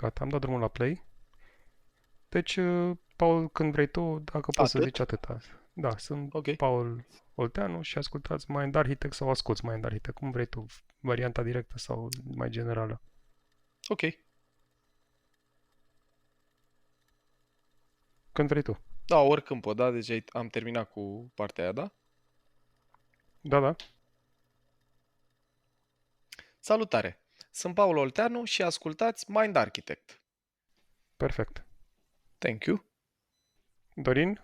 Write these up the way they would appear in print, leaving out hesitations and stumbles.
gata, am dat drumul la play. Deci, Paul, când vrei tu, dacă poți să zici atâta. Da, sunt Ok. Paul Olteanu și ascultați Mind Architect sau asculți Mind Architect, cum vrei tu, varianta directă sau mai generală. Ok. Când vrei tu. Da, oricând pot, da? Deci am terminat cu partea aia, da? Da, da. Salutare! Sunt Paul Olteanu și ascultați Mind Architect. Perfect. Thank you. Dorin?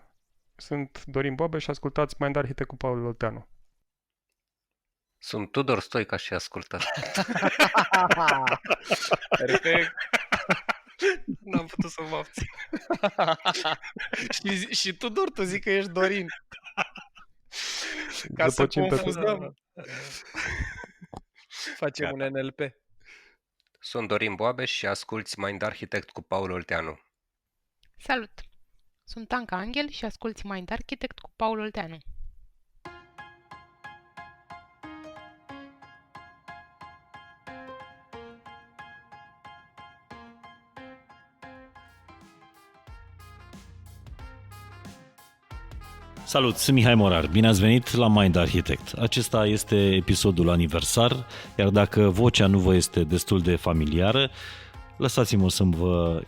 Sunt Dorin Bobe și ascultați Mind Architect cu Paul Olteanu. Sunt Tudor Stoica și ascultați. Perfect. N-am putut să mă abțin. și tu, Tudor, tu zic că ești Dorin. Ca să confuzăm. Facem un NLP. Sunt Dorin Boabeș și asculți Mind Architect cu Paul Olteanu. Salut! Sunt Anca Angel și asculți Mind Architect cu Paul Olteanu. Salut, sunt Mihai Morar, bine ați venit la Mind Architect. Acesta este episodul aniversar, iar dacă vocea nu vă este destul de familiară, lăsați-mă să vă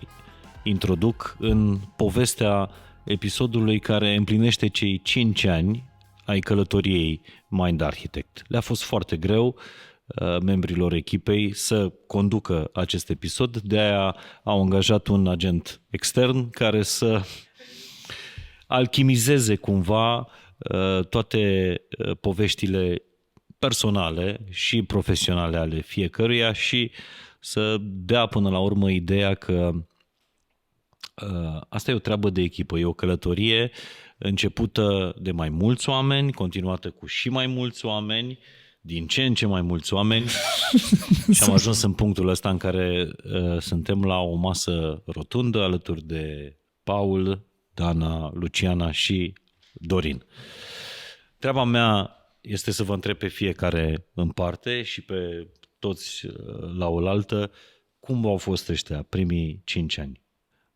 introduc în povestea episodului care împlinește cei 5 ani ai călătoriei Mind Architect. Le-a fost foarte greu membrilor echipei să conducă acest episod, de aia au angajat un agent extern care să alchimizeze cumva toate poveștile personale și profesionale ale fiecăruia și să dea până la urmă ideea că asta e o treabă de echipă, e o călătorie începută de mai mulți oameni, continuată cu și mai mulți oameni, din ce în ce mai mulți oameni și am ajuns în punctul ăsta în care suntem la o masă rotundă alături de Paul, Dana, Luciana și Dorin. Treaba mea este să vă întreb pe fiecare în parte și pe toți la oaltă cum au fost ăștia primii 5 ani.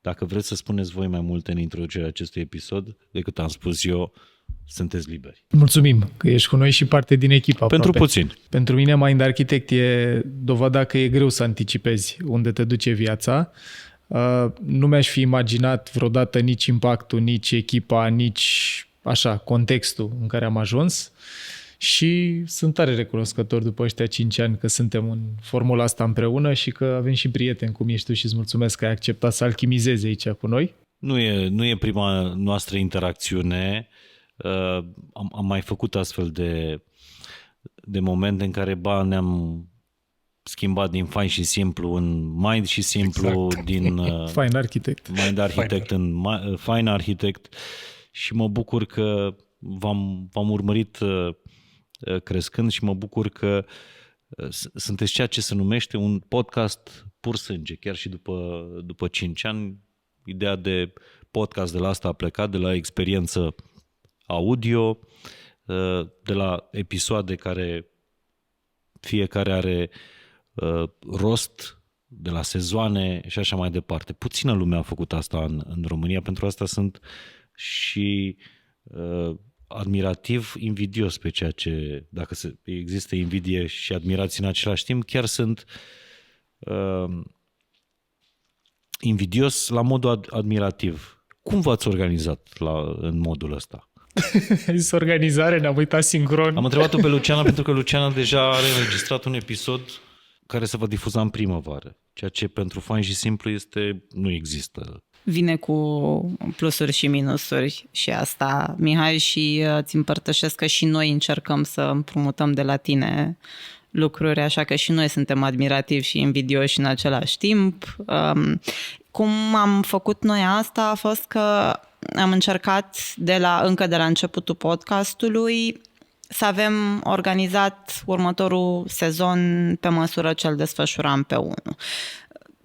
Dacă vreți să spuneți voi mai multe în introducerea acestui episod decât am spus eu, sunteți liberi. Mulțumim că ești cu noi și parte din echipă. Pentru aproape. puțin. Pentru mine Mind Architect e dovada că e greu să anticipezi unde te duce viața. Nu mi-aș fi imaginat vreodată nici impactul, nici echipa, nici așa contextul în care am ajuns și sunt tare recunoscător după ăștia 5 ani că suntem în formula asta împreună și că avem și prieteni cum ești tu și îți mulțumesc că ai acceptat să alchimizezi aici cu noi. Nu e prima noastră interacțiune. Am mai făcut astfel de momente în care ne-am schimbat din fain și simplu în mind și simplu, exact. Din Fine Architect. Mind Architect în Fine Architect și mă bucur că v-am urmărit crescând și mă bucur că sunteți ceea ce se numește un podcast pur sânge, chiar și după 5 ani. Ideea de podcast de la asta a plecat, de la experiență audio, de la episoade care fiecare are rost, de la sezoane și așa mai departe. Puțină lume a făcut asta în România, pentru asta sunt și admirativ, invidios pe ceea ce, dacă există invidie și admirație în același timp, chiar sunt invidios la modul admirativ. Cum v-ați organizat în modul ăsta? Zis organizare, ne-am uitat sincron. Am întrebat-o pe Luciana pentru că Luciana deja are înregistrat un episod care se va difuza în primăvară, ceea ce pentru fain și simplu nu există. Vine cu plusuri și minusuri și asta, Mihai, și îți împărtășesc că și noi încercăm să împrumutăm de la tine lucruri, așa că și noi suntem admirativi și invidioși în același timp. Cum am făcut noi asta a fost că am încercat încă de la începutul podcastului să avem organizat următorul sezon pe măsură ce îl desfășuram pe unul.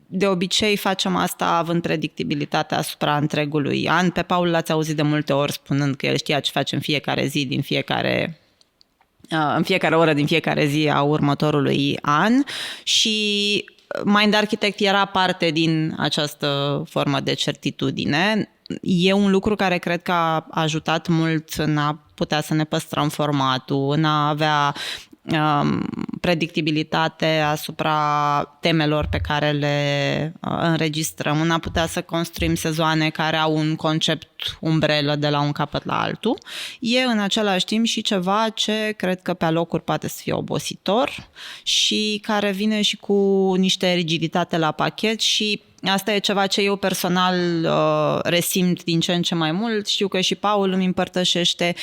De obicei facem asta având predictibilitate asupra întregului an. Pe Paul l-ați auzit de multe ori spunând că el știa ce face în fiecare zi în fiecare oră din fiecare zi a următorului an și Mind Architect era parte din această formă de certitudine. E un lucru care cred că a ajutat mult în a putea să ne păstrăm formatul, în a avea predictibilitate asupra temelor pe care le înregistrăm, în a putea să construim sezoane care au un concept umbrelă de la un capăt la altul. E în același timp și ceva ce cred că pe alocuri poate să fie obositor și care vine și cu niște rigiditate la pachet și asta e ceva ce eu personal resimt din ce în ce mai mult. Știu că și Paul îmi împărtășește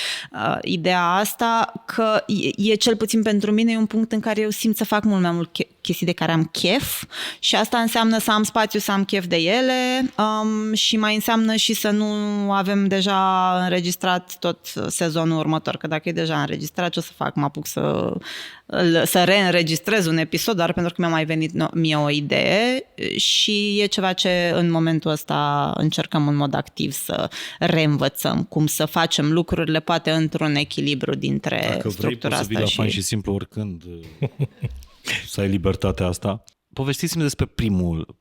ideea asta, că e cel puțin pentru mine e un punct în care eu simt să fac mult mai mult chestii de care am chef și asta înseamnă să am spațiu, să am chef de ele și mai înseamnă și să nu avem deja înregistrat tot sezonul următor, că dacă e deja înregistrat, ce o să fac? Mă apuc să reînregistrez un episod doar pentru că mi-a mai venit mie o idee și e ceva ce în momentul ăsta încercăm în mod activ să reînvățăm, cum să facem lucrurile poate într-un echilibru dintre dacă structura vrei, poți să vii la Fain și Simplu oricând să ai libertatea asta. Povestiți-mi despre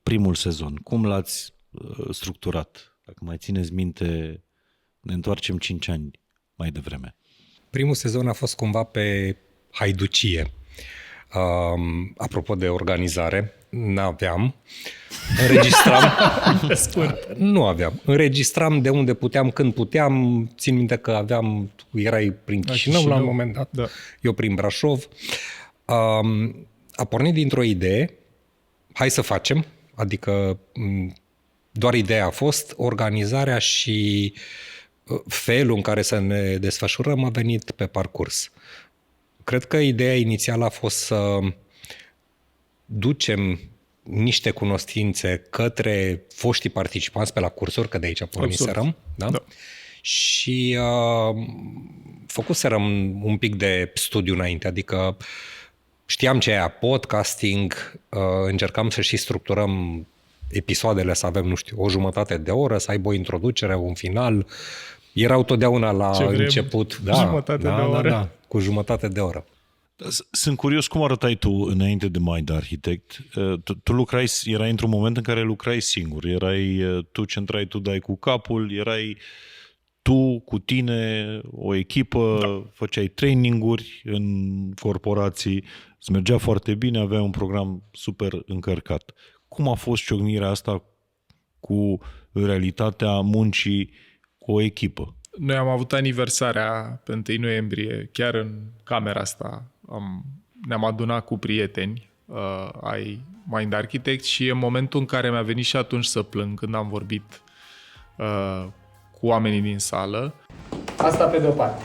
primul sezon. Cum l-ați structurat? Dacă mai țineți minte, ne întoarcem 5 ani mai devreme. Primul sezon a fost cumva pe haiducie. Apropo de organizare, n-aveam. Înregistram. Nu aveam. Înregistram de unde puteam, când puteam. Țin minte că erai prin Chișinău la un moment dat, da. Eu prin Brașov. A pornit dintr-o idee, hai să facem, adică doar ideea a fost, organizarea și felul în care să ne desfășurăm a venit pe parcurs. Cred că ideea inițială a fost să ducem niște cunoștințe către foștii participanți pe la cursuri, că de aici porniserăm, da? Da. Și făcuserăm un pic de studiu înainte, adică știam ce e podcasting, încercam să și structurăm episoadele, să avem, nu știu, o jumătate de oră, să aibă o introducere, un final. Erau totdeauna la început. Da, jumătate de oră. Da, cu jumătate de oră. Sunt curios cum arătai tu înainte de Mind Architect. Tu erai într-un moment în care lucrai singur. Erai tu ce întrai, tu dai cu capul, erai tu cu tine, o echipă, da. Făceai traininguri în corporații, îți mergea foarte bine, aveai un program super încărcat. Cum a fost ciocnirea asta cu realitatea muncii cu o echipă? Noi am avut aniversarea pe 1 noiembrie, chiar în camera asta. Ne-am adunat cu prieteni ai Mind Architect și e momentul în care mi-a venit și atunci să plâng când am vorbit cu oamenii din sală. Asta pe de o parte.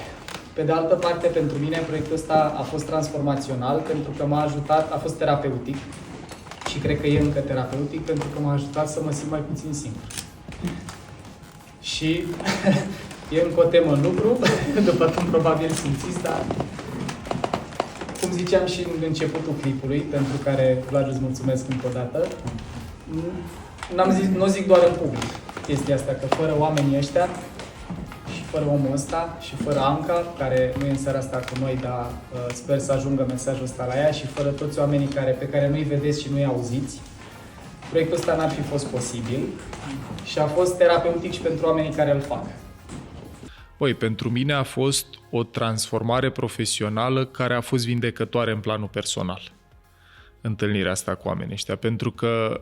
Pe de altă parte, pentru mine, proiectul ăsta a fost transformațional pentru că m-a ajutat, a fost terapeutic și cred că e încă terapeutic pentru că m-a ajutat să mă simt mai puțin singur. Și e încă o temă în lucru, după cum probabil simțiți, dar cum ziceam și în începutul clipului, pentru care, Vlad, îți mulțumesc încă o dată, nu zic doar în public chestia asta, că fără oamenii ăștia și fără omul ăsta și fără Anca, care nu e în seara asta cu noi, dar sper să ajungă mesajul ăsta la ea, și fără toți oamenii pe care nu-i vedeți și nu-i auziți, proiectul ăsta n-ar fi fost posibil și a fost terapeutic și pentru oamenii care îl fac. Păi, pentru mine a fost o transformare profesională care a fost vindecătoare în planul personal. Întâlnirea asta cu oamenii ăștia, pentru că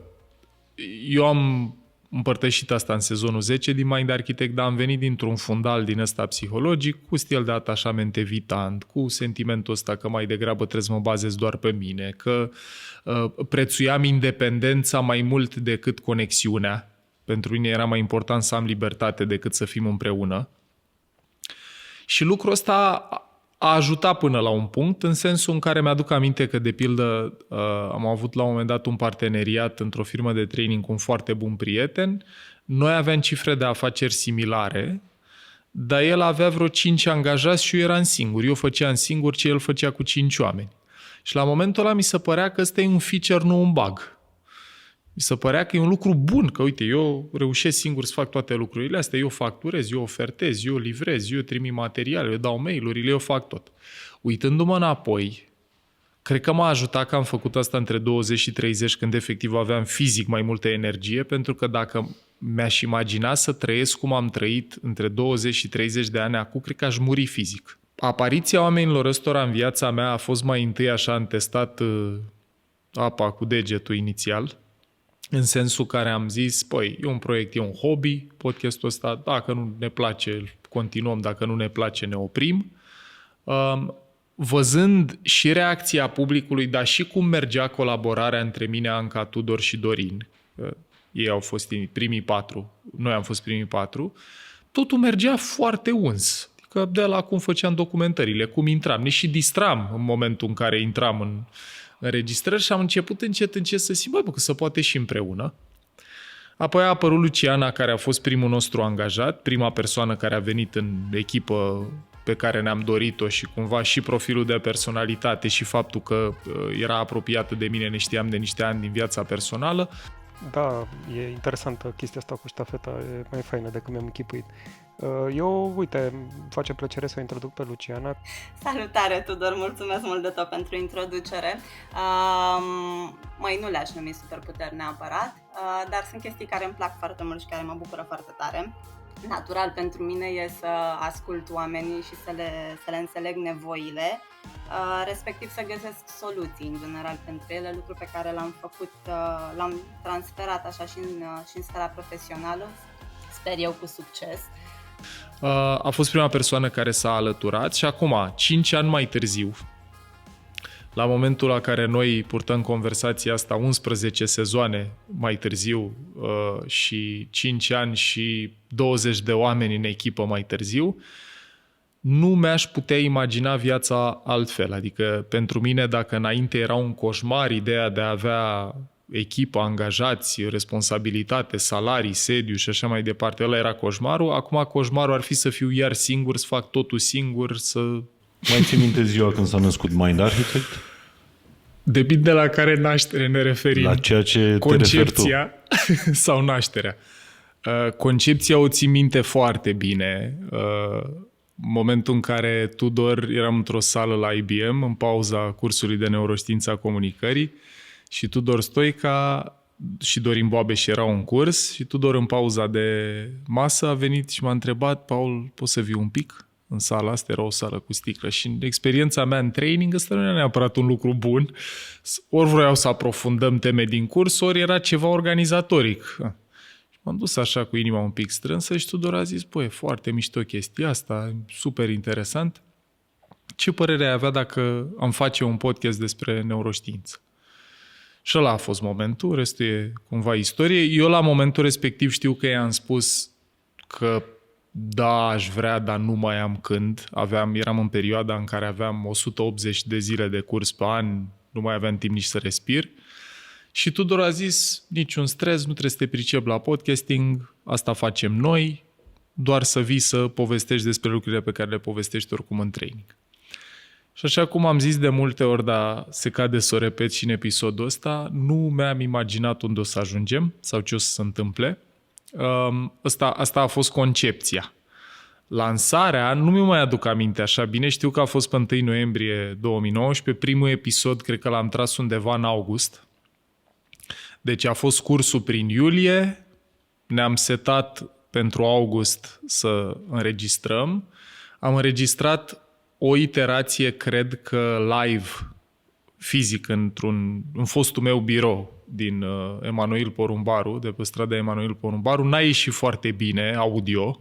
eu am împărtășit asta în sezonul 10 din Mind Architect, dar am venit dintr-un fundal din ăsta psihologic, cu stil de atașament evitant, cu sentimentul ăsta că mai degrabă trebuie să mă bazez doar pe mine, că prețuiam independența mai mult decât conexiunea. Pentru mine era mai important să am libertate decât să fim împreună. Și lucrul ăsta a ajutat până la un punct, în sensul în care mi-aduc aminte că, de pildă, am avut la un moment dat un parteneriat într-o firmă de training cu un foarte bun prieten. Noi aveam cifre de afaceri similare, dar el avea vreo 5 angajați și eu eram singur. Eu făceam singur ce el făcea cu 5 oameni. Și la momentul ăla mi se părea că ăsta e un feature, nu un bug. Mi se părea că e un lucru bun, că uite, eu reușesc singur să fac toate lucrurile astea, eu facturez, eu ofertez, eu livrez, eu trimit materiale, eu dau mail-urile, eu fac tot. Uitându-mă înapoi, Cred că m-a ajutat că am făcut asta între 20 și 30, când efectiv aveam fizic mai multă energie, pentru că dacă mi-aș imagina să trăiesc cum am trăit între 20 și 30 de ani acum, cred că aș muri fizic. Apariția oamenilor ăstora în viața mea a fost mai întâi așa, am testat apa cu degetul inițial, în sensul care am zis, păi, e un proiect, e un hobby, podcastul ăsta, dacă nu ne place, îl continuăm, dacă nu ne place, ne oprim. Văzând și reacția publicului, dar și cum mergea colaborarea între mine, Anca, Tudor și Dorin, ei au fost primii 4, noi am fost primii 4, totul mergea foarte uns. Adică de la cum făceam documentările, cum intram, ne și distram în momentul în care intram în înregistrări și am început încet să simt, că se poate și împreună. Apoi a apărut Luciana, care a fost primul nostru angajat, prima persoană care a venit în echipă pe care ne-am dorit-o și cumva și profilul de personalitate și faptul că era apropiată de mine, ne știam de niște ani din viața personală. Da, e interesantă chestia asta cu ștafeta, e mai faină decât mi-am închipuit. Eu, uite, îmi face plăcere să o introduc pe Luciana. Salutare, Tudor, mulțumesc mult de tot pentru introducere. Nu le-aș numi superputeri neapărat, dar sunt chestii care îmi plac foarte mult și care mă bucură foarte tare. Natural pentru mine e să ascult oamenii și să le înțeleg nevoile, respectiv să găsesc soluții în general pentru ele, lucru pe care l-am făcut, l-am transferat așa și în sfera profesională, sper eu cu succes. A fost prima persoană care s-a alăturat și acum, 5 ani mai târziu, la momentul la care noi purtăm conversația asta, 11 sezoane mai târziu și 5 ani și 20 de oameni în echipă mai târziu, nu mi-aș putea imagina viața altfel. Adică pentru mine, dacă înainte era un coșmar ideea de a avea echipă, angajați, responsabilitate, salarii, sediu și așa mai departe, ăla era coșmarul, acum coșmarul ar fi să fiu iar singur, să fac totul singur, să... Mai ții minte ziua când s-a născut Mind Architect? Depinde la care naștere ne referim. La ceea ce concepția sau nașterea. Concepția o ții minte foarte bine. Momentul în care Tudor eram într-o sală la IBM în pauza cursului de neuroștiință a comunicării și Tudor Stoica și Dorin Boabeș erau în curs și Tudor în pauza de masă a venit și m-a întrebat: Paul, poți să vii un pic? În sala asta era o sală cu sticlă și în experiența mea în training ăsta nu era neapărat un lucru bun. Ori vreau să aprofundăm teme din curs, ori era ceva organizatoric. M-am dus așa cu inima un pic strânsă și Tudor a zis: e foarte mișto chestia asta, super interesant. Ce părere ai avea dacă am face un podcast despre neuroștiință? Și ăla a fost momentul, restul e cumva istorie. Eu la momentul respectiv știu că i-am spus că da, aș vrea, dar nu mai am când. Eram în perioada în care aveam 180 de zile de curs pe an, nu mai aveam timp nici să respir. Și Tudor a zis: niciun stres, nu trebuie să te pricepi la podcasting, asta facem noi, doar să vii să povestești despre lucrurile pe care le povestești oricum în training. Și așa cum am zis de multe ori, dar se cade să o repet și în episodul ăsta, nu mi-am imaginat unde o să ajungem sau ce o să se întâmple. Asta a fost concepția. Lansarea, nu mi mai aduc aminte așa bine, știu că a fost pe 1 noiembrie 2019, primul episod cred că l-am tras undeva în august. Deci a fost cursul prin iulie, ne-am setat pentru august să înregistrăm. Am înregistrat o iterație, cred că live, fizic, în fostul meu birou din Emanuel Porumbaru, de pe strada Emanuel Porumbaru. N-a ieșit foarte bine audio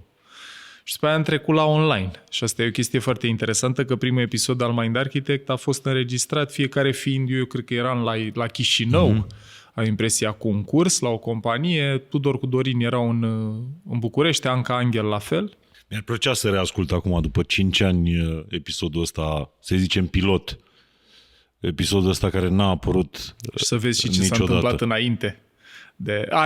și după aia am trecut la online. Și asta e o chestie foarte interesantă, că primul episod al Mind Architect a fost înregistrat, fiecare fiind eu cred că eram la Chișinău, am impresia, cu un curs la o companie, Tudor cu Dorin erau în București, Anca Angel la fel. Mi-ar plăcea să reascult acum, după 5 ani, episodul ăsta, să zicem pilot. Episodul ăsta care n-a apărut și să vezi și ce niciodată. s-a întâmplat înainte.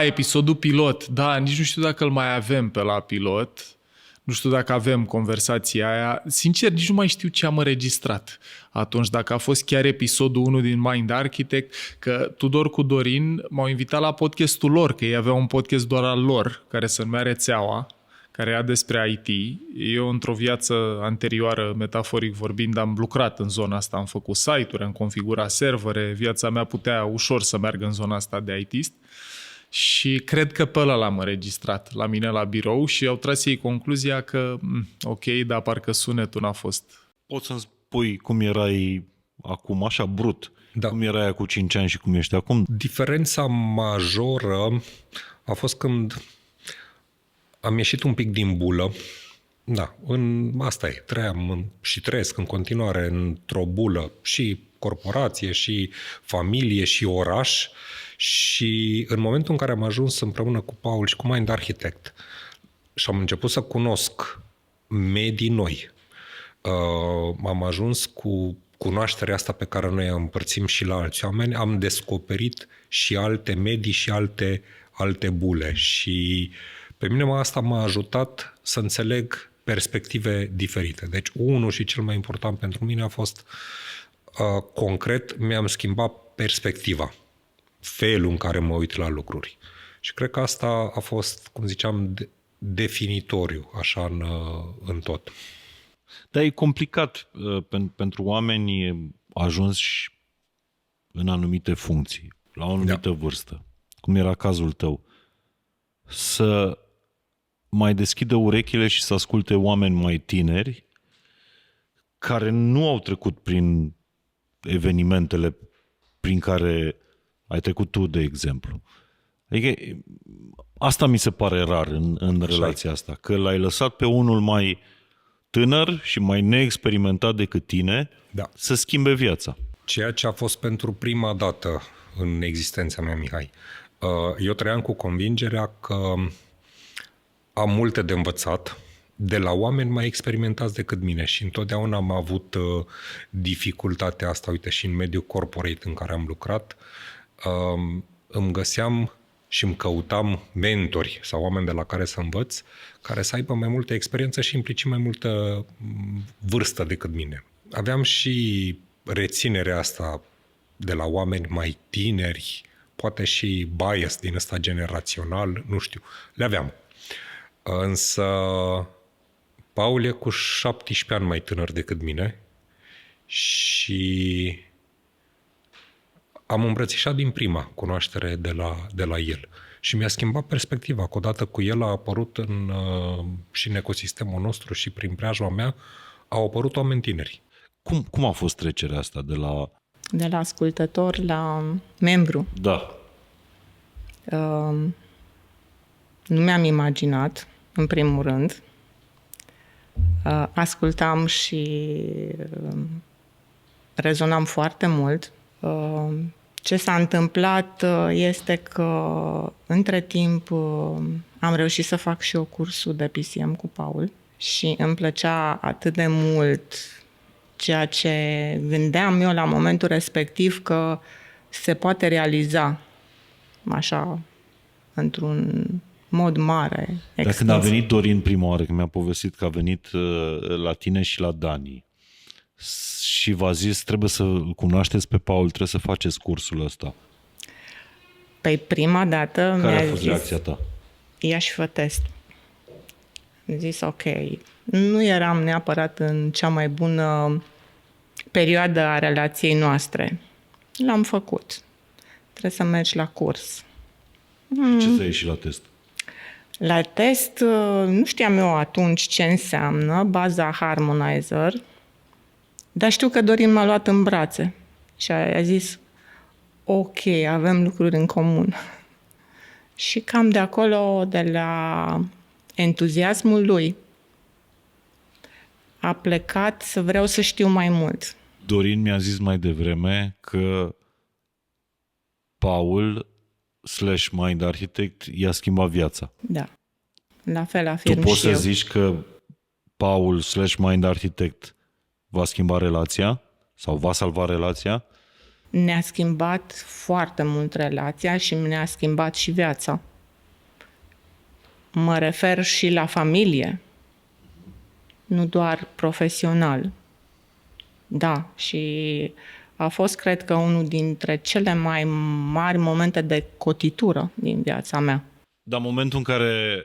Episodul pilot. Da, nici nu știu dacă îl mai avem pe la pilot. Nu știu dacă avem conversația aia. Sincer, nici nu mai știu ce am înregistrat atunci, dacă a fost chiar episodul 1 din Mind Architect, că Tudor cu Dorin m-au invitat la podcastul lor, că ei aveau un podcast doar al lor, care se numea Rețeaua, care era despre IT. Eu, într-o viață anterioară, metaforic vorbind, am lucrat în zona asta, am făcut site-uri, am configurat servere, viața mea putea ușor să meargă în zona asta de IT-ist. Și cred că pe ăla l-am înregistrat la mine la birou și au tras ei concluzia că, ok, dar parcă sunetul n-a fost. Poți să-mi spui cum erai acum, așa brut, Da. cum erai acum 5 ani și cum ești acum? Diferența majoră a fost când am ieșit un pic din bulă. Da, asta e. Și trăiesc în continuare într-o bulă, și corporație, și familie, și oraș. Și în momentul în care am ajuns împreună cu Paul și cu Mind Architect și am început să cunosc medii noi, am ajuns cu cunoașterea asta pe care noi o împărțim și la alți oameni, am descoperit și alte medii și alte bule. Și pe mine asta m-a ajutat să înțeleg perspective diferite. Deci unul și cel mai important pentru mine a fost concret, mi-am schimbat perspectiva, felul în care mă uit la lucruri. Și cred că asta a fost, cum ziceam, definitoriu așa în tot. Dar e complicat pentru oameni ajunși în anumite funcții, la o anumită vârstă, cum era cazul tău, să mai deschidă urechile și să asculte oameni mai tineri care nu au trecut prin evenimentele prin care ai trecut tu, de exemplu. Adică asta mi se pare rar în relația asta, că l-ai lăsat pe unul mai tânăr și mai neexperimentat decât tine să schimbe viața. Ceea ce a fost pentru prima dată în existența mea, Mihai. Eu trăiam cu convingerea că am multe de învățat de la oameni mai experimentați decât mine și întotdeauna am avut dificultatea asta, uite, și în mediul corporate în care am lucrat, îmi găseam și îmi căutam mentori sau oameni de la care să învăț, care să aibă mai multă experiență și implicit mai multă vârstă decât mine. Aveam și reținerea asta de la oameni mai tineri, poate și bias din ăsta generațional, nu știu, le aveam. Însă Paul e cu 17 ani mai tânăr decât mine și am îmbrățișat din prima cunoaștere de la el. Și mi-a schimbat perspectiva, că odată cu el a apărut și în ecosistemul nostru și prin preajma mea au apărut oameni tineri. Cum a fost trecerea asta de la... De la ascultător la membru. Da. Nu mi-am imaginat, în primul rând. Ascultam și rezonam foarte mult. Ce s-a întâmplat este că între timp am reușit să fac și eu cursul de PCM cu Paul și îmi plăcea atât de mult ceea ce gândeam eu la momentul respectiv că se poate realiza așa într-un mod mare. Dar extins. când a venit Dorin prima oară, când mi-a povestit că a venit la tine și la Dani și v-a zis trebuie să-l cunoașteți pe Paul, trebuie să faceți cursul ăsta. Păi prima dată Care mi-a a fost zis, reacția ta? ia și fă test. Am zis ok. Nu eram neapărat în cea mai bună perioadă a relației noastre. L-am făcut. Trebuie să mergi la curs. Ce ți-a ieșit la test? La test, nu știam eu atunci ce înseamnă baza Harmonizer, dar știu că Dorin m-a luat în brațe și a zis ok, avem lucruri în comun. Și cam de acolo, de la entuziasmul lui, a plecat să vreau să știu mai mult. Dorin mi-a zis mai devreme că Paul / Mind Architect i-a schimbat viața. Da. La fel afirm Tu poți și să eu. zici că Paul / Mind Architect va schimba relația sau va salva relația? Ne-a schimbat foarte mult relația și ne-a schimbat și viața. Mă refer și la familie, nu doar profesional. Da, și a fost, cred că, unul dintre cele mai mari momente de cotitură din viața mea. Dar momentul în care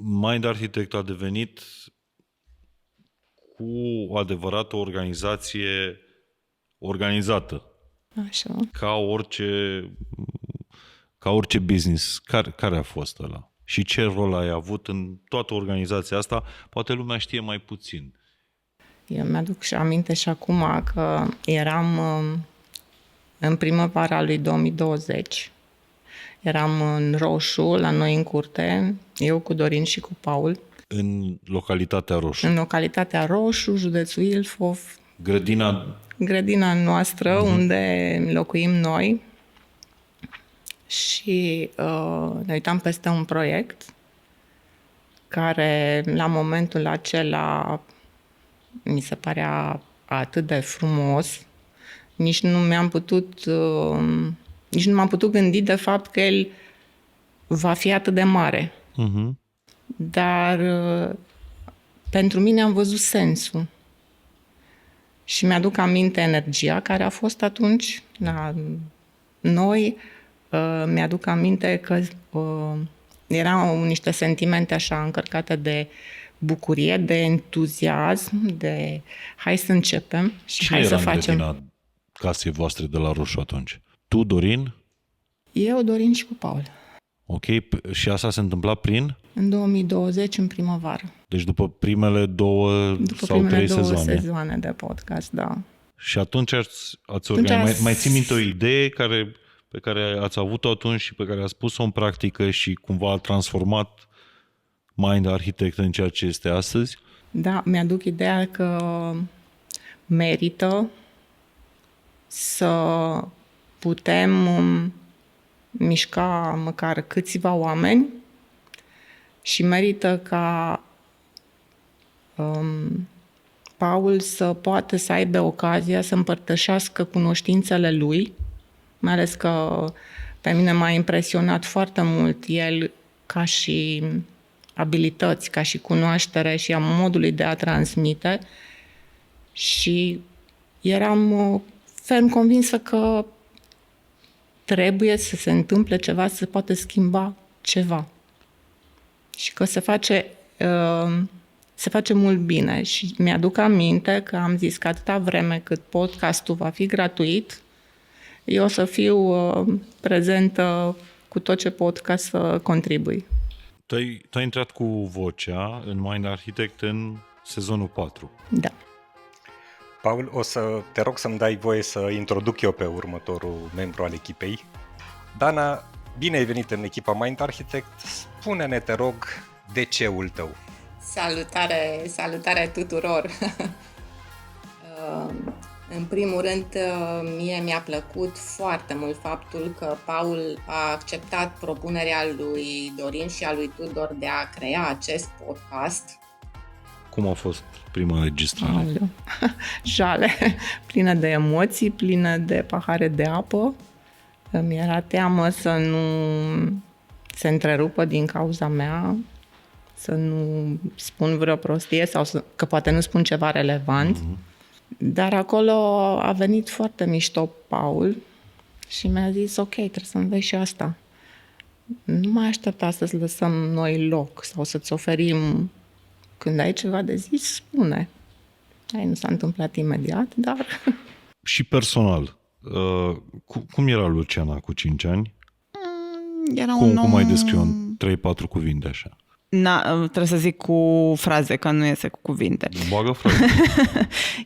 Mind Architect a devenit cu o adevărată organizație organizată. Așa. Ca orice business. Care a fost ăla? Și ce rol ai avut în toată organizația asta? Poate lumea știe mai puțin. Eu mi-aduc și aminte și acum că eram în primăvara lui 2020. Eram în Roșu, la noi în curte, eu cu Dorin și cu Paul. În localitatea Roșu. În localitatea Roșu, județul Ilfov. Grădina noastră, unde locuim noi. Și ne uitam peste un proiect care la momentul acela mi se părea atât de frumos. Nici nu m-am putut gândi de fapt că el va fi atât de mare. Dar pentru mine am văzut sensul. Și mi-aduc aminte energia care a fost atunci la noi. Mi-aduc aminte că erau niște sentimente așa încărcate de bucurie, de entuziasm, de hai să începem și Cine hai să era în facem. grădina casei voastre de la Roșu atunci? Tu, Dorin? Eu, Dorin și cu Paul. Ok, și asta se întâmpla În 2020, în primăvară. Deci după primele două sau trei sezoane de podcast, da. Și atunci ați organizat. Mai ții minte o idee pe care ați avut-o atunci și pe care ați pus-o în practică și cumva a transformat Mind Architect în ceea ce este astăzi? Da, mi-aduc ideea că merită să putem mișca măcar câțiva oameni și merită ca Paul să poată să aibă ocazia să împărtășească cunoștințele lui, mai ales că pe mine m-a impresionat foarte mult el ca și abilități, ca și cunoaștere și a modului de a transmite și eram ferm convinsă că trebuie să se întâmple ceva, să se poate schimba ceva și că se face mult bine. Și mi-aduc aminte că am zis că atâta vreme cât podcastul va fi gratuit, eu o să fiu prezentă cu tot ce pot ca să contribui. Tu ai intrat cu vocea în Mind Architect în sezonul 4. Da. Paul, o să te rog să-mi dai voie să introduc eu pe următorul membru al echipei. Dana, bine ai venit în echipa Mind Architect. Spune-ne, te rog, DC-ul tău. Salutare tuturor! În primul rând, mie mi-a plăcut foarte mult faptul că Paul a acceptat propunerea lui Dorin și a lui Tudor de a crea acest podcast. Cum a fost prima înregistrare? Jale, plină de emoții, plină de pahare de apă. Mi-era teamă să nu se întrerupă din cauza mea, să nu spun vreo prostie sau că poate nu spun ceva relevant. Dar acolo a venit foarte mișto Paul și mi-a zis, ok, trebuie să înveți și asta. Nu mai aștepta să-ți lăsăm noi loc sau să-ți oferim. Când ai ceva de zis, spune. Nu s-a întâmplat imediat, dar... Și personal, cum era Luciana cu 5 ani? Era un om... Cum ai descrie în 3-4 cuvinte așa? Trebuie să zic cu fraze, că nu iese cu cuvinte. Bagă fraze.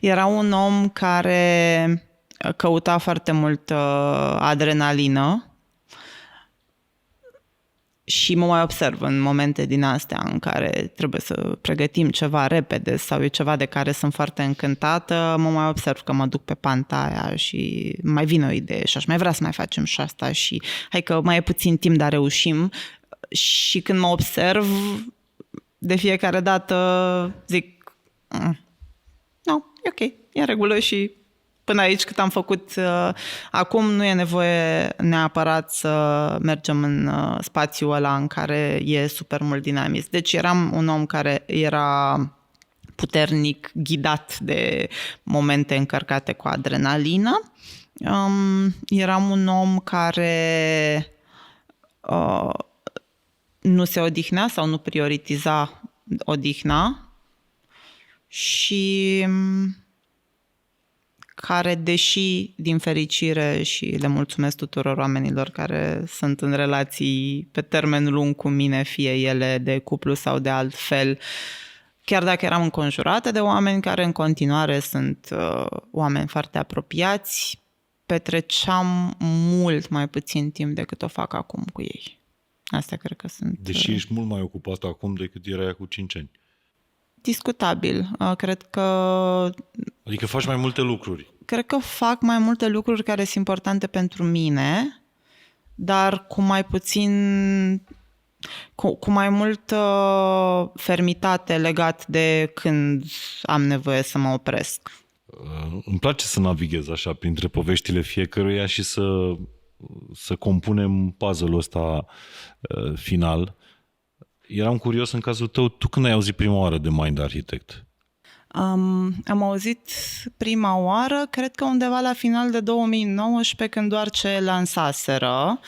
Era un om care căuta foarte mult adrenalină și mă mai observ în momente din astea în care trebuie să pregătim ceva repede sau e ceva de care sunt foarte încântată, mă mai observ că mă duc pe panta aia și mai vine o idee și aș mai vrea să mai facem și asta și hai că mai e puțin timp, dar reușim. Și când mă observ, de fiecare dată zic, no, e ok, e în regulă și până aici cât am făcut acum nu e nevoie neapărat să mergem în spațiul ăla în care e super mult dinamism. Deci eram un om care era puternic ghidat de momente încărcate cu adrenalină. Eram un om care nu se odihnea sau nu prioritiza odihna și care, deși din fericire, și le mulțumesc tuturor oamenilor care sunt în relații pe termen lung cu mine, fie ele de cuplu sau de altfel, chiar dacă eram înconjurată de oameni care în continuare sunt oameni foarte apropiați, petreceam mult mai puțin timp decât o fac acum cu ei. Astea cred că sunt... Deși ești mult mai ocupată acum decât erai cu 5 ani. Discutabil. Cred că... Adică faci mai multe lucruri. Cred că fac mai multe lucruri care sunt importante pentru mine, dar cu mai puțin... Cu mai multă fermitate legat de când am nevoie să mă opresc. Îmi place să navighez așa printre poveștile fiecăruia și să compunem puzzle-ul ăsta final. Eram curios în cazul tău, tu când ai auzit prima oară de Mind Architect? Am auzit prima oară, cred că undeva la final de 2019, când doar ce lansaseră.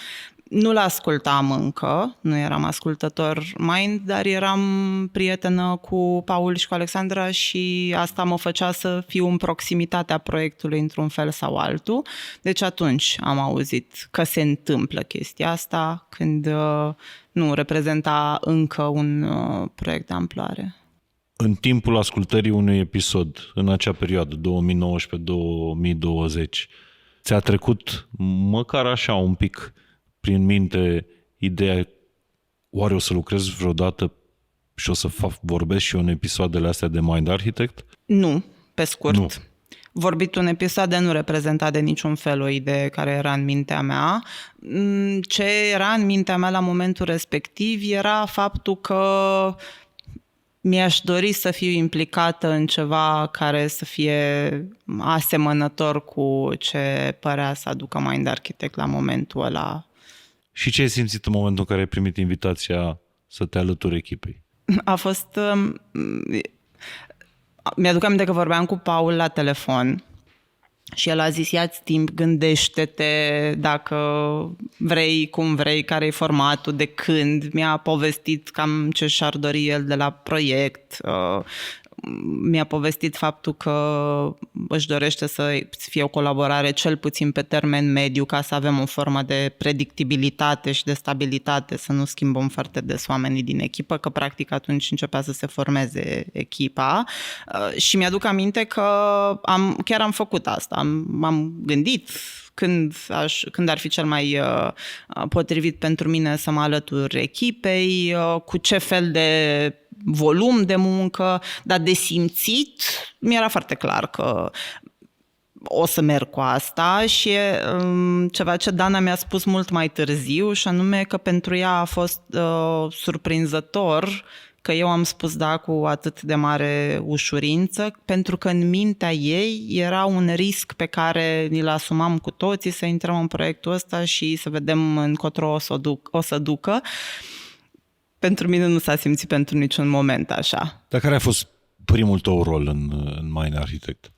Nu-l ascultam încă, nu eram ascultător Mind, dar eram prietenă cu Paul și cu Alexandra și asta mă făcea să fiu în proximitatea proiectului într-un fel sau altul. Deci atunci am auzit că se întâmplă chestia asta, când nu reprezenta încă un proiect de amploare. În timpul ascultării unui episod, în acea perioadă, 2019-2020, ți-a trecut măcar așa un pic prin minte ideea, oare o să lucrez vreodată și o să vorbesc și eu în episoadele astea de Mind Architect? Nu, pe scurt. Nu. Vorbitul în episoade nu reprezenta de niciun fel o idee care era în mintea mea. Ce era în mintea mea la momentul respectiv era faptul că mi-aș dori să fiu implicată în ceva care să fie asemănător cu ce părea să aducă Mind Architect la momentul ăla. Și ce ai simțit în momentul în care ai primit invitația să te alături echipei? A fost... Mi-aduc aminte că vorbeam cu Paul la telefon și el a zis, ia-ți timp, gândește-te dacă vrei, cum vrei, care e formatul, de când. Mi-a povestit cam ce și-ar dori el de la proiect. Mi-a povestit faptul că își dorește să fie o colaborare cel puțin pe termen mediu, ca să avem o formă de predictibilitate și de stabilitate, să nu schimbăm foarte des oamenii din echipă, că practic atunci începea să se formeze echipa. Și mi-aduc aminte că chiar am făcut asta, m-am gândit când ar fi cel mai potrivit pentru mine să mă alătur echipei, cu ce fel de volum de muncă, dar de simțit mi-era foarte clar că o să merg cu asta și ceva ce Dana mi-a spus mult mai târziu, și anume că pentru ea a fost surprinzător că eu am spus da cu atât de mare ușurință, pentru că în mintea ei era un risc pe care ni-l asumam cu toții, să intrăm în proiectul ăsta și să vedem încotro o să ducă. Pentru mine nu s-a simțit pentru niciun moment așa. Dar care a fost primul tău rol în Mind Architect?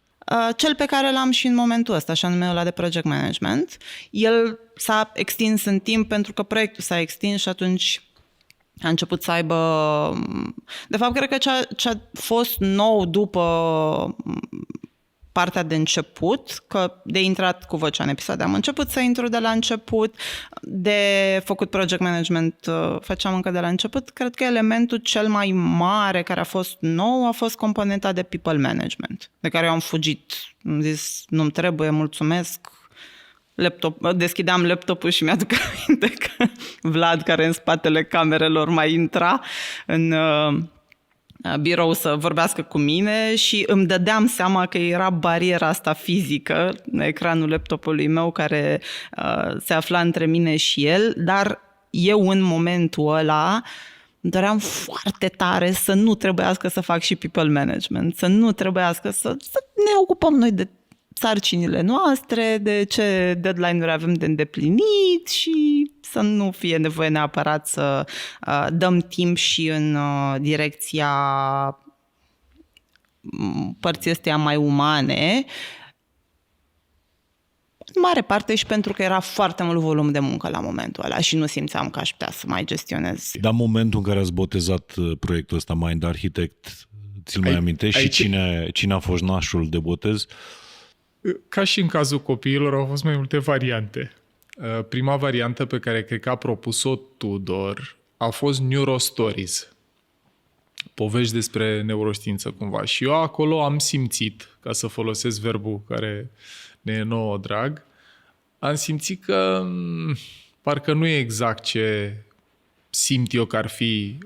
Cel pe care l-am și în momentul ăsta, și anume ăla de project management. El s-a extins în timp pentru că proiectul s-a extins și atunci a început să aibă... De fapt, cred că ce a fost nou după partea de început, că de intrat cu vocea în episoade am început să intru de la început, de făcut project management făceam încă de la început. Cred că elementul cel mai mare care a fost nou a fost componenta de people management, de care eu am fugit. Am zis, nu-mi trebuie, mulțumesc. Deschideam laptopul și mi-aduc aminte că Vlad, care în spatele camerelor mai intra în birou să vorbească cu mine și îmi dădeam seama că era bariera asta fizică, ecranul laptopului meu care se afla între mine și el, dar eu în momentul ăla doream foarte tare să nu trebuiască să fac și people management, să nu trebuiască să ne ocupăm noi de sarcinile noastre, de ce deadline-uri avem de îndeplinit și să nu fie nevoie neapărat să dăm timp și în direcția părții astea mai umane. mare parte și pentru că era foarte mult volum de muncă la momentul ăla și nu simțeam că aș putea să mai gestionez. Dar momentul în care ați botezat proiectul ăsta Mind Architect, ți-l mai amintești și cine a fost nașul de botez? Ca și în cazul copiilor, au fost mai multe variante. Prima variantă pe care cred că a propus-o Tudor a fost Neurostories. Povești despre neuroștiință cumva. Și eu acolo am simțit, ca să folosesc verbul care ne e nouă drag, am simțit că parcă nu e exact ce simt eu că ar fi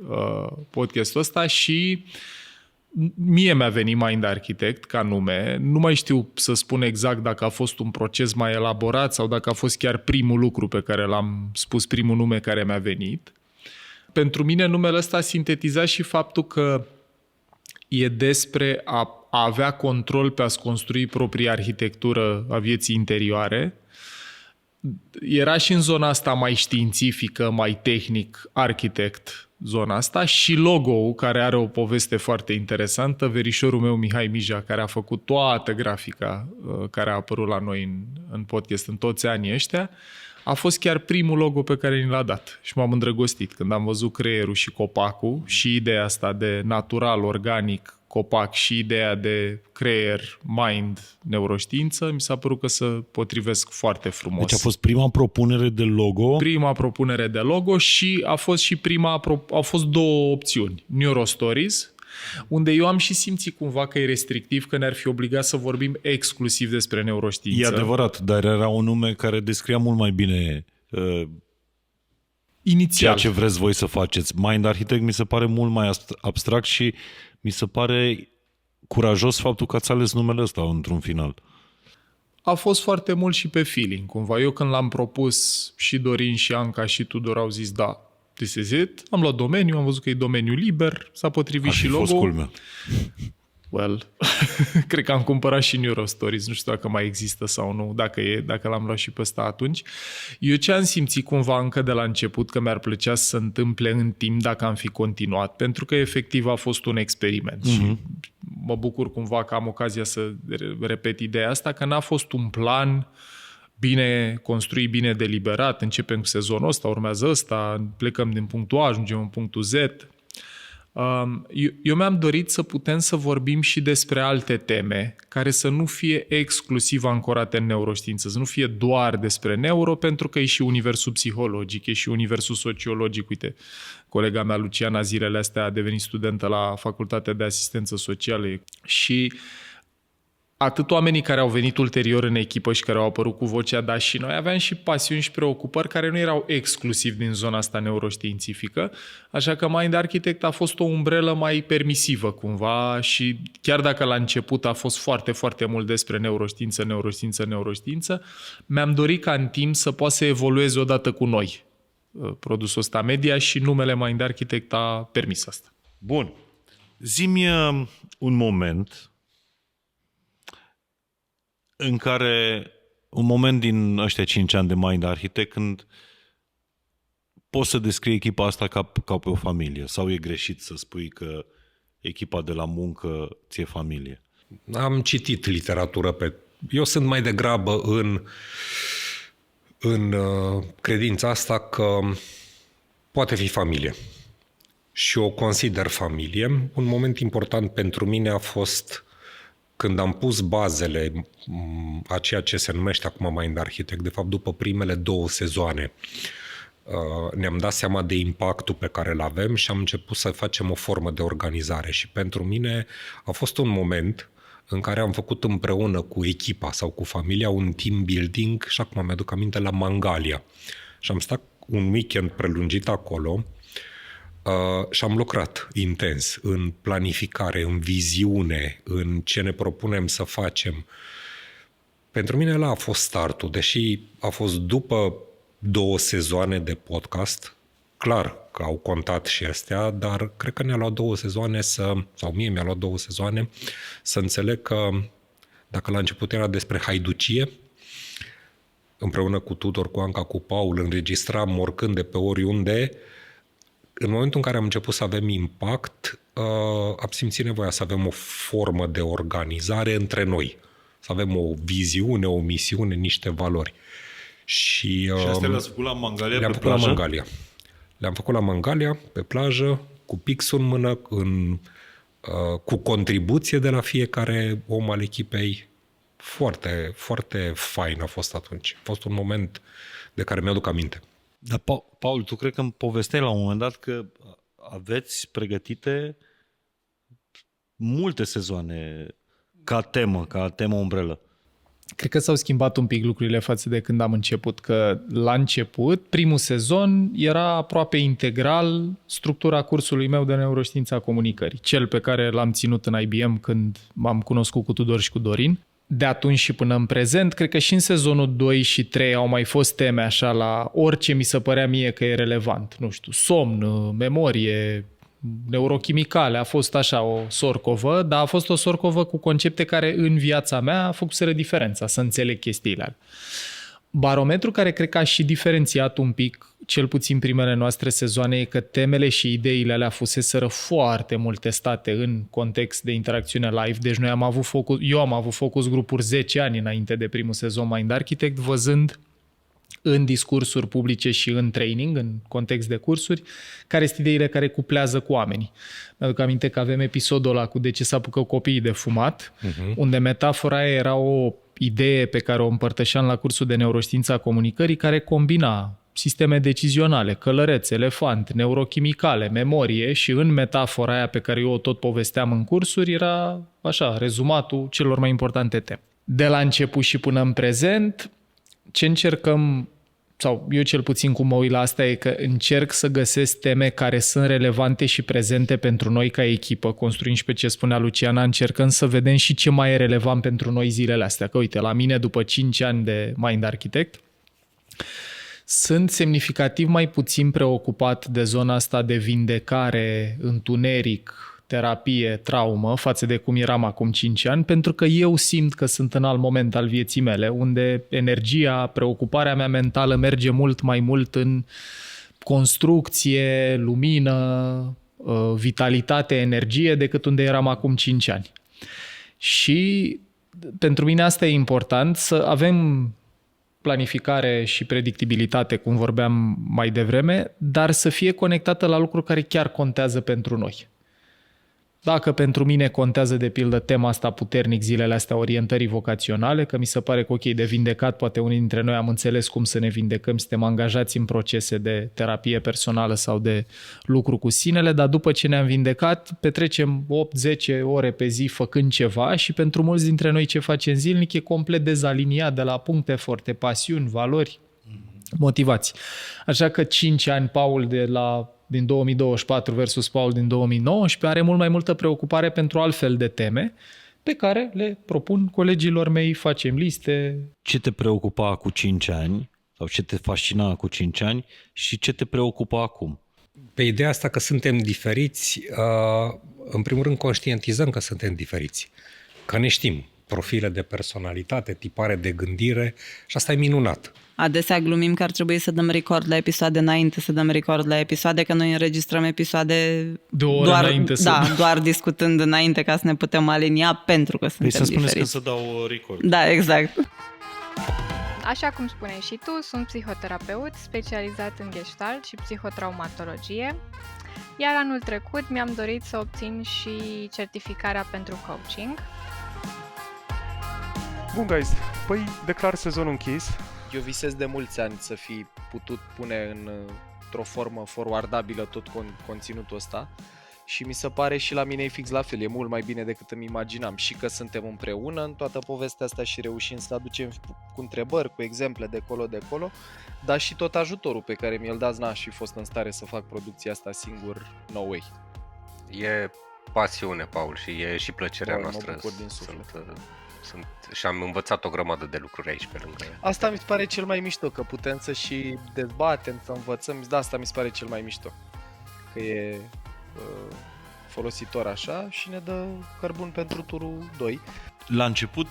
podcastul ăsta și mie mi-a venit Mind Architect ca nume. Nu mai știu să spun exact dacă a fost un proces mai elaborat sau dacă a fost chiar primul lucru pe care l-am spus, primul nume care mi-a venit. Pentru mine numele ăsta sintetiza și faptul că e despre a avea control pe a-ți construi propria arhitectură a vieții interioare. Era și în zona asta mai științifică, mai tehnic, architect, zona asta, și logo-ul, care are o poveste foarte interesantă. Verișorul meu, Mihai Mija, care a făcut toată grafica care a apărut la noi în podcast în toți anii ăștia, a fost chiar primul logo pe care ni l-a dat. Și m-am îndrăgostit când am văzut creierul și copacul și ideea asta de natural, organic, copac și ideea de creier, mind, neuroștiință, mi s-a părut că se potrivesc foarte frumos. Deci a fost prima propunere de logo? Prima propunere de logo și a fost și au fost două opțiuni. Neurostories, unde eu am și simțit cumva că e restrictiv, că ne-ar fi obligat să vorbim exclusiv despre neuroștiință. E adevărat, dar era un nume care descria mult mai bine inițial ceea ce vreți voi să faceți. Mind Architect mi se pare mult mai abstract și mi se pare curajos faptul că ați ales numele ăsta într-un final. A fost foarte mult și pe feeling, cumva. Eu când l-am propus, și Dorin, și Anca, și Tudor au zis da, this is it. Am luat domeniu, am văzut că e domeniu liber, s-a potrivit și logo. Fost culmea. Well, cred că am cumpărat și Neurostories, nu știu dacă mai există sau nu, dacă l-am luat și pe ăsta atunci. Eu ce am simțit cumva încă de la început, că mi-ar plăcea să se întâmple în timp dacă am fi continuat, pentru că efectiv a fost un experiment și mă bucur cumva că am ocazia să repet ideea asta, că n-a fost un plan bine construit, bine deliberat, începem cu sezonul ăsta, urmează ăsta, plecăm din punctul A, ajungem în punctul Z. Eu mi-am dorit să putem să vorbim și despre alte teme care să nu fie exclusiv ancorate în neuroștiință, să nu fie doar despre neuro, pentru că e și universul psihologic, e și universul sociologic. Uite, colega mea, Luciana, zilele astea a devenit studentă la Facultatea de Asistență Socială și atât oamenii care au venit ulterior în echipă și care au apărut cu vocea, dar și noi aveam și pasiuni și preocupări care nu erau exclusiv din zona asta neuroștiințifică, așa că Mind Architect a fost o umbrelă mai permisivă cumva și chiar dacă la început a fost foarte, foarte mult despre neuroștiință, mi-am dorit ca în timp să poată să evolueze odată cu noi produsul ăsta media și numele Mind Architect a permis asta. Bun. Zi-mi un moment în care, un moment din ăștia 5 ani de Mind Architect, când poți să descrii echipa asta ca pe o familie, sau e greșit să spui că echipa de la muncă ți-e familie? Am citit literatură eu sunt mai degrabă în credința asta că poate fi familie. Și o consider familie. Un moment important pentru mine a fost când am pus bazele a ceea ce se numește acum Mind Architect. De fapt, după primele 2 sezoane, ne-am dat seama de impactul pe care îl avem și am început să facem o formă de organizare. Și pentru mine a fost un moment în care am făcut împreună cu echipa sau cu familia un team building și acum mi-aduc aminte la Mangalia. Și am stat un weekend prelungit acolo și am lucrat intens în planificare, în viziune, în ce ne propunem să facem. Pentru mine ăla a fost startul, deși a fost după 2 sezoane de podcast, clar că au contat și astea, dar cred că ne-a luat 2 sezoane sau mie mi-a luat 2 sezoane să înțeleg că dacă la început era despre haiducie, împreună cu Tudor, cu Anca, cu Paul, înregistram oricând de pe oriunde. În momentul în care am început să avem impact, am simțit nevoia să avem o formă de organizare între noi. să avem o viziune, o misiune, niște valori. Și astea le-ați făcut la Mangalia le-am pe făcut plajă? la Mangalia. Le-am făcut la Mangalia, pe plajă, cu pixul în mână, cu contribuție de la fiecare om al echipei. Foarte, foarte fain a fost atunci. A fost un moment de care mi-aduc aminte. Dar, Paul, tu cred că îmi povesteai la un moment dat că aveți pregătite multe sezoane ca temă umbrelă. Cred că s-au schimbat un pic lucrurile față de când am început, că la început, primul sezon, era aproape integral structura cursului meu de neuroștiința comunicării, cel pe care l-am ținut în IBM când m-am cunoscut cu Tudor și cu Dorin. De atunci și până în prezent, cred că și în sezonul 2 și 3 au mai fost teme așa la orice mi se părea mie că e relevant. Nu știu, somn, memorie, neurochimicale, a fost așa o sorcovă, dar a fost o sorcovă cu concepte care în viața mea făcuseră diferența, să înțeleg chestiile alea. Barometru care cred că a și diferențiat un pic, cel puțin primele noastre sezoane, e că temele și ideile alea fuseseră foarte mult testate în context de interacțiune live, deci eu am avut focus grupuri 10 ani înainte de primul sezon Mind Architect, văzând în discursuri publice și în training, în context de cursuri, care sunt ideile care cuplează cu oamenii. Mi-aduc aminte că avem episodul ăla cu de ce s-apucă copiii de fumat, unde metafora aia era o idee pe care o împărtășeam la cursul de neuroștiința comunicării, care combina sisteme decizionale, călăreț, elefant, neurochimicale, memorie și în metafora aia pe care eu o tot povesteam în cursuri era așa, rezumatul celor mai importante teme. De la început și până în prezent, ce încercăm, sau eu cel puțin cum mă uit la asta, e că încerc să găsesc teme care sunt relevante și prezente pentru noi ca echipă, construind și pe ce spunea Luciana, încercăm să vedem și ce mai e relevant pentru noi zilele astea. Că uite, la mine după 5 ani de Mind Architect, sunt semnificativ mai puțin preocupat de zona asta de vindecare, întuneric, terapie, traumă, față de cum eram acum 5 ani, pentru că eu simt că sunt în alt moment al vieții mele, unde energia, preocuparea mea mentală merge mult mai mult în construcție, lumină, vitalitate, energie, decât unde eram acum 5 ani. Și pentru mine asta e important, să avem planificare și predictibilitate, cum vorbeam mai devreme, dar să fie conectată la lucruri care chiar contează pentru noi. Dacă pentru mine contează, de pildă, tema asta puternic zilele astea, orientării vocaționale, că mi se pare că, ok, de vindecat, poate unii dintre noi am înțeles cum să ne vindecăm, suntem angajați în procese de terapie personală sau de lucru cu sinele, dar după ce ne-am vindecat, petrecem 8-10 ore pe zi făcând ceva și pentru mulți dintre noi ce facem zilnic e complet dezaliniat de la puncte forte, pasiuni, valori, motivații. Așa că 5 ani, Paul din 2024 versus Paul din 2019 are mult mai multă preocupare pentru altfel de teme pe care le propun colegilor mei, facem liste. Ce te preocupa cu 5 ani sau ce te fascina cu 5 ani și ce te preocupă acum? Pe ideea asta că suntem diferiți, în primul rând conștientizăm că suntem diferiți, că ne știm profile de personalitate, tipare de gândire și asta e minunat. Adesea glumim că ar trebui să dăm record la episoade înainte, să dăm record la episoade, că noi înregistrăm episoade de o oră înainte. Doar discutând înainte ca să ne putem alinia, pentru că suntem diferiți. Păi să spuneți că să dau record. Da, exact. Așa cum spuneai și tu, sunt psihoterapeut specializat în Gestalt și psihotraumatologie, iar anul trecut mi-am dorit să obțin și certificarea pentru coaching. Bun, guys, păi declar sezonul închis. Eu visez de mulți ani să fi putut pune într-o formă forwardabilă tot conținutul ăsta și mi se pare și la mine e fix la fel, e mult mai bine decât îmi imaginam și că suntem împreună în toată povestea asta și reușim să aducem cu întrebări, cu exemple de colo, dar și tot ajutorul pe care mi-l dați, n-aș fi fost în stare să fac producția asta singur, no way. E pasiune, Paul, și e și plăcerea noastră. Mă bucur din suflet. Și am învățat o grămadă de lucruri aici pe lângă. Asta mi se pare cel mai mișto, că putem să și dezbatem, să învățăm. Da, asta mi se pare cel mai mișto. Că e folositor așa și ne dă cărbun pentru turul 2. La început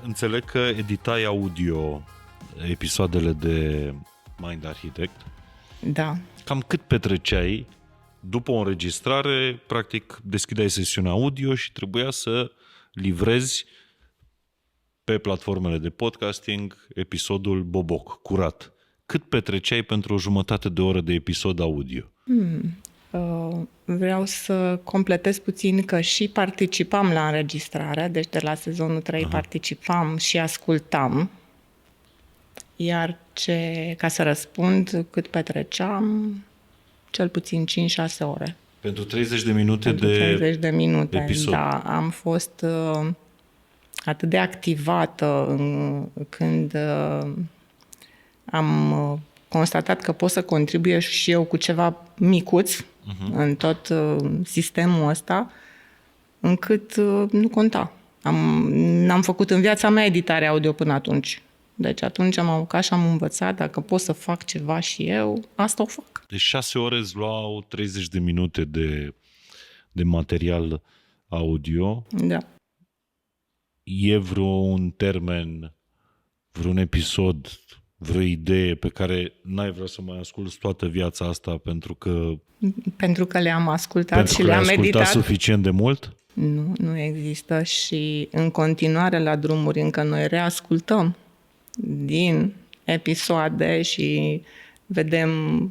înțeleg că editai audio episoadele de Mind Architect. Da. Cam cât petreceai după o înregistrare? Practic deschideai sesiunea audio și trebuia să livrezi pe platformele de podcasting episodul Boboc, curat. Cât petreceai pentru o jumătate de oră de episod audio? Vreau să completez puțin că și participam la înregistrare, deci de la sezonul 3 participam și ascultam. Iar ca să răspund cât petreceam, cel puțin 5-6 ore. Pentru 30 de minute Pentru 30 de minute, episod. da. Am fost atât de activată când am constatat că pot să contribuie și eu cu ceva micuț în tot sistemul ăsta, încât nu conta. N-am făcut în viața mea editare audio până atunci. Deci atunci am apucat și am învățat, dacă pot să fac ceva și eu, asta o fac. Deci 6 ore îți luau 30 de minute de material audio. Da. E vreun termen, vreun episod, vreo idee pe care n-ai vrea să mai asculți toată viața asta Pentru că le-am ascultat și le-am meditat. Suficient de mult? Nu există și în continuare la drumuri încă noi reascultăm din episoade și vedem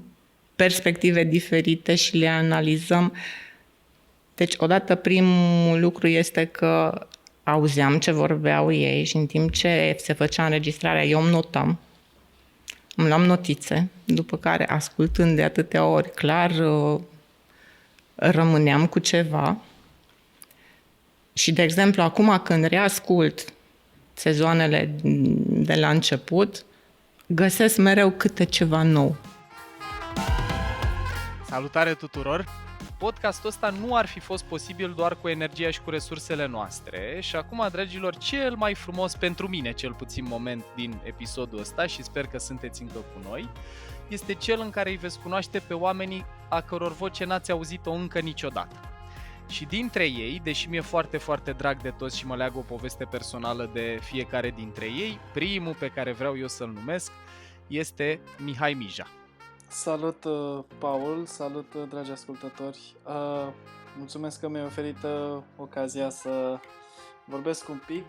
perspective diferite și le analizăm. Deci, odată primul lucru este că auzeam ce vorbeau ei și în timp ce se făcea înregistrarea, eu îmi notam. Îmi luam notițe, după care, ascultând de atâtea ori, clar rămâneam cu ceva. Și, de exemplu, acum când reascult sezoanele de la început, găsesc mereu câte ceva nou. Salutare tuturor! Podcastul ăsta nu ar fi fost posibil doar cu energia și cu resursele noastre și acum, dragilor, cel mai frumos pentru mine, cel puțin moment din episodul ăsta și sper că sunteți încă cu noi, este cel în care îi veți cunoaște pe oamenii a căror voce n-ați auzit-o încă niciodată. Și dintre ei, deși mi-e foarte, foarte drag de toți și mă leagă o poveste personală de fiecare dintre ei, primul pe care vreau eu să-l numesc este Mihai Mija. Salut, Paul, salut, dragi ascultători. Mulțumesc că mi-ai oferit ocazia să vorbesc un pic.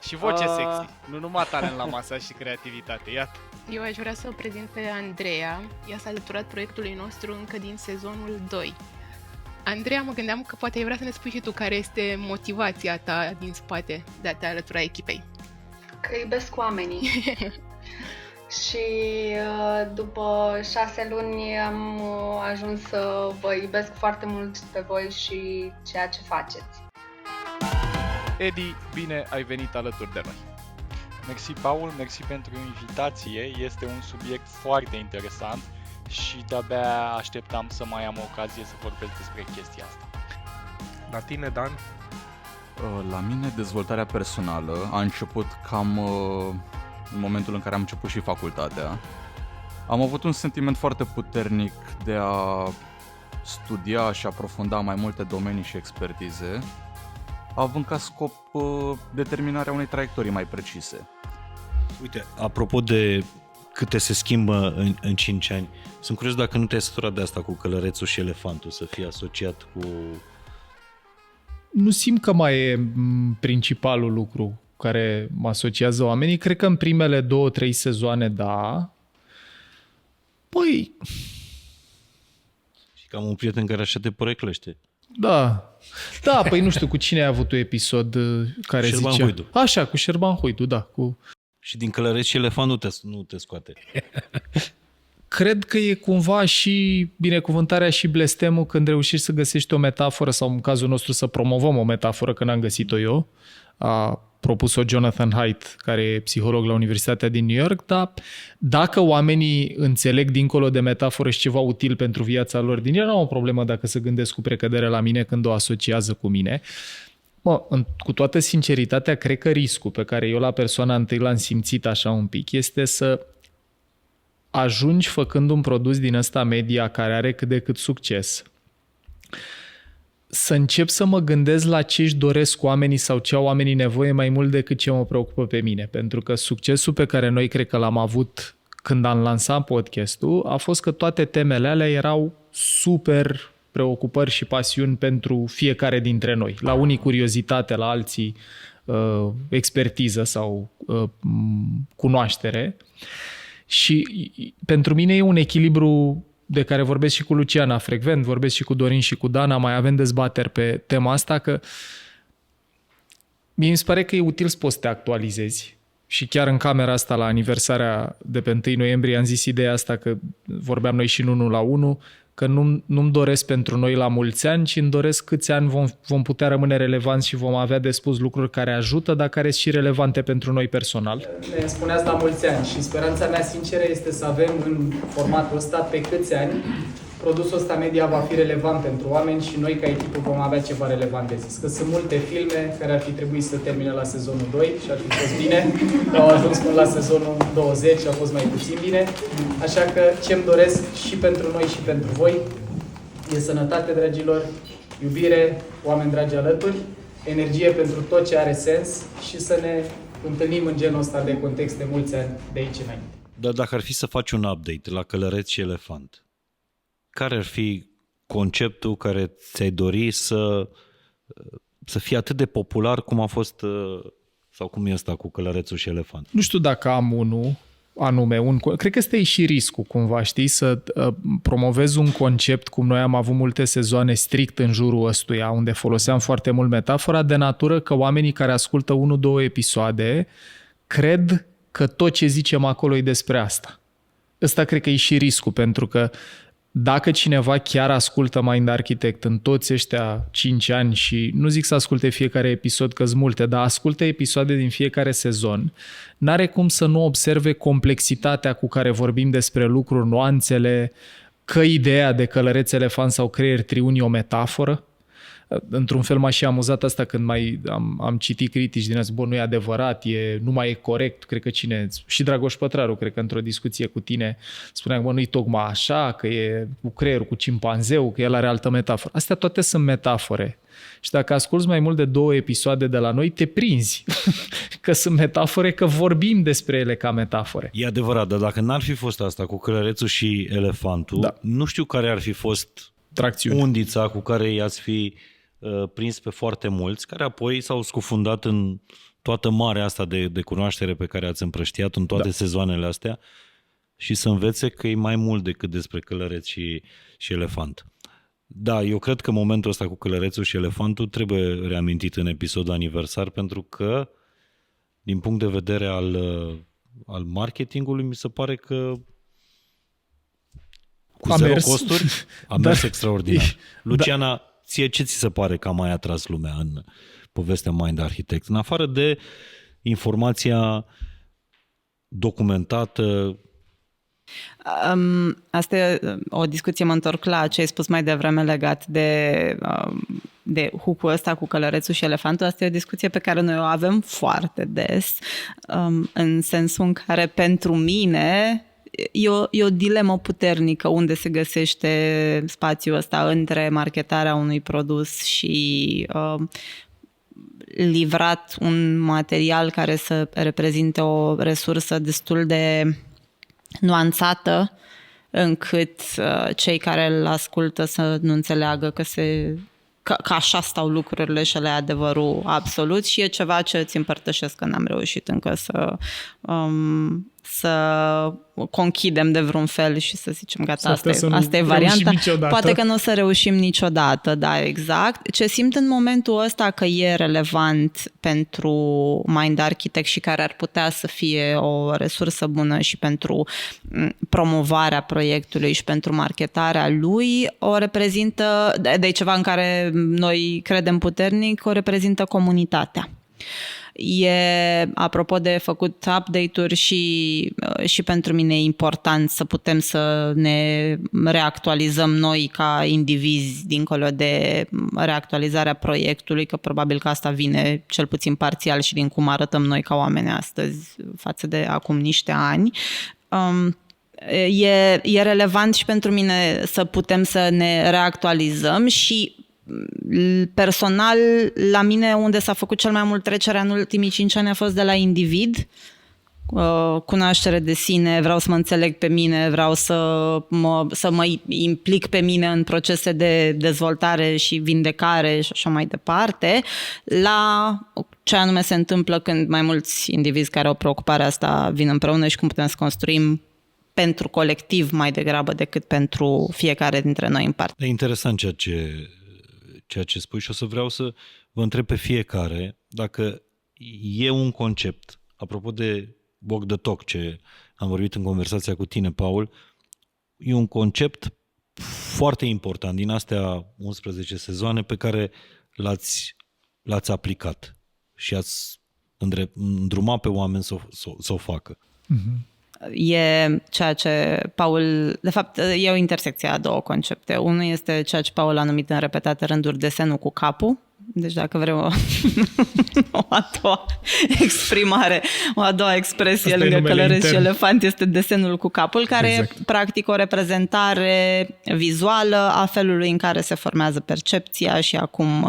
Și voce sexy, nu numai talent la masă și creativitate, iată. Eu aș vrea să o prezint pe Andreea. Ea s-a alăturat proiectului nostru încă din sezonul 2. Andreea, mă gândeam că poate ai vrea să ne spui și tu care este motivația ta din spate de a te alătura echipei. Că iubesc oamenii. Și după 6 luni am ajuns să vă iubesc foarte mult pe voi și ceea ce faceți. Edi, bine ai venit alături de noi. Mersi, Paul, mersi pentru invitație. Este un subiect foarte interesant și de-abia așteptam să mai am ocazie să vorbesc despre chestia asta. La tine, Dan? La mine dezvoltarea personală a început cam în momentul în care am început și facultatea. Am avut un sentiment foarte puternic de a studia și aprofunda mai multe domenii și expertize, având ca scop determinarea unei traiectorii mai precise. Uite, apropo de câte se schimbă în 5 ani, sunt curios dacă nu te-ai săturat de asta cu călărețul și elefantul, să fie asociat cu... Nu simt că mai e principalul lucru care mă asociază oamenii. Cred că în primele 2-3 sezoane, da. Păi... Și că am un prieten care așa te poreclește. Da. Da, păi nu știu cu cine ai avut un episod care Șerban zicea... Huidu. Așa, cu Șerban Huidu, da. Cu... Și din călăreț și elefant nu te scoate. Cred că e cumva și binecuvântarea și blestemul când reușești să găsești o metaforă sau în cazul nostru să promovăm o metaforă, că n-am găsit-o eu. A propus-o Jonathan Haidt, care e psiholog la Universitatea din New York, dar dacă oamenii înțeleg dincolo de metaforă și ceva util pentru viața lor din ea, nu au o problemă dacă se gândesc cu precădere la mine când o asociază cu mine. Cu toată sinceritatea, cred că riscul pe care eu la persoana întâi l-am simțit așa un pic este să ajungi făcând un produs din ăsta media care are cât de cât succes, să încep să mă gândesc la ce își doresc oamenii sau ce au oamenii nevoie mai mult decât ce mă preocupă pe mine. Pentru că succesul pe care noi cred că l-am avut când am lansat podcastul a fost că toate temele alea erau super preocupări și pasiuni pentru fiecare dintre noi. La unii curiozitate, la alții expertiză sau cunoaștere. Și pentru mine e un echilibru de care vorbesc și cu Luciana frecvent, vorbesc și cu Dorin și cu Dana, mai avem dezbateri pe tema asta, că mie mi se pare că e util să poți să te actualizezi. Și chiar în camera asta, la aniversarea de pe 1 noiembrie, am zis ideea asta, că vorbeam noi și în 1 la 1, că nu-mi doresc pentru noi la mulți ani, ci îmi doresc câți ani vom putea rămâne relevanți și vom avea de spus lucruri care ajută, dar care sunt și relevante pentru noi personal. Ne spuneați la mulți ani și speranța mea sinceră este să avem în formatul ăsta pe câți ani produsul ăsta media va fi relevant pentru oameni și noi ca echipă vom avea ceva relevant de zis. Că sunt multe filme care ar fi trebuit să termine la sezonul 2 și ar fi fost bine, dar au ajuns până la sezonul 20 și a fost mai puțin bine. Așa că ce-mi doresc și pentru noi și pentru voi e sănătate, dragilor, iubire, oameni dragi alături, energie pentru tot ce are sens și să ne întâlnim în genul ăsta de context de mulți ani de aici înainte. Dar dacă ar fi să faci un update la Călăreț și Elefant, care ar fi conceptul care ți-ai dori să fie atât de popular cum a fost sau cum e ăsta cu Călărețul și Elefant? Nu știu dacă am unul anume. Cred că ăsta e și riscul cumva, știi, să promovezi un concept cum noi am avut multe sezoane strict în jurul ăstuia, unde foloseam foarte mult metafora, de natură că oamenii care ascultă 1-2 episoade cred că tot ce zicem acolo e despre asta. Ăsta cred că e și riscul, pentru că dacă cineva chiar ascultă Mind Architect în toți ăștia 5 ani și nu zic să asculte fiecare episod, că sunt multe, dar ascultă episoade din fiecare sezon, n-are cum să nu observe complexitatea cu care vorbim despre lucruri, nuanțele, că ideea de călăreț, elefant sau creier triun e o metaforă. Într-un fel m-a și amuzat asta când mai am citit critici din asta, nu e adevărat, nu mai e corect, cred că și Dragoș Pătraru, cred că într-o discuție cu tine spunea că nu e tocmai așa, că e cu creierul, cu cimpanzeu, că el are altă metaforă. Astea toate sunt metafore. Și dacă asculți mai mult de 2 episoade de la noi, te prinzi că sunt metafore, că vorbim despre ele ca metafore. E adevărat, dar dacă n-ar fi fost asta cu Călărețul și Elefantul, da, nu știu care ar fi fost tracțiune, undița cu care i-ați fi prins pe foarte mulți, care apoi s-au scufundat în toată marea asta de cunoaștere pe care ați împrăștiat în toate sezoanele astea și să învețe că e mai mult decât despre Călăreț și Elefant. Da, eu cred că momentul ăsta cu Călărețul și Elefantul trebuie reamintit în episodul aniversar, pentru că din punct de vedere al marketingului mi se pare că cu zero costuri a mers extraordinar. Luciana, ție ce ți se pare că a mai atras lumea în povestea Mind Architect? În afară de informația documentată. Asta e o discuție, mă întorc la ce ai spus mai devreme legat de hook-ul ăsta cu Călărețul și Elefantul. Asta e o discuție pe care noi o avem foarte des, în sensul în care pentru mine e o dilemă puternică unde se găsește spațiul ăsta între marketarea unui produs și livrat un material care să reprezinte o resursă destul de nuanțată încât cei care îl ascultă să nu înțeleagă că așa stau lucrurile și ăla e adevărul absolut, și e ceva ce îți împărtășesc că n-am reușit încă să conchidem de vreun fel și să zicem gata, asta e varianta. Poate că nu o să reușim niciodată, da, exact. Ce simt în momentul ăsta că e relevant pentru Mind Architect și care ar putea să fie o resursă bună și pentru promovarea proiectului și pentru marketarea lui, o reprezintă, de ceva în care noi credem puternic, o reprezintă comunitatea. Apropo de făcut update-uri, și pentru mine e important să putem să ne reactualizăm noi ca indivizi dincolo de reactualizarea proiectului, că probabil că asta vine cel puțin parțial și din cum arătăm noi ca oameni astăzi față de acum niște ani. E relevant și pentru mine să putem să ne reactualizăm și personal, la mine unde s-a făcut cel mai mult trecerea în ultimii 5 ani a fost de la individ cunoaștere de sine, vreau să mă înțeleg pe mine, vreau să mă implic pe mine în procese de dezvoltare și vindecare și așa mai departe, la ce anume se întâmplă când mai mulți indivizi care au preocuparea asta vin împreună și cum putem să construim pentru colectiv mai degrabă decât pentru fiecare dintre noi în parte. E interesant ceea ce spui și o să vreau să vă întreb pe fiecare dacă e un concept, apropo de walk the talk, ce am vorbit în conversația cu tine, Paul, e un concept foarte important din astea 11 sezoane pe care l-ați aplicat și ați îndrumat pe oameni să o facă. E ceea ce Paul, de fapt, e o intersecție a două concepte. Unul este ceea ce Paul a numit în repetate rânduri desenul cu capul. Deci dacă vrem o a doua exprimare, o a doua expresie Asta lângă călăresc și intern. elefant este desenul cu capul, care e practic o reprezentare vizuală a felului în care se formează percepția și acum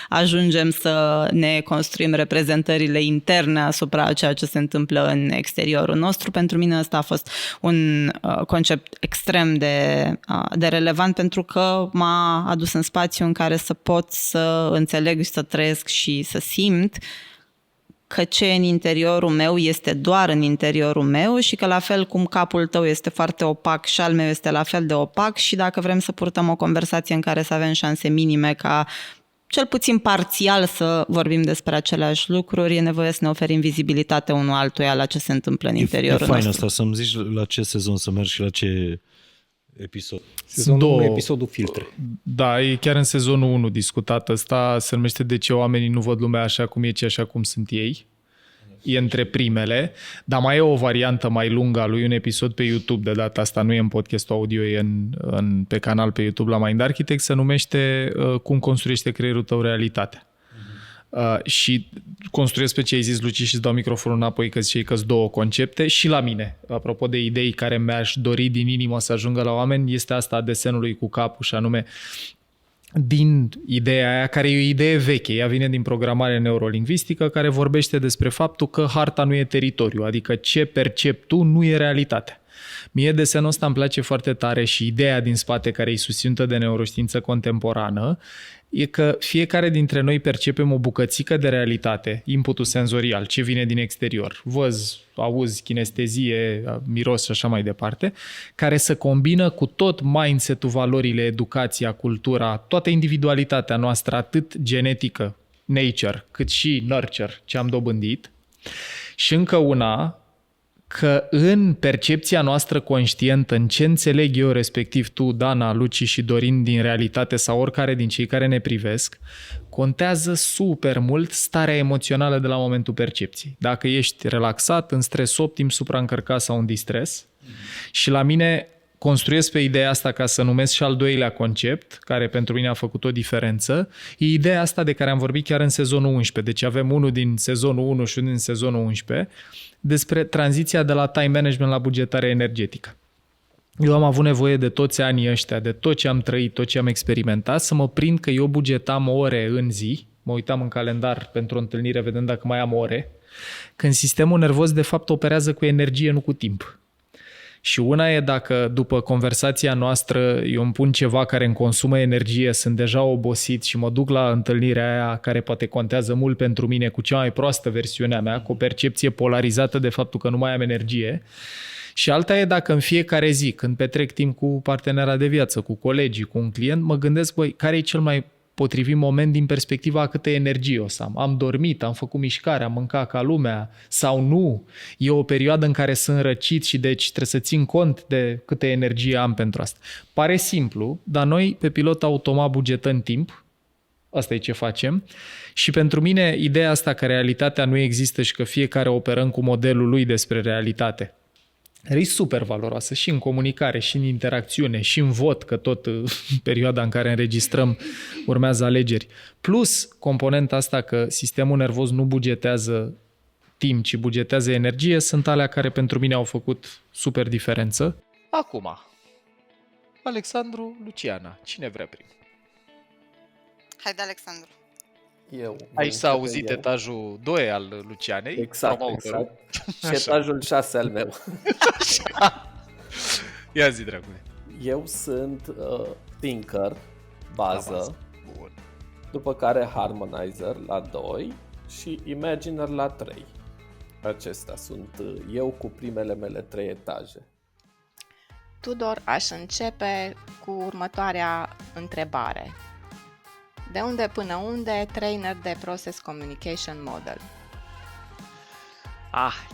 ajungem să ne construim reprezentările interne asupra a ceea ce se întâmplă în exteriorul nostru. Pentru mine ăsta a fost un concept extrem de relevant pentru că m-a adus în spațiu în care să pot să înțeleg și să trăiesc și să simt că ce e în interiorul meu este doar în interiorul meu și că la fel cum capul tău este foarte opac și al meu este la fel de opac și dacă vrem să purtăm o conversație în care să avem șanse minime ca cel puțin parțial să vorbim despre aceleași lucruri, e nevoie să ne oferim vizibilitate unul altuia la ce se întâmplă în interiorul nostru. E fain asta, să-mi zici la ce sezon să mergi și la ce episod. Sezonul 1, episodul filtre. Da, e chiar în sezonul 1 discutat ăsta, se numește De ce oamenii nu văd lumea așa cum e, ci așa cum sunt ei. E între primele, dar mai e o variantă mai lungă a lui, un episod pe YouTube, de data asta nu e în podcastul audio, e pe canal pe YouTube la Mind Architect, se numește Cum construiește creierul tău realitatea. Și construiesc pe ce ai zis, Luci, și îți dau microfonul înapoi că ziceai că-s două concepte și la mine. Apropo de idei care mi-aș dori din inimă să ajungă la oameni, este asta a desenului cu capul și anume din ideea aia, care e o idee veche. Ea vine din programare neurolingvistică care vorbește despre faptul că harta nu e teritoriu, adică ce percepi tu nu e realitatea. Mie desenul ăsta îmi place foarte tare și ideea din spate care e susținută de neuroștiință contemporană e că fiecare dintre noi percepem o bucățică de realitate, inputul senzorial, ce vine din exterior, văz, auzi, kinestezie, miros și așa mai departe, care se combină cu tot mindset-ul, valorile, educația, cultura, toată individualitatea noastră, atât genetică, nature, cât și nurture, ce am dobândit. Și încă una, că în percepția noastră conștientă, în ce înțeleg eu, respectiv tu, Dana, Luci și Dorin, din realitate sau oricare din cei care ne privesc, contează super mult starea emoțională de la momentul percepției. Dacă ești relaxat, în stres optim, supraîncărcat sau în distres. Și la mine construiesc pe ideea asta ca să numesc și al doilea concept, care pentru mine a făcut o diferență, e ideea asta de care am vorbit chiar în sezonul 11. Deci avem unul din sezonul 1 și unul din sezonul 11, despre tranziția de la time management la bugetare energetică. Eu am avut nevoie de toți anii ăștia, de tot ce am trăit, tot ce am experimentat, să mă prind că eu bugetam ore în zi, mă uitam în calendar pentru o întâlnire, vedând dacă mai am ore, când sistemul nervos de fapt operează cu energie, nu cu timp. Și una e dacă după conversația noastră eu îmi pun ceva care îmi consumă energie, sunt deja obosit și mă duc la întâlnirea aia care poate contează mult pentru mine cu cea mai proastă versiune a mea, cu o percepție polarizată de faptul că nu mai am energie. Și alta e dacă în fiecare zi, când petrec timp cu partenera de viață, cu colegii, cu un client, mă gândesc, băi, care e cel mai potrivit moment din perspectiva a câtă energie o să am. Am dormit, am făcut mișcare, am mâncat ca lumea sau nu. E o perioadă în care sunt răcit și deci trebuie să țin cont de câtă energie am pentru asta. Pare simplu, dar noi pe pilot automat bugetăm timp. Asta e ce facem. Și pentru mine ideea asta că realitatea nu există și că fiecare operăm cu modelul lui despre realitate e super valoroasă și în comunicare, și în interacțiune, și în vot, că tot în perioada în care înregistrăm urmează alegeri. Plus componenta asta că sistemul nervos nu bugetează timp, ci bugetează energie, sunt alea care pentru mine au făcut super diferență. Acum, Alexandru, Luciana, cine vrea prim? Haide, Alexandru. Aici s-a auzit etajul 2 al Lucianei. Exact. Și etajul 6 al meu. Ia zi, dragule. Eu sunt Thinker, bază. Bun. După care Harmonizer la 2 și Imaginer la 3. Acestea sunt eu cu primele mele 3 etaje. Tudor, aș începe cu următoarea întrebare. De unde până unde trainer de Process Communication Model?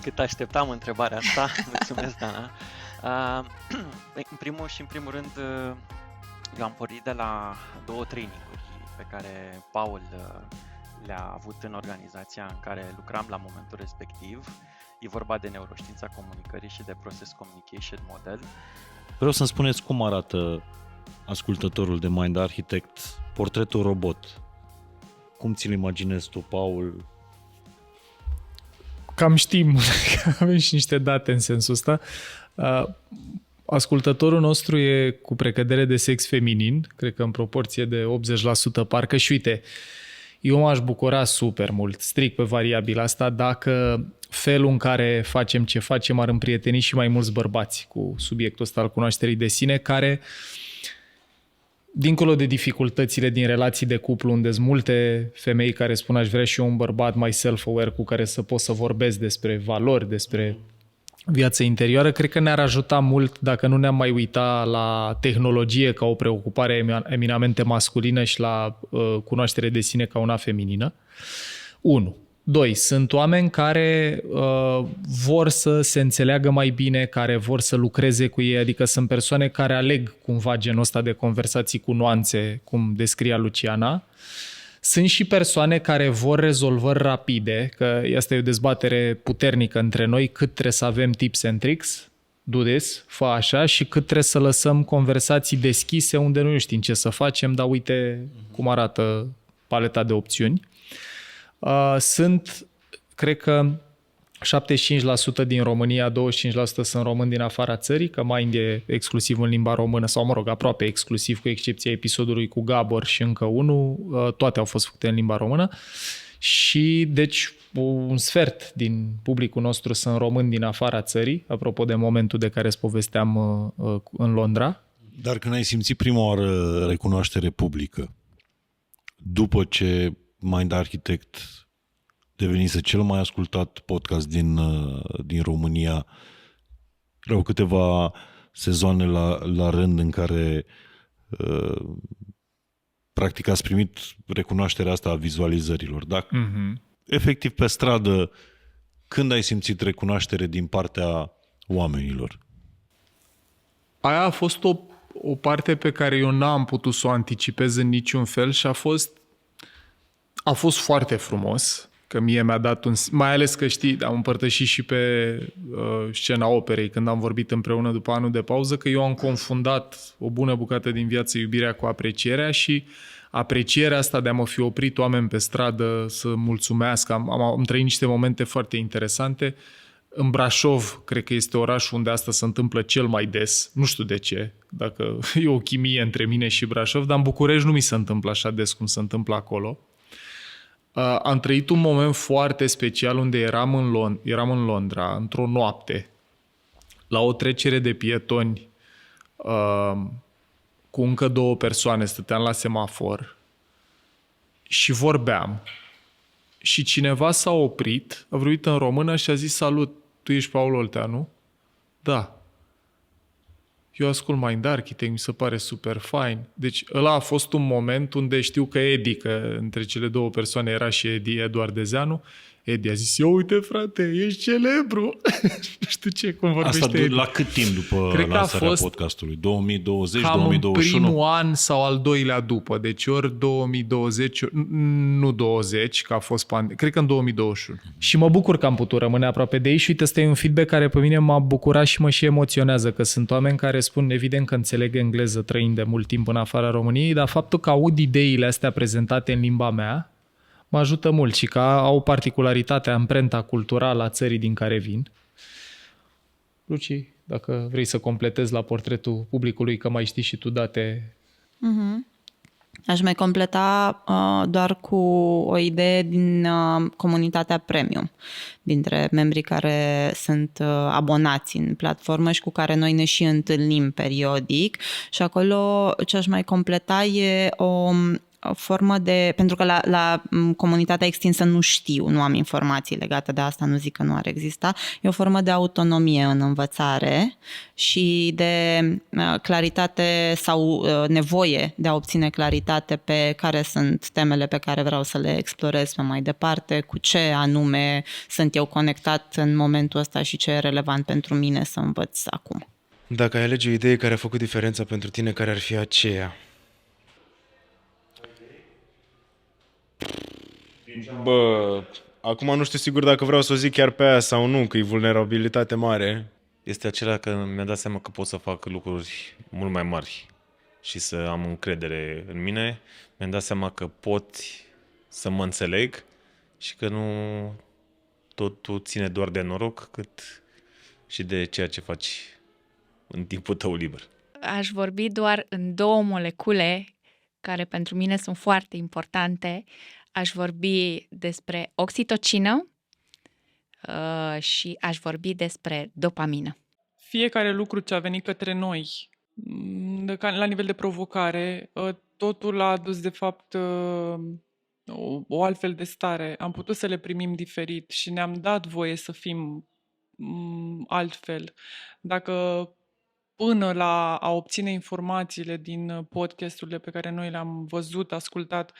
Cât așteptam întrebarea asta. Mulțumesc, Dana. În primul rând, eu am pornit de la 2 traininguri pe care Paul le-a avut în organizația în care lucram la momentul respectiv. E vorba de neuroștiința comunicării și de Process Communication Model. Vreau să-mi spuneți cum arată ascultătorul de Mind Architect portretul robot. Cum ți-l imaginezi tu, Paul? Cam știm, avem și niște date în sensul ăsta. Ascultătorul nostru e cu precădere de sex feminin, cred că în proporție de 80%, parcă. Și uite, eu m-aș bucura super mult, strict pe variabila asta, dacă felul în care facem ce facem ar împrieteni și mai mulți bărbați cu subiectul ăsta al cunoașterii de sine, care, dincolo de dificultățile din relații de cuplu, unde sunt multe femei care spun aș vrea și eu un bărbat mai self-aware cu care să pot să vorbesc despre valori, despre viața interioară, cred că ne-ar ajuta mult dacă nu ne-am mai uita la tehnologie ca o preocupare eminamente masculină și la cunoaștere de sine ca una feminină. 1. 2. Sunt oameni care vor să se înțeleagă mai bine, care vor să lucreze cu ei, adică sunt persoane care aleg cumva genul ăsta de conversații cu nuanțe, cum descria Luciana. Sunt și persoane care vor rezolvări rapide, că asta e o dezbatere puternică între noi, cât trebuie să avem tips and tricks, do this, fă așa, și cât trebuie să lăsăm conversații deschise unde nu știm ce să facem, dar uite cum arată paleta de opțiuni. Sunt, cred că 75% din România, 25% sunt români din afara țării, că Mind e exclusiv în limba română, sau mă rog, aproape exclusiv, cu excepția episodului cu Gabor și încă unul, toate au fost făcute în limba română. Și deci un sfert din publicul nostru sunt români din afara țării, apropo de momentul de care îți povesteam în Londra. Dar când ai simțit prima oară recunoaștere publică, după ce Mind Architect devenise cel mai ascultat podcast din România, erau câteva sezoane la rând în care practic ați primit recunoașterea asta a vizualizărilor. Dar efectiv pe stradă, când ai simțit recunoaștere din partea oamenilor? Aia a fost o parte pe care eu n-am putut să o anticipez în niciun fel și a fost foarte frumos, că mie mi-a dat mai ales că știi, am împărtășit și pe scena operei când am vorbit împreună după anul de pauză, că eu am confundat o bună bucată din viață, iubirea cu aprecierea, și aprecierea asta de a mă fi oprit oameni pe stradă să mulțumească. Am trăit niște momente foarte interesante. În Brașov, cred că este orașul unde asta se întâmplă cel mai des. Nu știu de ce, dacă e o chimie între mine și Brașov, dar în București nu mi se întâmplă așa des cum se întâmplă acolo. Am trăit un moment foarte special unde eram în Londra, într-o noapte, la o trecere de pietoni, cu încă 2 persoane, stăteam la semafor și vorbeam. Și cineva s-a oprit, a vorbit în română și a zis: salut, tu ești Paul Olteanu? Da. Eu ascult Mind Architect, mi se pare super fain. Deci ăla a fost un moment unde știu că Edi, că între cele 2 persoane era și Edi, Eduard Dezeanu, Edi a zis: eu uite frate, ești celebru. Nu știu ce, cum vorbește asta Edi. La cât timp după lansarea podcastului? 2020, cam 2021? În primul an sau al doilea după. Deci ori 2020, nu 20, că a fost pandemie, cred că în 2021. Și mă bucur că am putut rămâne aproape de ei și uite, ăsta e un feedback care pe mine m-a bucurat și mă și emoționează, că sunt oameni care spun, evident că înțeleg engleză trăind de mult timp în afara României, dar faptul că aud ideile astea prezentate în limba mea mă ajută mult și că au particularitatea, amprenta culturală a țării din care vin. Luci, dacă vrei să completezi la portretul publicului, că mai știi și tu date. Aș mai completa doar cu o idee din comunitatea premium, dintre membrii care sunt abonați în platformă și cu care noi ne și întâlnim periodic. Și acolo ce aș mai completa e o formă de... Pentru că la comunitatea extinsă nu știu, nu am informații legate de asta, nu zic că nu ar exista. E o formă de autonomie în învățare și de claritate sau nevoie de a obține claritate pe care sunt temele pe care vreau să le explorez pe mai departe, cu ce anume sunt eu conectat în momentul ăsta și ce e relevant pentru mine să învăț acum. Dacă ai alege o idee care a făcut diferența pentru tine, care ar fi aceea? Bă, acum nu știu sigur dacă vreau să o zic chiar pe aia sau nu, că e vulnerabilitate mare. Este acela că mi-am dat seama că pot să fac lucruri mult mai mari și să am încredere în mine. Mi-am dat seama că pot să mă înțeleg și că nu totul ține doar de noroc, cât și de ceea ce faci în timpul tău liber. Aș vorbi doar în două molecule care pentru mine sunt foarte importante. Aș vorbi despre oxitocină și aș vorbi despre dopamină. Fiecare lucru ce a venit către noi, la nivel de provocare, totul a adus de fapt o altfel de stare. Am putut să le primim diferit și ne-am dat voie să fim altfel. Dacă până la a obține informațiile din podcasturile pe care noi le-am văzut, ascultat,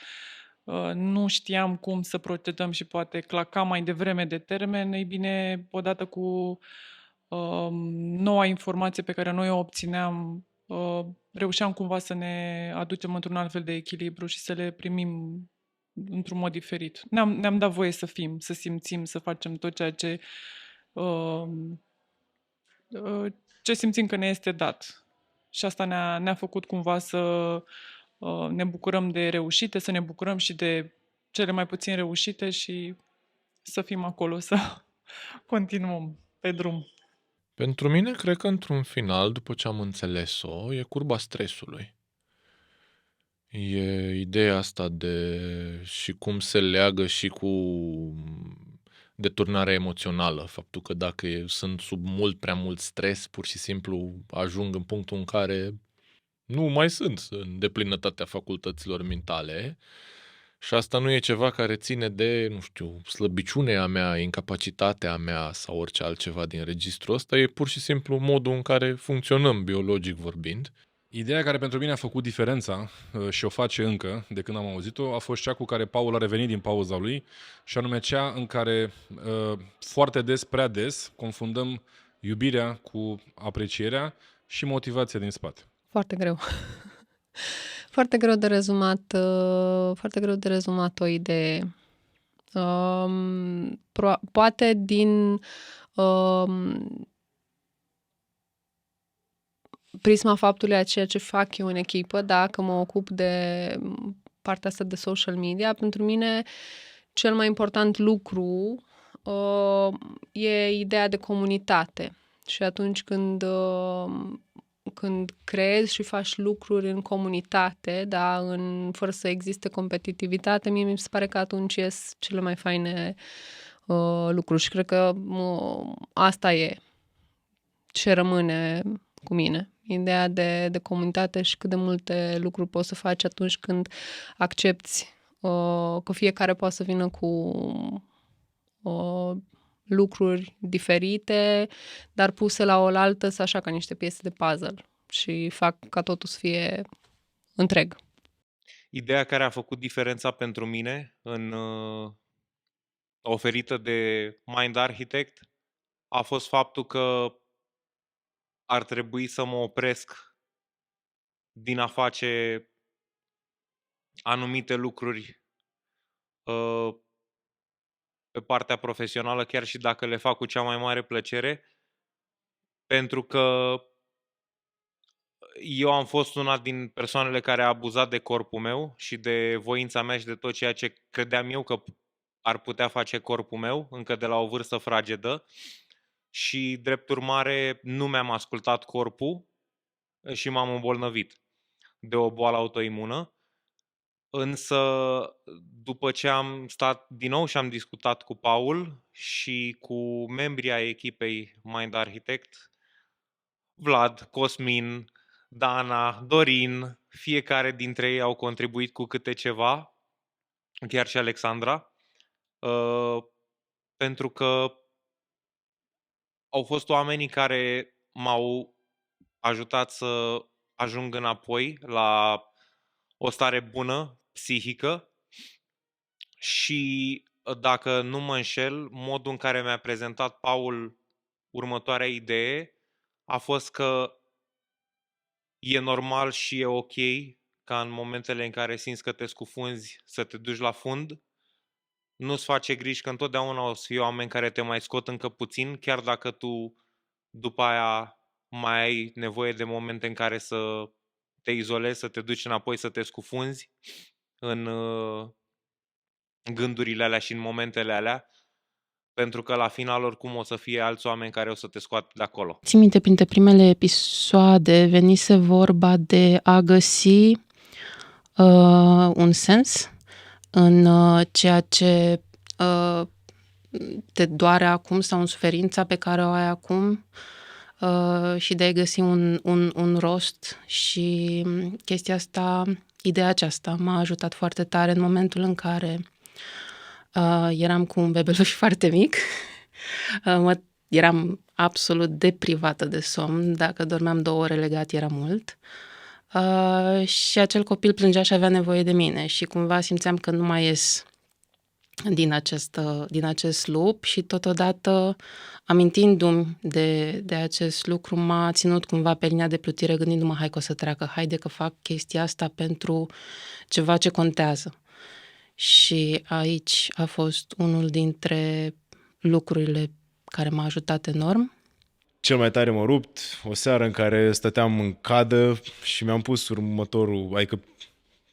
nu știam cum să procedăm și poate clacam mai devreme de termen, ei bine, odată cu noua informație pe care noi o obțineam, reușeam cumva să ne aducem într-un alt fel de echilibru și să le primim într-un mod diferit. Ne-am dat voie să fim, să simțim, să facem tot ceea ce simțim că ne este dat. Și asta ne-a făcut cumva să ne bucurăm de reușite, să ne bucurăm și de cele mai puțin reușite și să fim acolo, să continuăm pe drum. Pentru mine, cred că într-un final, după ce am înțeles-o, e curba stresului. E ideea asta de și cum se leagă și cu deturnarea emoțională. Faptul că dacă sunt sub prea mult stres, pur și simplu ajung în punctul în care nu mai sunt în deplinătatea facultăților mentale și asta nu e ceva care ține de, nu știu, slăbiciunea mea, incapacitatea mea sau orice altceva din registrul ăsta, e pur și simplu modul în care funcționăm biologic vorbind. Ideea care pentru mine a făcut diferența și o face încă de când am auzit-o a fost cea cu care Paul a revenit din pauza lui și anume cea în care foarte des, prea des, confundăm iubirea cu aprecierea și motivația din spate. Foarte greu. Foarte greu de rezumat o idee. Poate din prisma faptului a ceea ce fac eu în echipă, dacă mă ocup de partea asta de social media, pentru mine cel mai important lucru e ideea de comunitate. Și atunci când creezi și faci lucruri în comunitate, da, fără să existe competitivitate, mie mi se pare că atunci ies cele mai faine lucruri și cred că asta e ce rămâne cu mine. Ideea de comunitate și cât de multe lucruri poți să faci atunci când accepti că fiecare poate să vină cu lucruri diferite, dar puse la oaltă să așa ca niște piese de puzzle și fac ca totul să fie întreg. Ideea care a făcut diferența pentru mine oferită de Mind Architect a fost faptul că ar trebui să mă opresc din a face anumite lucruri pe partea profesională, chiar și dacă le fac cu cea mai mare plăcere, pentru că eu am fost una din persoanele care a abuzat de corpul meu și de voința mea și de tot ceea ce credeam eu că ar putea face corpul meu, încă de la o vârstă fragedă, și drept urmare nu mi-am ascultat corpul și m-am îmbolnăvit de o boală autoimună însă după ce am stat din nou și am discutat cu Paul și cu membrii ai echipei Mind Architect, Vlad, Cosmin, Dana, Dorin, fiecare dintre ei au contribuit cu câte ceva, chiar și Alexandra, pentru că au fost oamenii care m-au ajutat să ajung înapoi la o stare bună, psihică, și dacă nu mă înșel, modul în care mi-a prezentat Paul următoarea idee a fost că e normal și e ok ca în momentele în care simți că te scufunzi să te duci la fund. Nu-ți face griji că întotdeauna o să fie oameni care te mai scot încă puțin, chiar dacă tu după aia mai ai nevoie de momente în care să te izolezi, să te duci înapoi, să te scufunzi în gândurile alea și în momentele alea, pentru că la final oricum o să fie alți oameni care o să te scoată de acolo. Țin minte, printre primele episoade venise vorba de a găsi un sens în ceea ce te doare acum sau în suferința pe care o ai acum și de a găsi un rost, și chestia asta, ideea aceasta m-a ajutat foarte tare în momentul în care eram cu un bebeluș foarte mic. Eram absolut deprivată de somn. Dacă dormeam 2 ore legat era mult. Și acel copil plângea și avea nevoie de mine și cumva simțeam că nu mai ies din acest loop și totodată, amintindu-mi de acest lucru, m-a ținut cumva pe linia de plutire, gândindu-mă, hai că o să treacă, haide că fac chestia asta pentru ceva ce contează. Și aici a fost unul dintre lucrurile care m-a ajutat enorm. Cel mai tare m-a rupt o seară în care stăteam în cadă și mi-am pus adică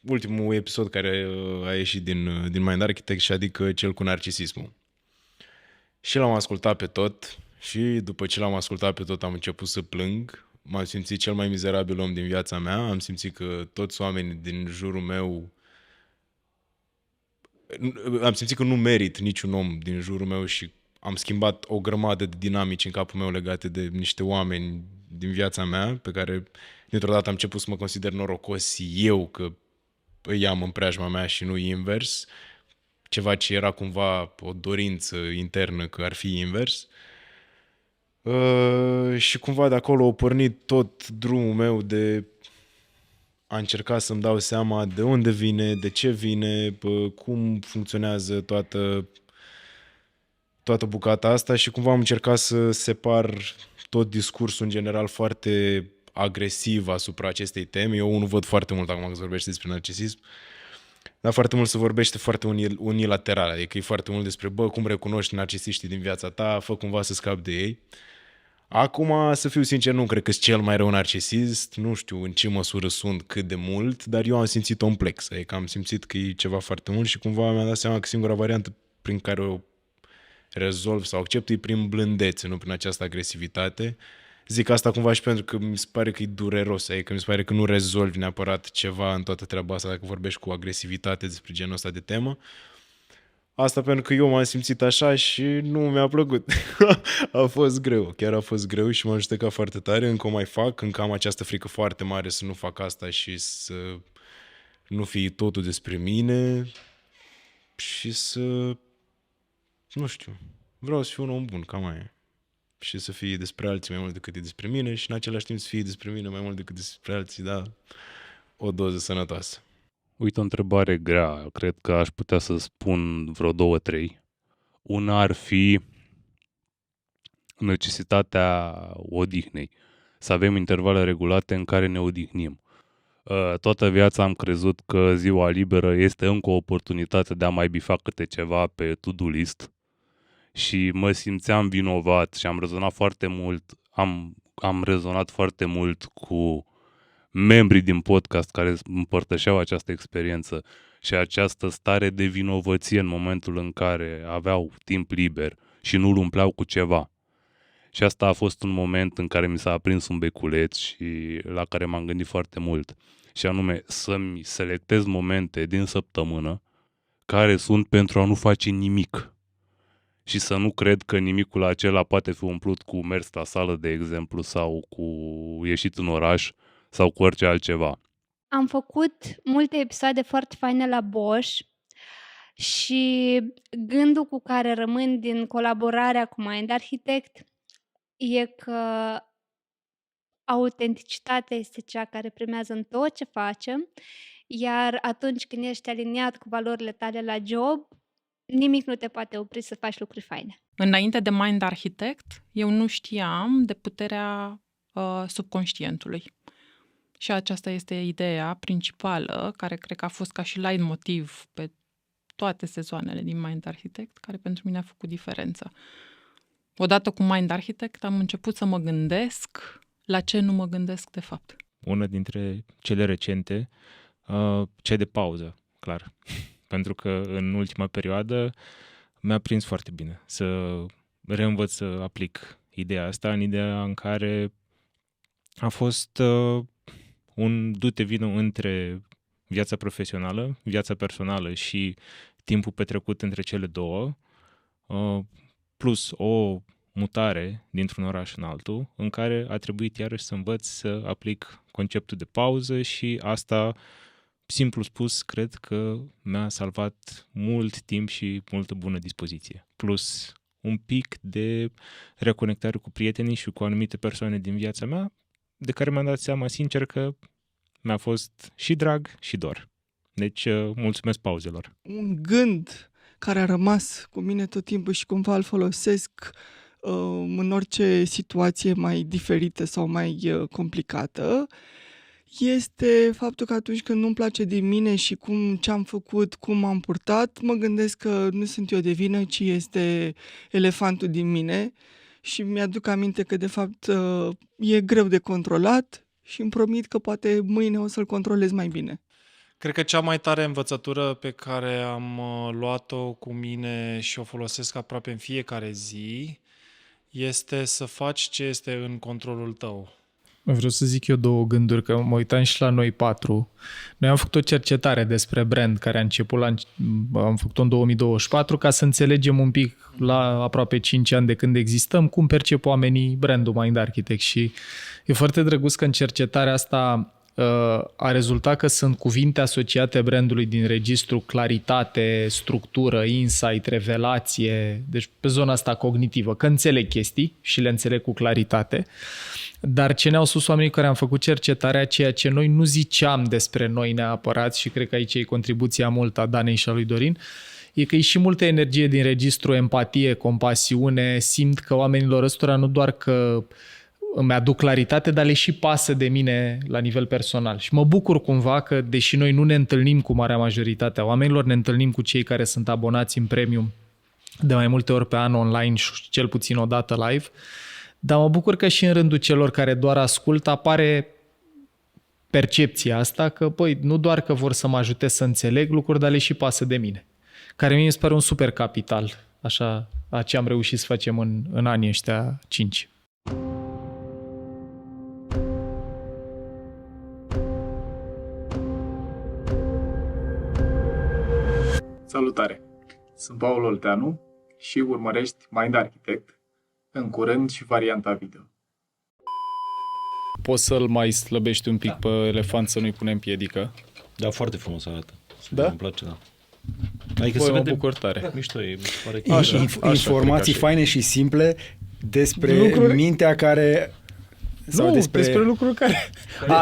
ultimul episod care a ieșit din Mind Architect, și adică cel cu narcisismul. Și l-am ascultat pe tot și după ce l-am ascultat pe tot am început să plâng. M-am simțit cel mai mizerabil om din viața mea. Am simțit că toți oamenii din jurul meu... Am simțit că nu merit niciun om din jurul meu și am schimbat o grămadă de dinamici în capul meu legate de niște oameni din viața mea pe care dintr-o dată am început să mă consider norocos eu că îi am în preajma mea și nu invers. Ceva ce era cumva o dorință internă că ar fi invers. Și cumva de acolo a pornit tot drumul meu de a încerca să-mi dau seama de unde vine, de ce vine, cum funcționează toată bucata asta și cumva am încercat să separ tot discursul în general foarte agresiv asupra acestei teme. Eu nu văd foarte mult acum că se vorbește despre narcisism, dar foarte mult se vorbește foarte unilateral, adică e foarte mult despre cum recunoști narcisiștii din viața ta, fă cumva să scapi de ei. Acum, să fiu sincer, nu cred că sunt cel mai rău narcisist, nu știu în ce măsură sunt, cât de mult, dar eu am simțit-o în plex, adică am simțit că e ceva foarte mult și cumva mi-am dat seama că singura variantă prin care o rezolv sau accept e prin blândețe, nu prin această agresivitate. Zic asta cumva și pentru că mi se pare că e dureros, adică mi se pare că nu rezolvi neapărat ceva în toată treaba asta dacă vorbești cu agresivitate despre genul ăsta de temă. Asta pentru că eu m-am simțit așa și nu mi-a plăcut. A fost greu, chiar a fost greu și m-am judecat foarte tare, încă o mai fac, încă am această frică foarte mare să nu fac asta și să nu fie totul despre mine și să, nu știu, vreau să fiu un om bun, cam aia. Și să fie despre alții mai mult decât e despre mine și în același timp să fie despre mine mai mult decât despre alții, da, o doză sănătoasă. Uite, o întrebare grea. Cred că aș putea să spun vreo 2-3. Una ar fi necesitatea odihnei. Să avem intervale regulate în care ne odihnim. Toată viața am crezut că ziua liberă este încă o oportunitate de a mai bifa câte ceva pe to-do list și mă simțeam vinovat și am rezonat foarte mult, am rezonat foarte mult cu membrii din podcast care împărtășeau această experiență și această stare de vinovăție în momentul în care aveau timp liber și nu îl umpleau cu ceva. Și asta a fost un moment în care mi s-a aprins un beculeț și la care m-am gândit foarte mult. Și anume să-mi selectez momente din săptămână care sunt pentru a nu face nimic. Și să nu cred că nimicul acela poate fi umplut cu mers la sală, de exemplu, sau cu ieșit în oraș, sau cu orice altceva. Am făcut multe episoade foarte faine la Bosch și gândul cu care rămân din colaborarea cu Mind Architect e că autenticitatea este cea care primează în tot ce facem, iar atunci când ești aliniat cu valorile tale la job, nimic nu te poate opri să faci lucruri faine. Înainte de Mind Architect, eu nu știam de puterea subconștientului. Și aceasta este ideea principală, care cred că a fost ca și leitmotiv pe toate sezoanele din Mind Architect, care pentru mine a făcut diferența. Odată cu Mind Architect am început să mă gândesc la ce nu mă gândesc de fapt. Una dintre cele recente, cea de pauză, clar. Pentru că în ultima perioadă mi-a prins foarte bine să reînvăț să aplic ideea asta, în ideea în care a fost un dute-vino între viața profesională, viața personală și timpul petrecut între cele două, plus o mutare dintr-un oraș în altul, în care a trebuit iarăși să învăț să aplic conceptul de pauză și asta, simplu spus, cred că mi-a salvat mult timp și multă bună dispoziție. Plus un pic de reconectare cu prietenii și cu anumite persoane din viața mea, de care mi-am dat seama sincer că mi-a fost și drag și dor. Deci, mulțumesc pauzelor. Un gând care a rămas cu mine tot timpul și cumva îl folosesc în orice situație mai diferită sau mai complicată, este faptul că atunci când nu-mi place de mine și ce am făcut, cum am purtat, mă gândesc că nu sunt eu de vină, ci este elefantul din mine și mi-aduc aminte că de fapt e greu de controlat și îmi promit că poate mâine o să-l controlez mai bine. Cred că cea mai tare învățătură pe care am luat-o cu mine și o folosesc aproape în fiecare zi este să faci ce este în controlul tău. Vreau să zic eu două gânduri, că mă uitam și la noi patru. Noi am făcut o cercetare despre brand care a început, am făcut-o în 2024, ca să înțelegem un pic la aproape 5 ani de când existăm, cum percep oamenii brandul Mind Architect. Și e foarte drăguț că în cercetarea asta a rezultat că sunt cuvinte asociate brandului din registru claritate, structură, insight, revelație, deci pe zona asta cognitivă, că înțeleg chestii și le înțeleg cu claritate. Dar ce ne-au spus oamenii care am făcut cercetarea, ceea ce noi nu ziceam despre noi neapărat, și cred că aici e contribuția mult a Danei și a lui Dorin, e că e și multă energie din registru, empatie, compasiune, simt că oamenilor ăstora nu doar că îmi aduc claritate, dar le și pasă de mine la nivel personal. Și mă bucur cumva că, deși noi nu ne întâlnim cu marea majoritate a oamenilor, ne întâlnim cu cei care sunt abonați în premium de mai multe ori pe an online și cel puțin o dată live, dar mă bucur că și în rândul celor care doar ascultă apare percepția asta că, băi, nu doar că vor să mă ajute să înțeleg lucruri, dar le și pasă de mine. Care mie mi se pare un super capital, așa, a ce am reușit să facem în anii ăștia 5. Salutare! Sunt Paul Olteanu și urmărești Mind Architect, în curând și varianta video. Poți să-l mai slăbești un pic pe elefant să nu-i punem piedică? Da, foarte frumos arată. Da? Îmi place, da. Adică Păi, se mă vede bucur tare. mișto, mi se pare că Informații faine și simple despre lucruri... mintea care... Sau nu, despre lucruri care...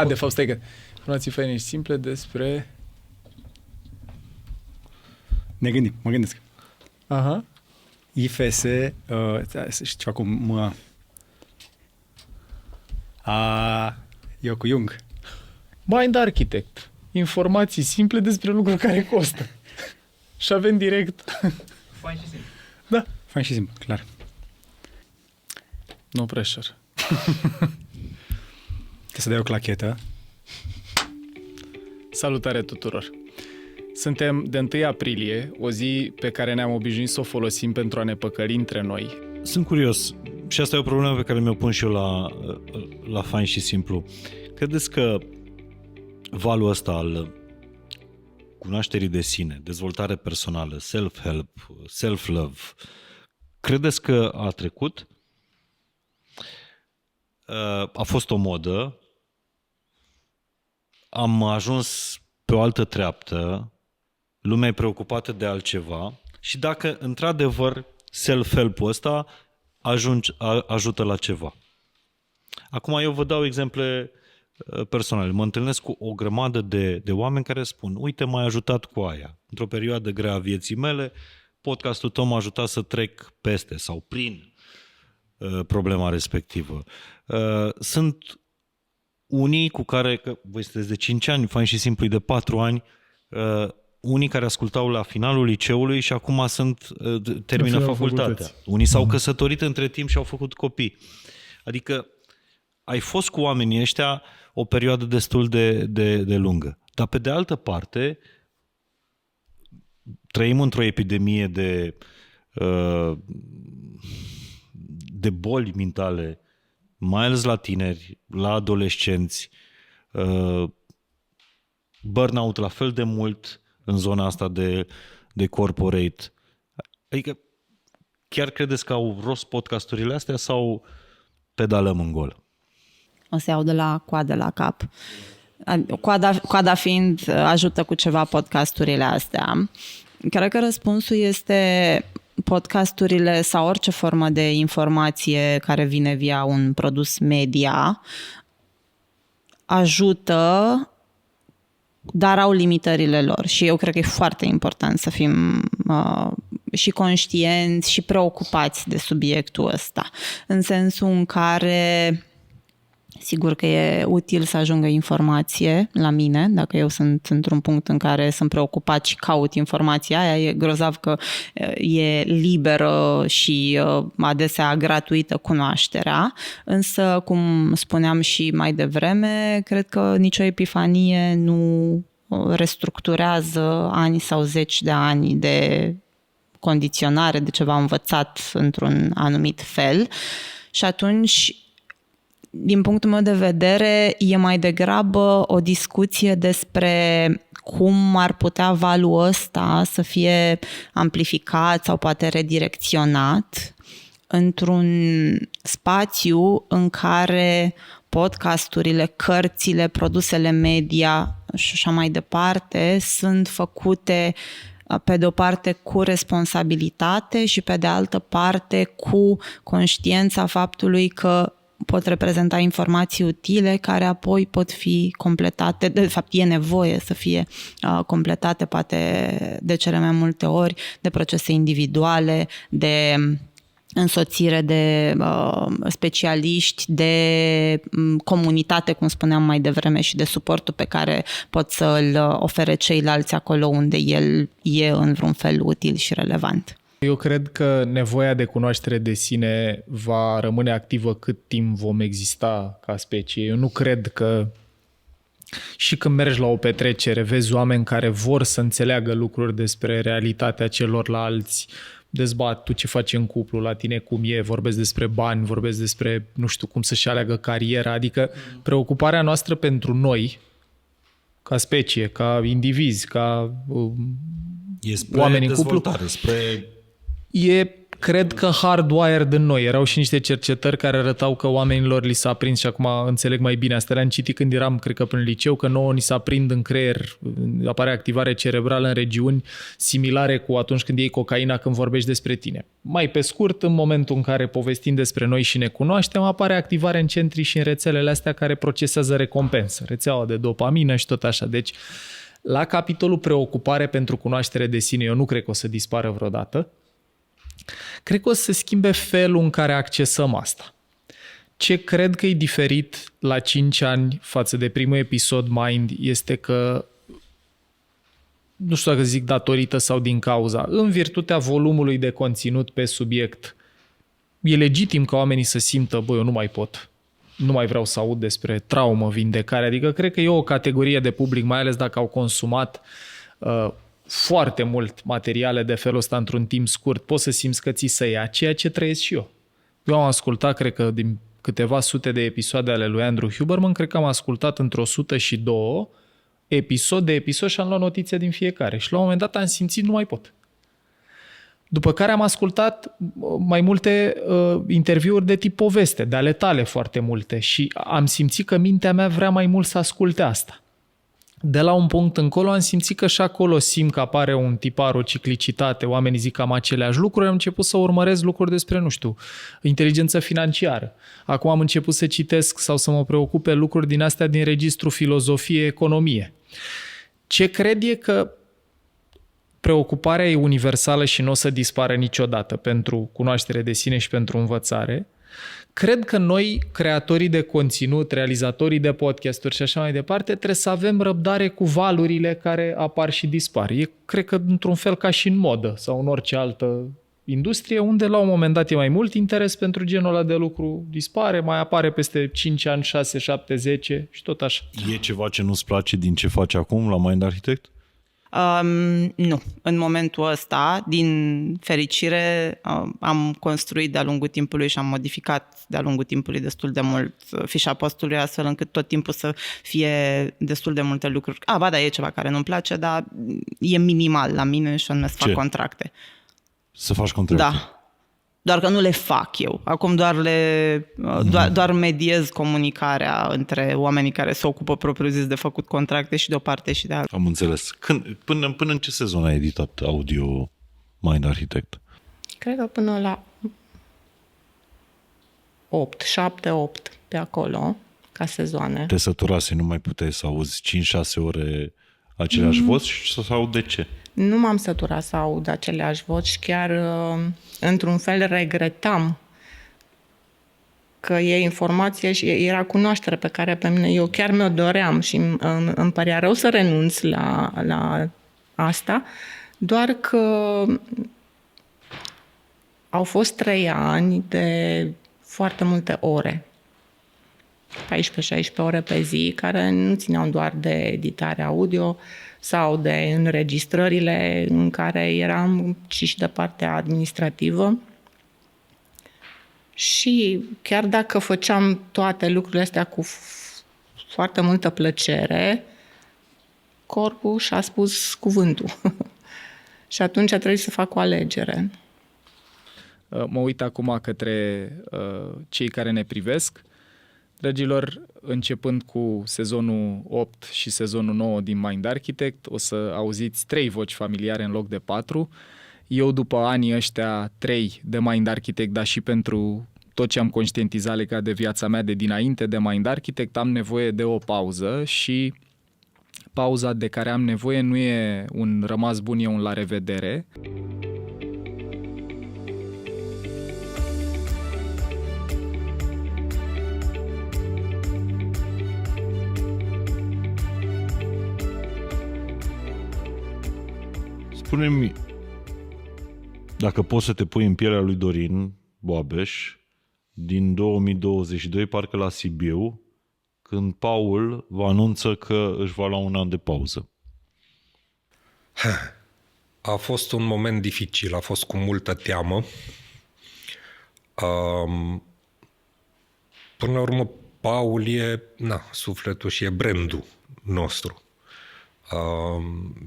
de fapt, stai că... Informații faine și simple despre... Ne gândim, mă gândesc. Aha. IFS, știu acum, eu cu Jung. Mind Architect. Informații simple despre lucruri care costă. Și avem direct... Fain și simplu. Da. Fain și simplu, clar. No pressure. Trebuie să dai o clachetă. Salutare tuturor! Suntem de 1 aprilie, o zi pe care ne-am obișnuit să o folosim pentru a ne păcăli între noi. Sunt curios, și asta e o problemă pe care mi-o pun și eu la Fain și Simplu. Credeți că valul ăsta al cunoașterii de sine, dezvoltare personală, self-help, self-love, credeți că a trecut? A fost o modă, am ajuns pe o altă treaptă, lumea e preocupată de altceva și dacă într-adevăr self-help-ul ăsta ajută la ceva. Acum eu vă dau exemple personale. Mă întâlnesc cu o grămadă de oameni care spun, uite, m-ai ajutat cu aia. Într-o perioadă grea a vieții mele, podcastul tău m-a ajutat să trec peste sau prin problema respectivă. Sunt unii cu care, că voi sunteți de 5 ani, Fain și Simplu de 4 ani, unii care ascultau la finalul liceului și acum termină facultatea. Unii s-au căsătorit între timp și au făcut copii. Adică ai fost cu oamenii ăștia o perioadă destul de lungă. Dar pe de altă parte, trăim într-o epidemie de boli mentale, mai ales la tineri, la adolescenți, burnout la fel de mult în zona asta de corporate. Adică chiar credeți că au rost podcasturile astea sau pedalăm în gol? O să iau de la coadă la cap. Coada fiind, ajută cu ceva podcasturile astea. Cred că răspunsul este podcasturile sau orice formă de informație care vine via un produs media ajută, dar au limitările lor și eu cred că e foarte important să fim și conștienți și preocupați de subiectul ăsta, în sensul în care sigur că e util să ajungă informație la mine, dacă eu sunt într-un punct în care sunt preocupat și caut informația aia, e grozav că e liberă și adesea gratuită cunoașterea, însă, cum spuneam și mai devreme, cred că nicio epifanie nu restructurează ani sau zeci de ani de condiționare, de ceva învățat într-un anumit fel și atunci, din punctul meu de vedere, e mai degrabă o discuție despre cum ar putea valul ăsta să fie amplificat sau poate redirecționat într-un spațiu în care podcasturile, cărțile, produsele media și așa mai departe sunt făcute pe de o parte cu responsabilitate și pe de altă parte cu conștiința faptului că pot reprezenta informații utile care apoi pot fi completate, de fapt e nevoie să fie completate poate de cele mai multe ori de procese individuale, de însoțire de specialiști, de comunitate, cum spuneam mai devreme, și de suportul pe care pot să îl ofere ceilalți acolo unde el e în vreun fel util și relevant. Eu cred că nevoia de cunoaștere de sine va rămâne activă cât timp vom exista ca specie. Eu nu cred că și când mergi la o petrecere, vezi oameni care vor să înțeleagă lucruri despre realitatea celorlalți, dezbat tu ce faci în cuplu, la tine cum e, vorbesc despre bani, vorbesc despre, nu știu, cum să-și aleagă cariera, adică preocuparea noastră pentru ca specie, ca indivizi, ca oameni în cuplu, cred că hardwired în noi. Erau și niște cercetări care arătau că oamenilor li s-a prins, și acum înțeleg mai bine, asta le-am citit când eram, cred că prin liceu, că nouă ni s-a prind în creier, apare activare cerebrală în regiuni similare cu atunci când iei cocaina când vorbești despre tine. Mai pe scurt, în momentul în care povestim despre noi și ne cunoaștem, apare activare în centri și în rețelele astea care procesează recompensă, rețeaua de dopamină și tot așa. Deci, la capitolul preocupare pentru cunoaștere de sine, eu nu cred că o să dispară vreodată. Cred că o să se schimbe felul în care accesăm asta. Ce cred că e diferit la 5 ani față de primul episod Mind este că, nu știu dacă zic datorită sau din cauza, în virtutea volumului de conținut pe subiect, e legitim ca oamenii să simtă, eu nu mai pot, nu mai vreau să aud despre traumă, vindecare, adică cred că e o categorie de public, mai ales dacă au consumat foarte mult materiale de felul ăsta într-un timp scurt, poți să simți că ți se ia ceea ce trăiesc și eu. Eu am ascultat, cred că din câteva sute de episoade ale lui Andrew Huberman, cred că am ascultat într-o 102 episod de episod și am luat notițe din fiecare. Și la un moment dat am simțit nu mai pot. După care am ascultat mai multe interviuri de tip poveste, de ale tale foarte multe și am simțit că mintea mea vrea mai mult să asculte asta. De la un punct încolo am simțit că și acolo simt că apare un tipar, o ciclicitate, oamenii zic cam aceleași lucruri, am început să urmăresc lucruri despre, nu știu, inteligență financiară. Acum am început să citesc sau să mă preocupe lucruri din astea din registru filozofie, economie. Ce cred e că preocuparea e universală și nu o să dispară niciodată pentru cunoaștere de sine și pentru învățare. Cred că noi, creatorii de conținut, realizatorii de podcasturi și așa mai departe, trebuie să avem răbdare cu valurile care apar și dispar. E, cred că, într-un fel ca și în modă sau în orice altă industrie, unde la un moment dat e mai mult interes pentru genul ăla de lucru, dispare, mai apare peste 5 ani, 6, 7, 10 și tot așa. E ceva ce nu-ți place din ce faci acum la Mind Architect? Nu. În momentul ăsta, din fericire, am construit de-a lungul timpului și am modificat de-a lungul timpului destul de mult fișa postului, astfel încât tot timpul să fie destul de multe lucruri. Ba da, e ceva care nu-mi place, dar e minimal la mine și anume să fac contracte. Să faci contracte? Da. Doar că nu le fac eu. Acum doar mediez comunicarea între oamenii care se ocupă propriu-zis de făcut contracte și de o parte și de alta. Am înțeles. Până în ce sezon ai editat audio Mind Architect? Cred că până la 7-8 pe acolo, ca sezoane. Te săturase, nu mai puteai să auzi 5-6 ore aceleași voci sau de ce? Nu m-am săturat să aud aceleași voci, chiar într-un fel regretam că e informație și era cunoaștere pe care pe mine eu chiar mi-o doream și îmi părea rău să renunț la asta, doar că au fost 3 ani de foarte multe ore. 14-16 ore pe zi, care nu țineau doar de editare audio sau de înregistrările în care eram, ci și de partea administrativă. Și chiar dacă făceam toate lucrurile astea cu foarte multă plăcere, corpul și-a spus cuvântul. Și atunci a trebuit să fac o alegere. Mă uit acum către cei care ne privesc. Dragilor, începând cu sezonul 8 și sezonul 9 din Mind Architect, o să auziți 3 voci familiare în loc de 4. Eu, după anii ăștia 3 de Mind Architect, dar și pentru tot ce am conștientizat legat de viața mea de dinainte de Mind Architect, am nevoie de o pauză și pauza de care am nevoie nu e un rămas bun, e un la revedere. Spune-mi, dacă poți să te pui în pielea lui Dorin Boabeș, din 2022, parcă la Sibiu, când Paul vă anunță că își va lua un an de pauză. A fost un moment dificil, a fost cu multă teamă. Până la urmă, Paul e sufletul și e brandul nostru.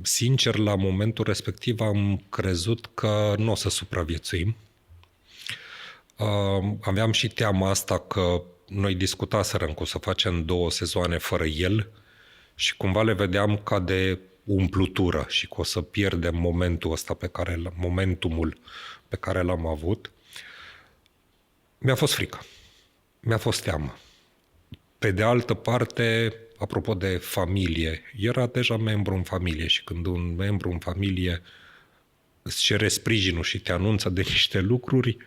Sincer, la momentul respectiv am crezut că nu o să supraviețuim. Aveam și teama asta că noi discutaserăm că o să facem 2 sezoane fără el și cumva le vedeam ca de umplutură și că o să pierdem momentumul pe care l-am avut. Mi-a fost frică. Mi-a fost teamă. Pe de altă parte, apropo de familie, era deja membru în familie și când un membru în familie îți cere sprijinul și te anunță de niște lucruri,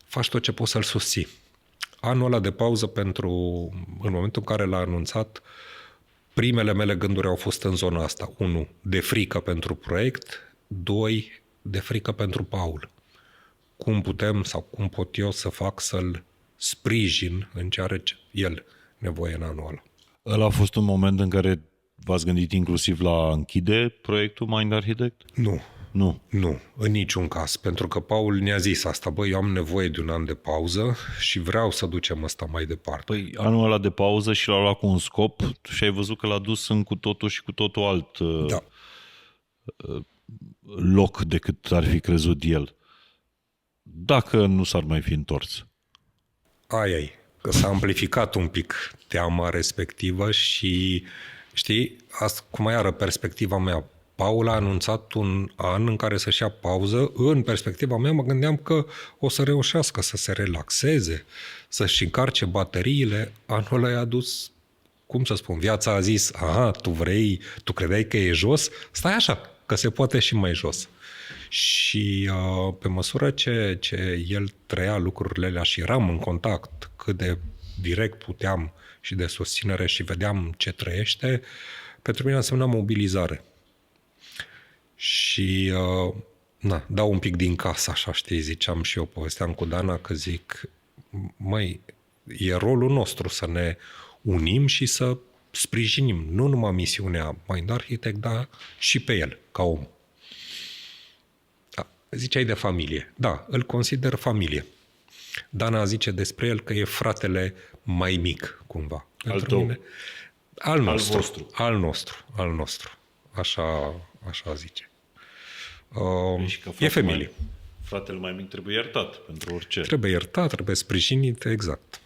faci tot ce poți să-l susții. Anul ăla de pauză în momentul în care l-a anunțat, primele mele gânduri au fost în zona asta. 1. De frică pentru proiect. 2. De frică pentru Paul. Cum putem sau cum pot eu să fac să-l sprijin în ce are el nevoie în anul ăla. Ăla a fost un moment în care v-ați gândit inclusiv la închide proiectul Mind Architect? Nu. Nu. Nu, în niciun caz, pentru că Paul ne-a zis asta, băi, eu am nevoie de un an de pauză și vreau să ducem asta mai departe. Păi anul ăla de pauză și l-a luat cu un scop și ai văzut că l-a dus în cu totul și cu totul alt loc decât ar fi crezut el. Dacă nu s-ar mai fi întors. Aia că s-a amplificat un pic teama respectivă și, știi, asta cum mai ară perspectiva mea. Paul a anunțat un an în care să-și ia pauză. În perspectiva mea mă gândeam că o să reușească să se relaxeze, să-și încarce bateriile. Anul ăla i-a dus, cum să spun, viața a zis, aha, tu credeai că e jos? Stai așa, că se poate și mai jos. Și pe măsură ce el trăia lucrurile alea și eram în contact cât de direct puteam și de susținere și vedeam ce trăiește, pentru mine însemna mobilizare. Și dau un pic din casă, așa, știi, ziceam și eu, povesteam cu Dana, că zic, măi, e rolul nostru să ne unim și să sprijinim nu numai misiunea Mind Architect, dar și pe el, ca om. Da, ziceai de familie. Da, îl consider familie. Dana zice despre el că e fratele mai mic, cumva. Al tău. Mine, al nostru. Al Al nostru. Așa zice. E familie. Fratele mai mic trebuie iertat pentru orice. Trebuie iertat, trebuie sprijinit, exact.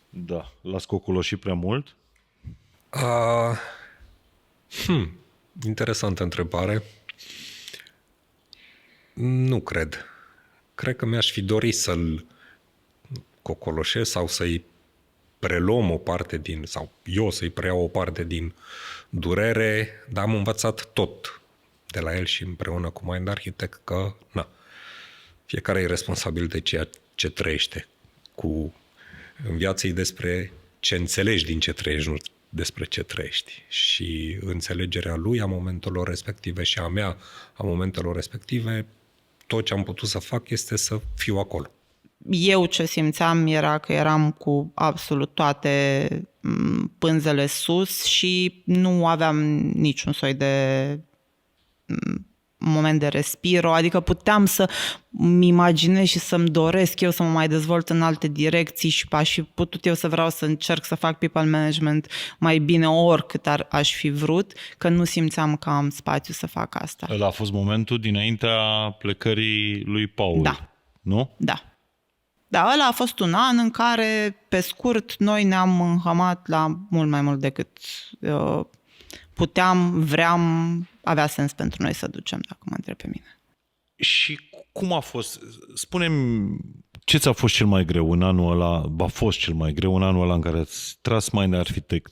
Da. L-ați coculoșit prea mult? Interesantă întrebare. Nu cred. Cred că mi-aș fi dorit să-l cocoloșesc sau să-i preluăm o parte din, sau eu să-i preiau o parte din durere, dar am învățat tot de la el și împreună cu Mind Architect că, fiecare e responsabil de ceea ce trăiește. În viață e despre ce înțelegi din ce trăiești, nu despre ce trăiești. Și înțelegerea lui a momentelor respective și a mea a momentelor respective, tot ce am putut să fac este să fiu acolo. Eu ce simțeam era că eram cu absolut toate pânzele sus și nu aveam niciun soi de moment de respiro, adică puteam să-mi imaginez și să-mi doresc eu să mă mai dezvolt în alte direcții și aș fi putut eu să vreau să încerc să fac people management mai bine oricât aș fi vrut, că nu simțeam că am spațiu să fac asta. Ăla a fost momentul dinaintea plecării lui Paul, nu? Da. Da, ăla a fost un an în care, pe scurt, noi ne-am înhămat la mult mai mult decât puteam, vreau, avea sens pentru noi să ducem, dacă mă întreb pe mine. Și cum a fost? Spune-mi, ce ți-a fost cel mai greu în anul ăla, a fost cel mai greu în anul ăla în care ați tras Mind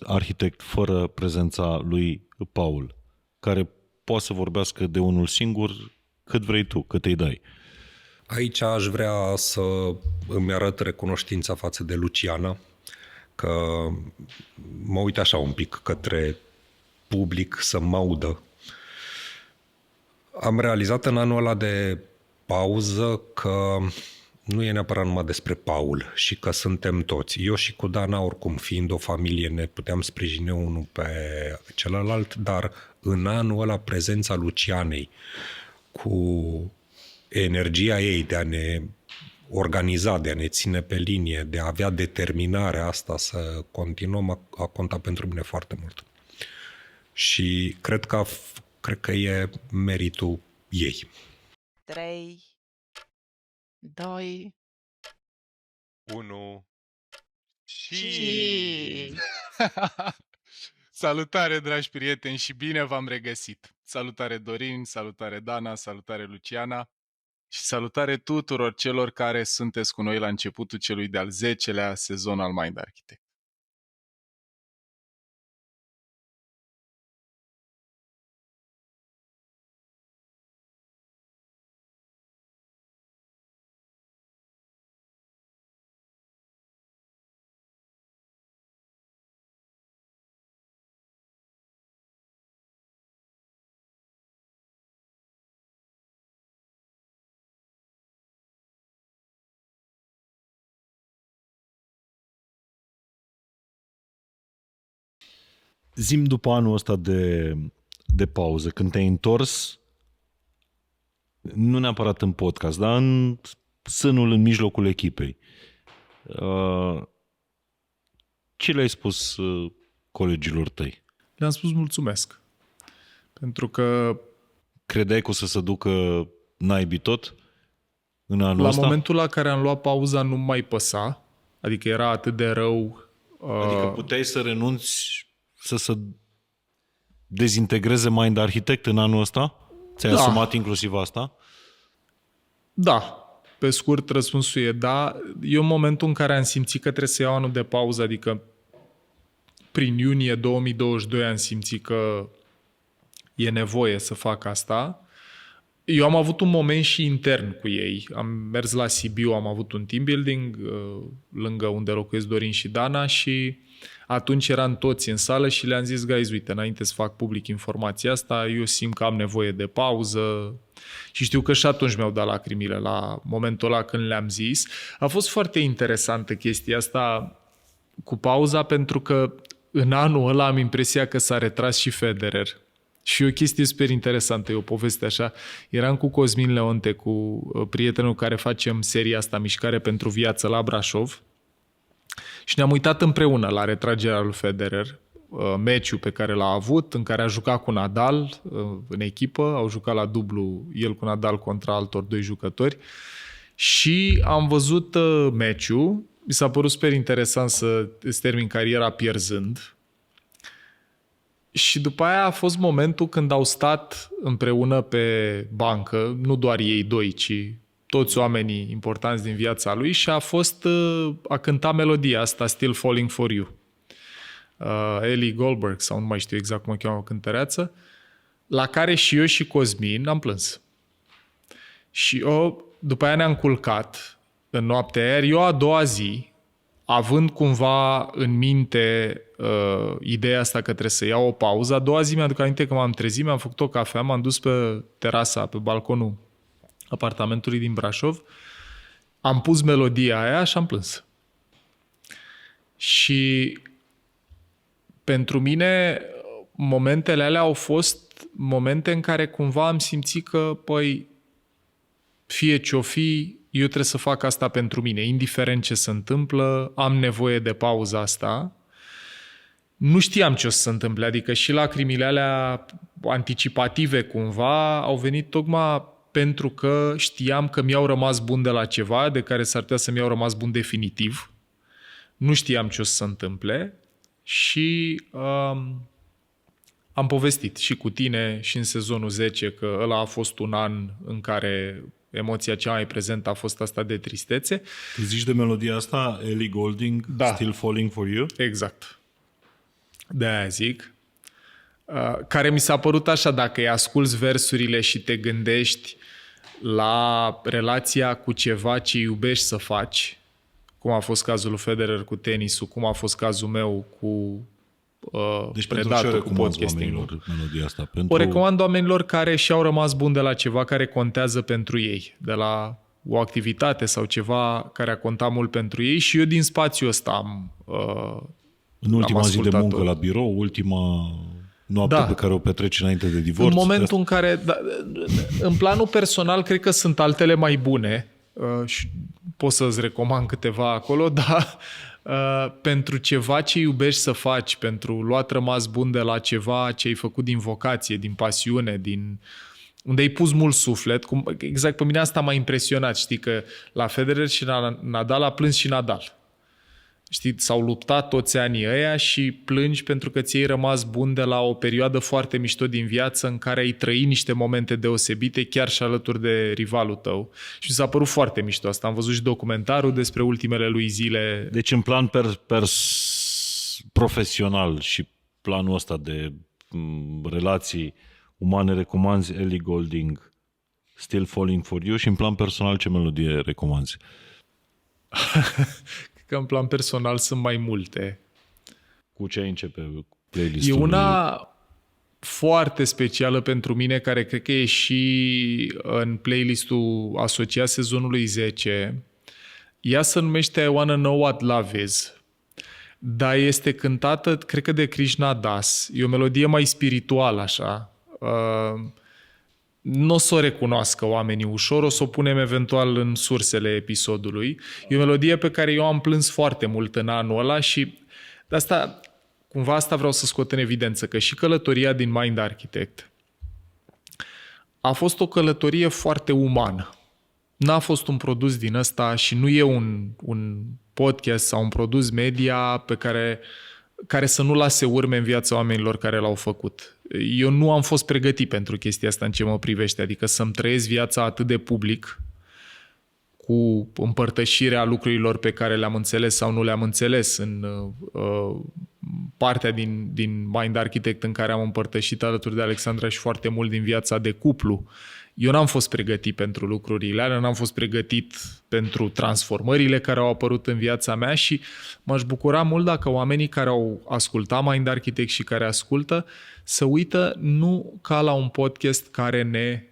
Architect fără prezența lui Paul, care poate să vorbească de unul singur cât vrei tu, cât îi dai. Aici aș vrea să îmi arăt recunoștința față de Luciana, că mă uit așa un pic către public să mă audă. Am realizat în anul ăla de pauză că nu e neapărat numai despre Paul și că suntem toți. Eu și cu Dana, oricum, fiind o familie, ne puteam sprijini unul pe celălalt, dar în anul ăla prezența Lucianei cu energia ei de a ne organiza, de a ne ține pe linie, de a avea determinarea asta să continuăm, a contat pentru mine foarte mult. Și cred că e meritul ei. 3, 2, 1 și... Salutare, dragi prieteni, și bine v-am regăsit! Salutare Dorin, salutare Dana, salutare Luciana și salutare tuturor celor care sunteți cu noi la începutul celui de-al 10-lea sezon al Mind Architect. Zi-mi după anul ăsta de pauză, când te-ai întors, nu neapărat în podcast, dar în sânul, în mijlocul echipei. Ce le-ai spus colegilor tăi? Le-am spus mulțumesc. Pentru că... Credeai că o să se ducă naibii tot în anul ăsta? La momentul la care am luat pauza nu mai păsa. Adică era atât de rău. Adică puteai să renunți să se dezintegreze Mind Architect în anul ăsta? Ți-ai asumat inclusiv asta? Da. Pe scurt, răspunsul e da. Eu în momentul în care am simțit că trebuie să iau anul de pauză, adică prin iunie 2022 am simțit că e nevoie să fac asta. Eu am avut un moment și intern cu ei. Am mers la Sibiu, am avut un team building lângă unde locuiesc Dorin și Dana și atunci eram toți în sală și le-am zis, guys, uite, înainte să fac public informația asta, eu simt că am nevoie de pauză și știu că și atunci mi-au dat lacrimile la momentul ăla când le-am zis. A fost foarte interesantă chestia asta cu pauza pentru că în anul ăla am impresia că s-a retras și Federer. Și e o chestie super interesantă, e o poveste așa. Eram cu Cosmin Leonte, cu prietenul care facem seria asta, Mișcare pentru Viață, la Brașov și ne-am uitat împreună la retragerea lui Federer, meciul pe care l-a avut, în care a jucat cu Nadal în echipă, au jucat la dublu el cu Nadal contra altor 2 jucători și am văzut meciul, mi s-a părut super interesant să îți termin cariera pierzând. Și după aia a fost momentul când au stat împreună pe bancă, nu doar ei doi, ci toți oamenii importanți din viața lui și a cântat melodia asta, Still Falling For You. Ellie Goldberg, sau nu mai știu exact cum o cheamă cântăreață, la care și eu și Cosmin am plâns. Și după aia ne-am culcat în noaptea aia, eu a doua zi, având cumva în minte ideea asta că trebuie să iau o pauză, a doua zi mi-aduc aminte că m-am trezit, mi-am făcut o cafea, m-am dus pe terasa, pe balconul apartamentului din Brașov, am pus melodia aia și am plâns. Și pentru mine momentele alea au fost momente în care cumva am simțit că, păi, fie ce-o fi, eu trebuie să fac asta pentru mine, indiferent ce se întâmplă, am nevoie de pauza asta. Nu știam ce o să se întâmple, adică și lacrimile alea anticipative cumva au venit tocmai pentru că știam că mi-au rămas bun de la ceva, de care s-ar putea să mi-au rămas bun definitiv. Nu știam ce o să se întâmple și am povestit și cu tine și în sezonul 10 că ăla a fost un an în care emoția cea mai prezentă a fost asta de tristețe. Tu zici de melodia asta, Ellie Goulding, da. Still Falling For You? Exact. De-aia zic. Care mi s-a părut așa, dacă îi asculți versurile și te gândești la relația cu ceva ce iubești să faci, cum a fost cazul lui Federer cu tenisul, cum a fost cazul meu cu deci predatul, cu podcasting-ul. Melodia asta? O recomand oamenilor care și-au rămas buni de la ceva care contează pentru ei, de la o activitate sau ceva care a contat mult pentru ei și eu din spațiul ăsta am în ultima zi de muncă la birou, ultima noapte pe care o petreci înainte de divorț. În momentul în care, în planul personal, cred că sunt altele mai bune și pot să-ți recomand câteva acolo, dar pentru ceva ce iubești să faci, pentru luat rămas bun de la ceva ce ai făcut din vocație, din pasiune, unde ai pus mult suflet. Exact pe mine asta m-a impresionat. Știi că la Federer și la Nadal a plâns și Nadal. Știi, s-au luptat toți anii ăia și plângi pentru că ți-ai rămas bun de la o perioadă foarte mișto din viață în care ai trăit niște momente deosebite chiar și alături de rivalul tău. Și mi s-a părut foarte mișto asta. Am văzut și documentarul despre ultimele lui zile. Deci în plan profesional și planul ăsta de relații umane recomanzi Ellie Goulding, Still Falling For You, și în plan personal ce melodie recomanzi? Că în plan personal sunt mai multe. Cu ce începe playlistul? E una foarte specială pentru mine, care cred că e și în playlistul asociat sezonului 10. Ea se numește I Wanna Know What Love Is, dar este cântată, cred că de Krishna Das. E o melodie mai spirituală, așa. nu o să o recunoască oamenii ușor, o să o punem eventual în sursele episodului. E o melodie pe care eu am plâns foarte mult în anul ăla și de asta, cumva asta vreau să scot în evidență, că și călătoria din Mind Architect a fost o călătorie foarte umană. N-a fost un produs din ăsta și nu e un podcast sau un produs media pe care să nu lase urme în viața oamenilor care l-au făcut. Eu nu am fost pregătit pentru chestia asta în ce mă privește, adică să-mi trăiesc viața atât de public, cu împărtășirea lucrurilor pe care le-am înțeles sau nu le-am înțeles în partea din Mind Architect în care am împărtășit alături de Alexandra și foarte mult din viața de cuplu. Eu n-am fost pregătit pentru lucrurile alea, n-am fost pregătit pentru transformările care au apărut în viața mea și m-aș bucura mult dacă oamenii care au ascultat Mind Architect și care ascultă să uită nu ca la un podcast care ne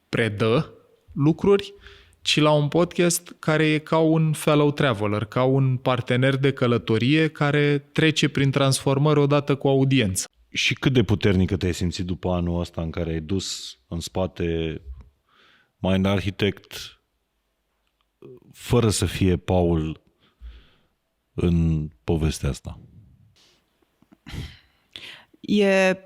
predă lucruri, ci la un podcast care e ca un fellow traveler, ca un partener de călătorie care trece prin transformări odată cu audiența. Și cât de puternică te-ai simțit după anul ăsta în care ai dus în spate Mind Architect fără să fie Paul în povestea asta?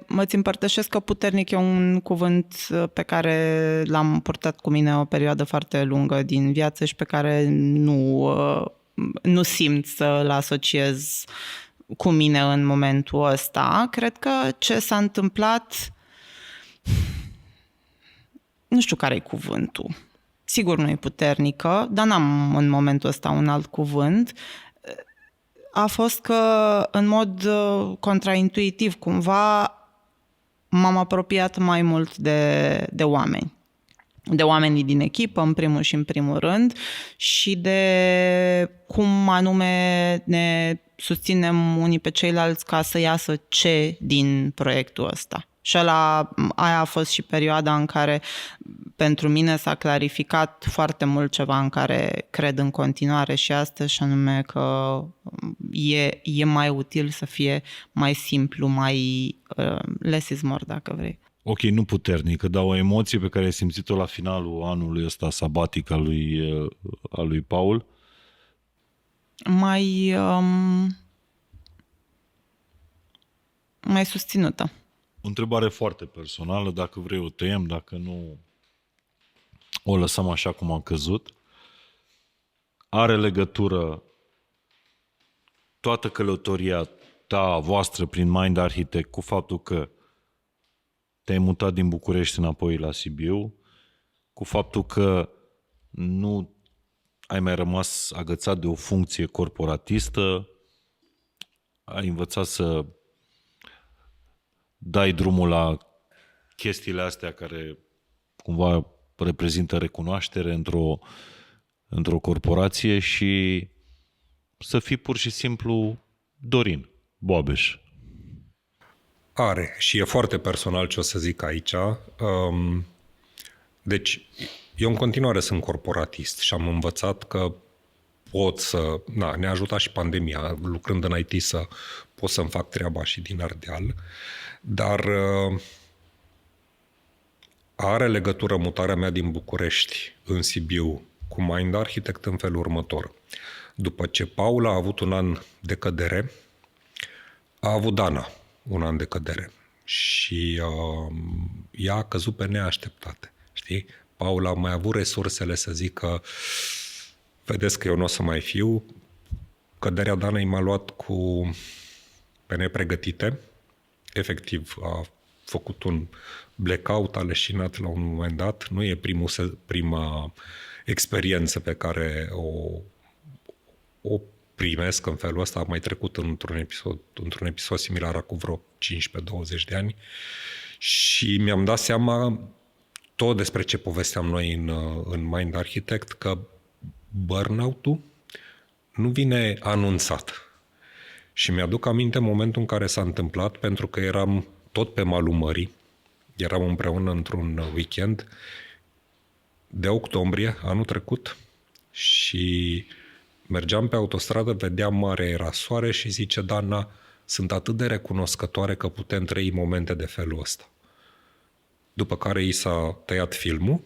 Mă-ți împărtășesc că puternic e un cuvânt pe care l-am purtat cu mine o perioadă foarte lungă din viață și pe care nu simt să-l asociez cu mine în momentul ăsta. Cred că ce s-a întâmplat, nu știu care e cuvântul, sigur nu e puternică, dar n-am în momentul ăsta un alt cuvânt, a fost că în mod contraintuitiv cumva m-am apropiat mai mult de oameni. De oamenii din echipă, în primul și în primul rând, și de cum anume ne susținem unii pe ceilalți ca să iasă ce din proiectul ăsta. Și aia a fost și perioada în care pentru mine s-a clarificat foarte mult ceva în care cred în continuare și astăzi, și anume că e mai util să fie mai simplu, mai less is more, dacă vrei. Ok, nu puternică, dar o emoție pe care ai simțit-o la finalul anului ăsta sabatic al lui Paul? Mai susținută. O întrebare foarte personală, dacă vrei o tăiem, dacă nu o lăsăm așa cum a căzut. Are legătură toată călătoria ta, voastră, prin Mind Architect cu faptul că te-ai mutat din București înapoi la Sibiu, cu faptul că nu ai mai rămas agățat de o funcție corporatistă, ai învățat să dai drumul la chestiile astea care cumva reprezintă recunoaștere într-o corporație și să fii pur și simplu Dorin Boabeș. Are și e foarte personal ce o să zic aici. Deci, eu în continuare sunt corporatist și am învățat că pot să... ne-a ajutat și pandemia, lucrând în IT, să pot să-mi fac treaba și din Ardeal, dar are legătură mutarea mea din București în Sibiu cu Mind Architect în felul următor. După ce Paula a avut un an de cădere, a avut Dana un an de cădere și ea a căzut pe neașteptate. Știi? Paula a mai avut resursele să zică vedeți că eu nu o să mai fiu. Căderea Danei m-a luat pe nepregătite. Efectiv, a făcut un blackout, a leșinat la un moment dat. Nu e prima experiență pe care o primesc în felul ăsta. Am mai trecut într-un episod similar acum vreo 15-20 de ani și mi-am dat seama tot despre ce povesteam noi în Mind Architect, că burnout-ul nu vine anunțat. Și mi-aduc aminte momentul în care s-a întâmplat, pentru că eram tot pe malul mării, eram împreună într-un weekend de octombrie anul trecut și mergeam pe autostradă, vedeam mare, era soare și zice Dana, sunt atât de recunoscătoare că putem trăi momente de felul ăsta. după care i s-a tăiat filmul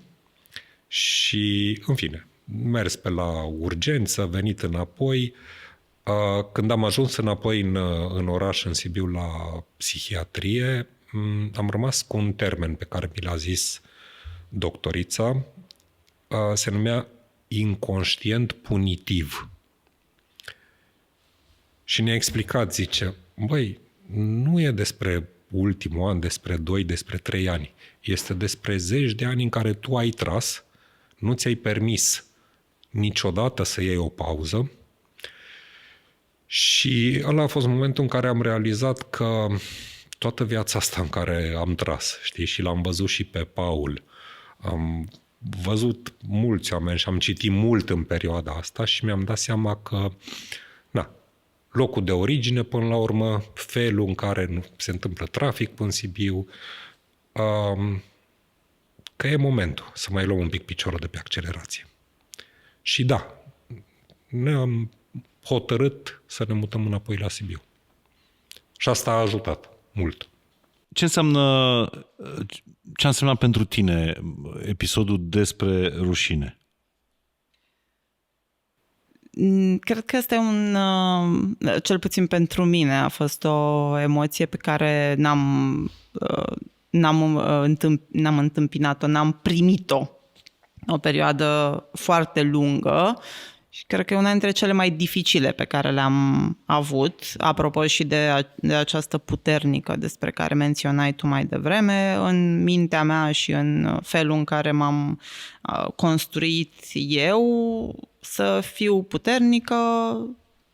și, în fine, mers pe la urgență, venit înapoi. Când am ajuns înapoi în oraș, în Sibiu, la psihiatrie, am rămas cu un termen pe care mi l-a zis doctorița, se numea inconștient punitiv. Și ne-a explicat, zice, băi, nu e despre ultimul an, despre 2, despre 3 ani. Este despre 10 de ani în care tu ai tras, nu ți-ai permis niciodată să iei o pauză. Și ăla a fost momentul în care am realizat că toată viața asta în care am tras, știi, și l-am văzut și pe Paul, am văzut mulți oameni și am citit mult în perioada asta și mi-am dat seama că, locul de origine, până la urmă, felul în care se întâmplă trafic în Sibiu, că e momentul să mai luăm un pic piciorul de pe accelerație. Și da, ne-am hotărât să ne mutăm înapoi la Sibiu. Și asta a ajutat mult. Ce a însemnat pentru tine episodul despre rușine? Cred că este cel puțin pentru mine, a fost o emoție pe care n-am întâmpinat-o, n-am primit-o o perioadă foarte lungă și cred că e una dintre cele mai dificile pe care le-am avut, apropo și de această puternică despre care menționai tu mai devreme, în mintea mea și în felul în care m-am construit eu. Să fiu puternică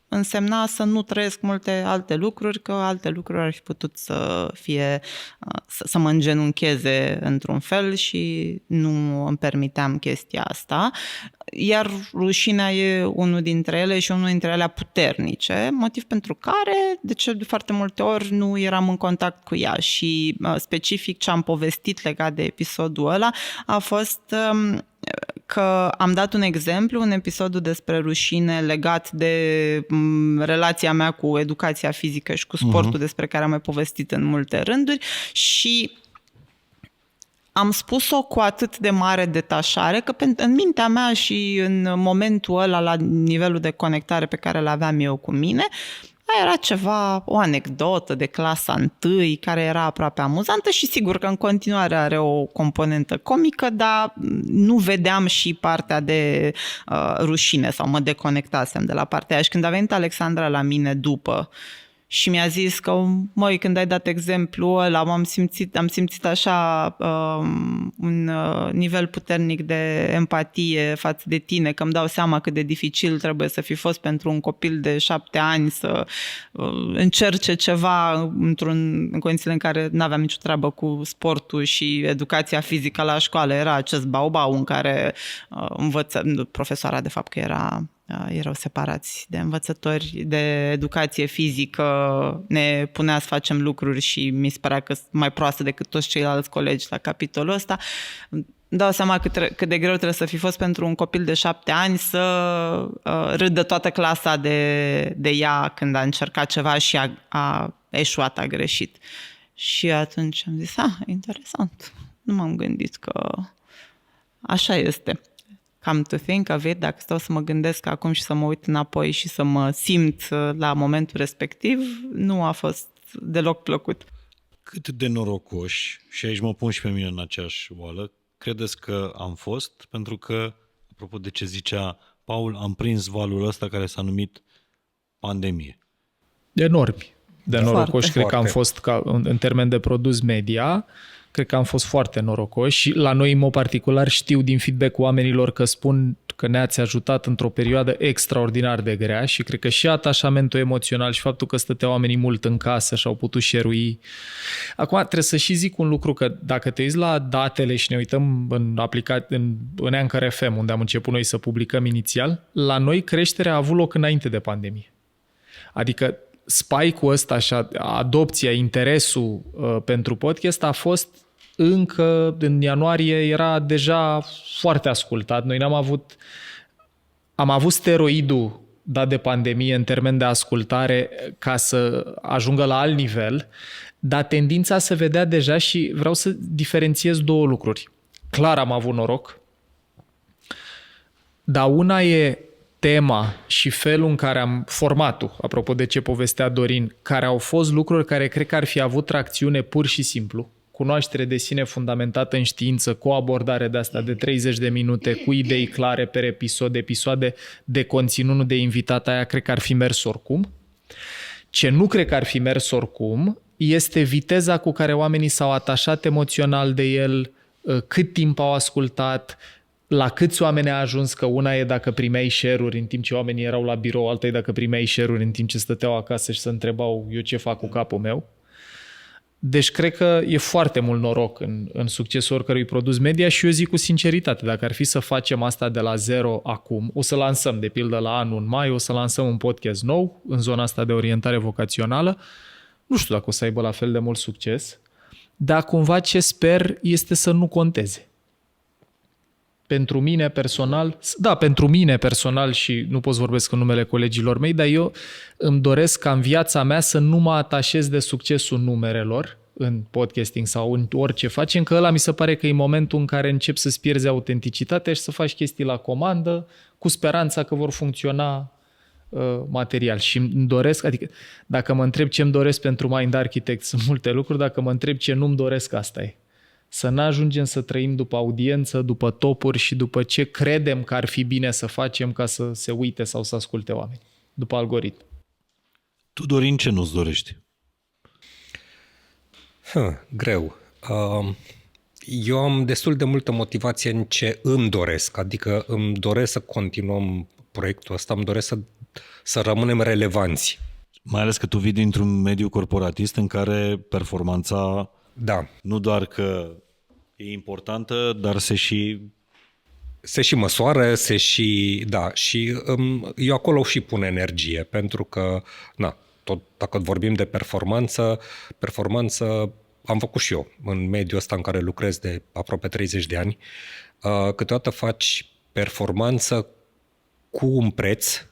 însemna să nu trăiesc multe alte lucruri, că alte lucruri ar fi putut să mă îngenuncheze într-un fel și nu îmi permiteam chestia asta. Iar rușinea e unul dintre ele și unul dintre ele puternice, motiv pentru care, de foarte multe ori, nu eram în contact cu ea. Și specific ce am povestit legat de episodul ăla a fost că am dat un exemplu în episodul despre rușine legat de relația mea cu educația fizică și cu sportul, despre care am mai povestit în multe rânduri, și am spus-o cu atât de mare detașare că în mintea mea și în momentul ăla, la nivelul de conectare pe care l-aveam eu cu mine, era o anecdotă de clasa 1 care era aproape amuzantă și sigur că în continuare are o componentă comică, dar nu vedeam și partea de rușine sau mă deconectasem de la partea aia. Și când a venit Alexandra la mine după și mi-a zis că, măi, când ai dat exemplul ăla, am simțit așa un nivel puternic de empatie față de tine, că îmi dau seama cât de dificil trebuie să fi fost pentru un copil de 7 ani să încerce ceva în condițiile în care nu aveam nicio treabă cu sportul și educația fizică la școală. Era acest baubau în care profesoara, de fapt, că erau separați de învățători de educație fizică, ne punea să facem lucruri și mi se părea că sunt mai proastă decât toți ceilalți colegi la capitolul ăsta. Îmi dau seama cât de greu trebuie să fi fost pentru un copil de 7 ani să râdă toată clasa de ea când a încercat ceva și a eșuat, a greșit. Și atunci am zis, interesant, nu m-am gândit că așa este. Come to think of it, dacă stau să mă gândesc acum și să mă uit înapoi și să mă simt la momentul respectiv, nu a fost deloc plăcut. Cât de norocoși, și aici mă pun și pe mine în aceeași oală, credeți că am fost? Pentru că, apropo de ce zicea Paul, am prins valul ăsta care s-a numit pandemie. Enormi. De norocoși, cred că am Foarte. fost, în termen de produs media, cred că am fost foarte norocoși și la noi, în mod particular, știu din feedback-ul oamenilor că spun că ne-ați ajutat într-o perioadă extraordinar de grea și cred că și atașamentul emoțional și faptul că stăteau oamenii mult în casă și au putut share-ui. Acum, trebuie să și zic un lucru, că dacă te uiți la datele și ne uităm în Anchor FM, unde am început noi să publicăm inițial, la noi creșterea a avut loc înainte de pandemie. Adică spike-ul ăsta și adopția, interesul pentru podcast a fost încă în ianuarie, era deja foarte ascultat. Noi am avut steroidul dat de pandemie în termen de ascultare ca să ajungă la alt nivel, dar tendința se vedea deja și vreau să diferențiez două lucruri. Clar am avut noroc, dar una e tema și felul în care am formatul, apropo de ce povestea Dorin, care au fost lucruri care cred că ar fi avut tracțiune pur și simplu, cunoaștere de sine fundamentată în știință, cu o abordare de asta de 30 de minute, cu idei clare per episoade de conținut, nu de invitat, aia cred că ar fi mers oricum. Ce nu cred că ar fi mers oricum este viteza cu care oamenii s-au atașat emoțional de el, cât timp au ascultat, la câți oameni a ajuns, că una e dacă primeai share-uri în timp ce oamenii erau la birou, alta e dacă primeai share-uri în timp ce stăteau acasă și se întrebau eu ce fac cu capul meu. Deci cred că e foarte mult noroc în succesul oricărui produs media și eu zic cu sinceritate, dacă ar fi să facem asta de la zero acum, o să lansăm, de pildă la anul în mai, o să lansăm un podcast nou în zona asta de orientare vocațională. Nu știu dacă o să aibă la fel de mult succes, dar cumva ce sper este să nu conteze. Pentru mine personal și nu pot să vorbesc în numele colegilor mei, dar eu îmi doresc ca în viața mea să nu mă atașez de succesul numerelor în podcasting sau în orice facem, că ăla mi se pare că e momentul în care încep să-ți pierzi autenticitatea și să faci chestii la comandă cu speranța că vor funcționa material. Și îmi doresc, adică dacă mă întreb ce îmi doresc pentru Mind Architect, sunt multe lucruri, dacă mă întreb ce nu-mi doresc, asta e. Să nu ajungem să trăim după audiență, după topuri și după ce credem că ar fi bine să facem ca să se uite sau să asculte oameni, după algoritm. Tu, Dorin, ce nu-ți dorești? Greu. Eu am destul de multă motivație în ce îmi doresc, adică îmi doresc să continuăm proiectul ăsta, îmi doresc să rămânem relevanți. Mai ales că tu vii dintr-un mediu corporatist în care performanța nu doar că e importantă, dar se și măsoară, și eu acolo și pun energie, pentru că, tot dacă vorbim de performanță am făcut și eu în mediul ăsta în care lucrez de aproape 30 de ani. Câteodată faci performanță cu un preț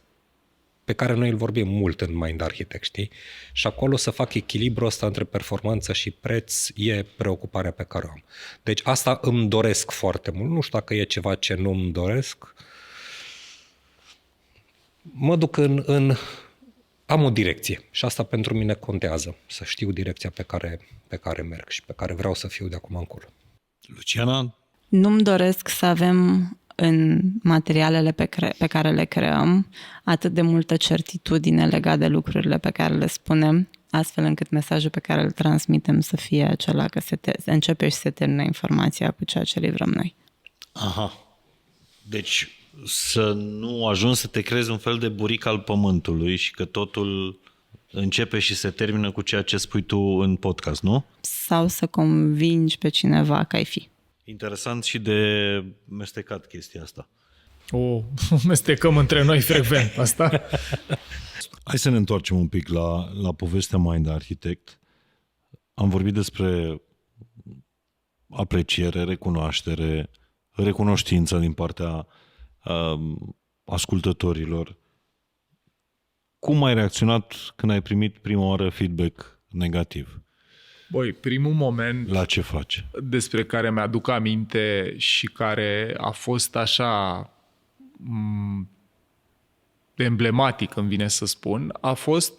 pe care noi îl vorbim mult în Mind Architect, știi? Și acolo să fac echilibrul ăsta între performanță și preț e preocuparea pe care o am. Deci asta îmi doresc foarte mult. Nu știu dacă e ceva ce nu îmi doresc. Mă duc am o direcție și asta pentru mine contează. Să știu direcția pe care merg și pe care vreau să fiu de acum încolo. Luciana? Nu-mi doresc să avem în materialele pe care le creăm atât de multă certitudine legată de lucrurile pe care le spunem, astfel încât mesajul pe care îl transmitem să fie acela că se începe și se termină informația cu ceea ce livrăm noi. Aha. Deci să nu ajungi să te crezi un fel de buric al pământului și că totul începe și se termină cu ceea ce spui tu în podcast, nu? Sau să convingi pe cineva că ai fi. Interesant și de mestecat chestia asta. Mestecăm între noi frecvent asta. Hai să ne întoarcem un pic la povestea Mind Architect. Am vorbit despre apreciere, recunoaștere, recunoștință din partea ascultătorilor. Cum ai reacționat când ai primit prima oară feedback negativ? Băi, primul moment la ce faci? Despre care mi-aduc aminte și care a fost așa emblematic, îmi vine să spun, a fost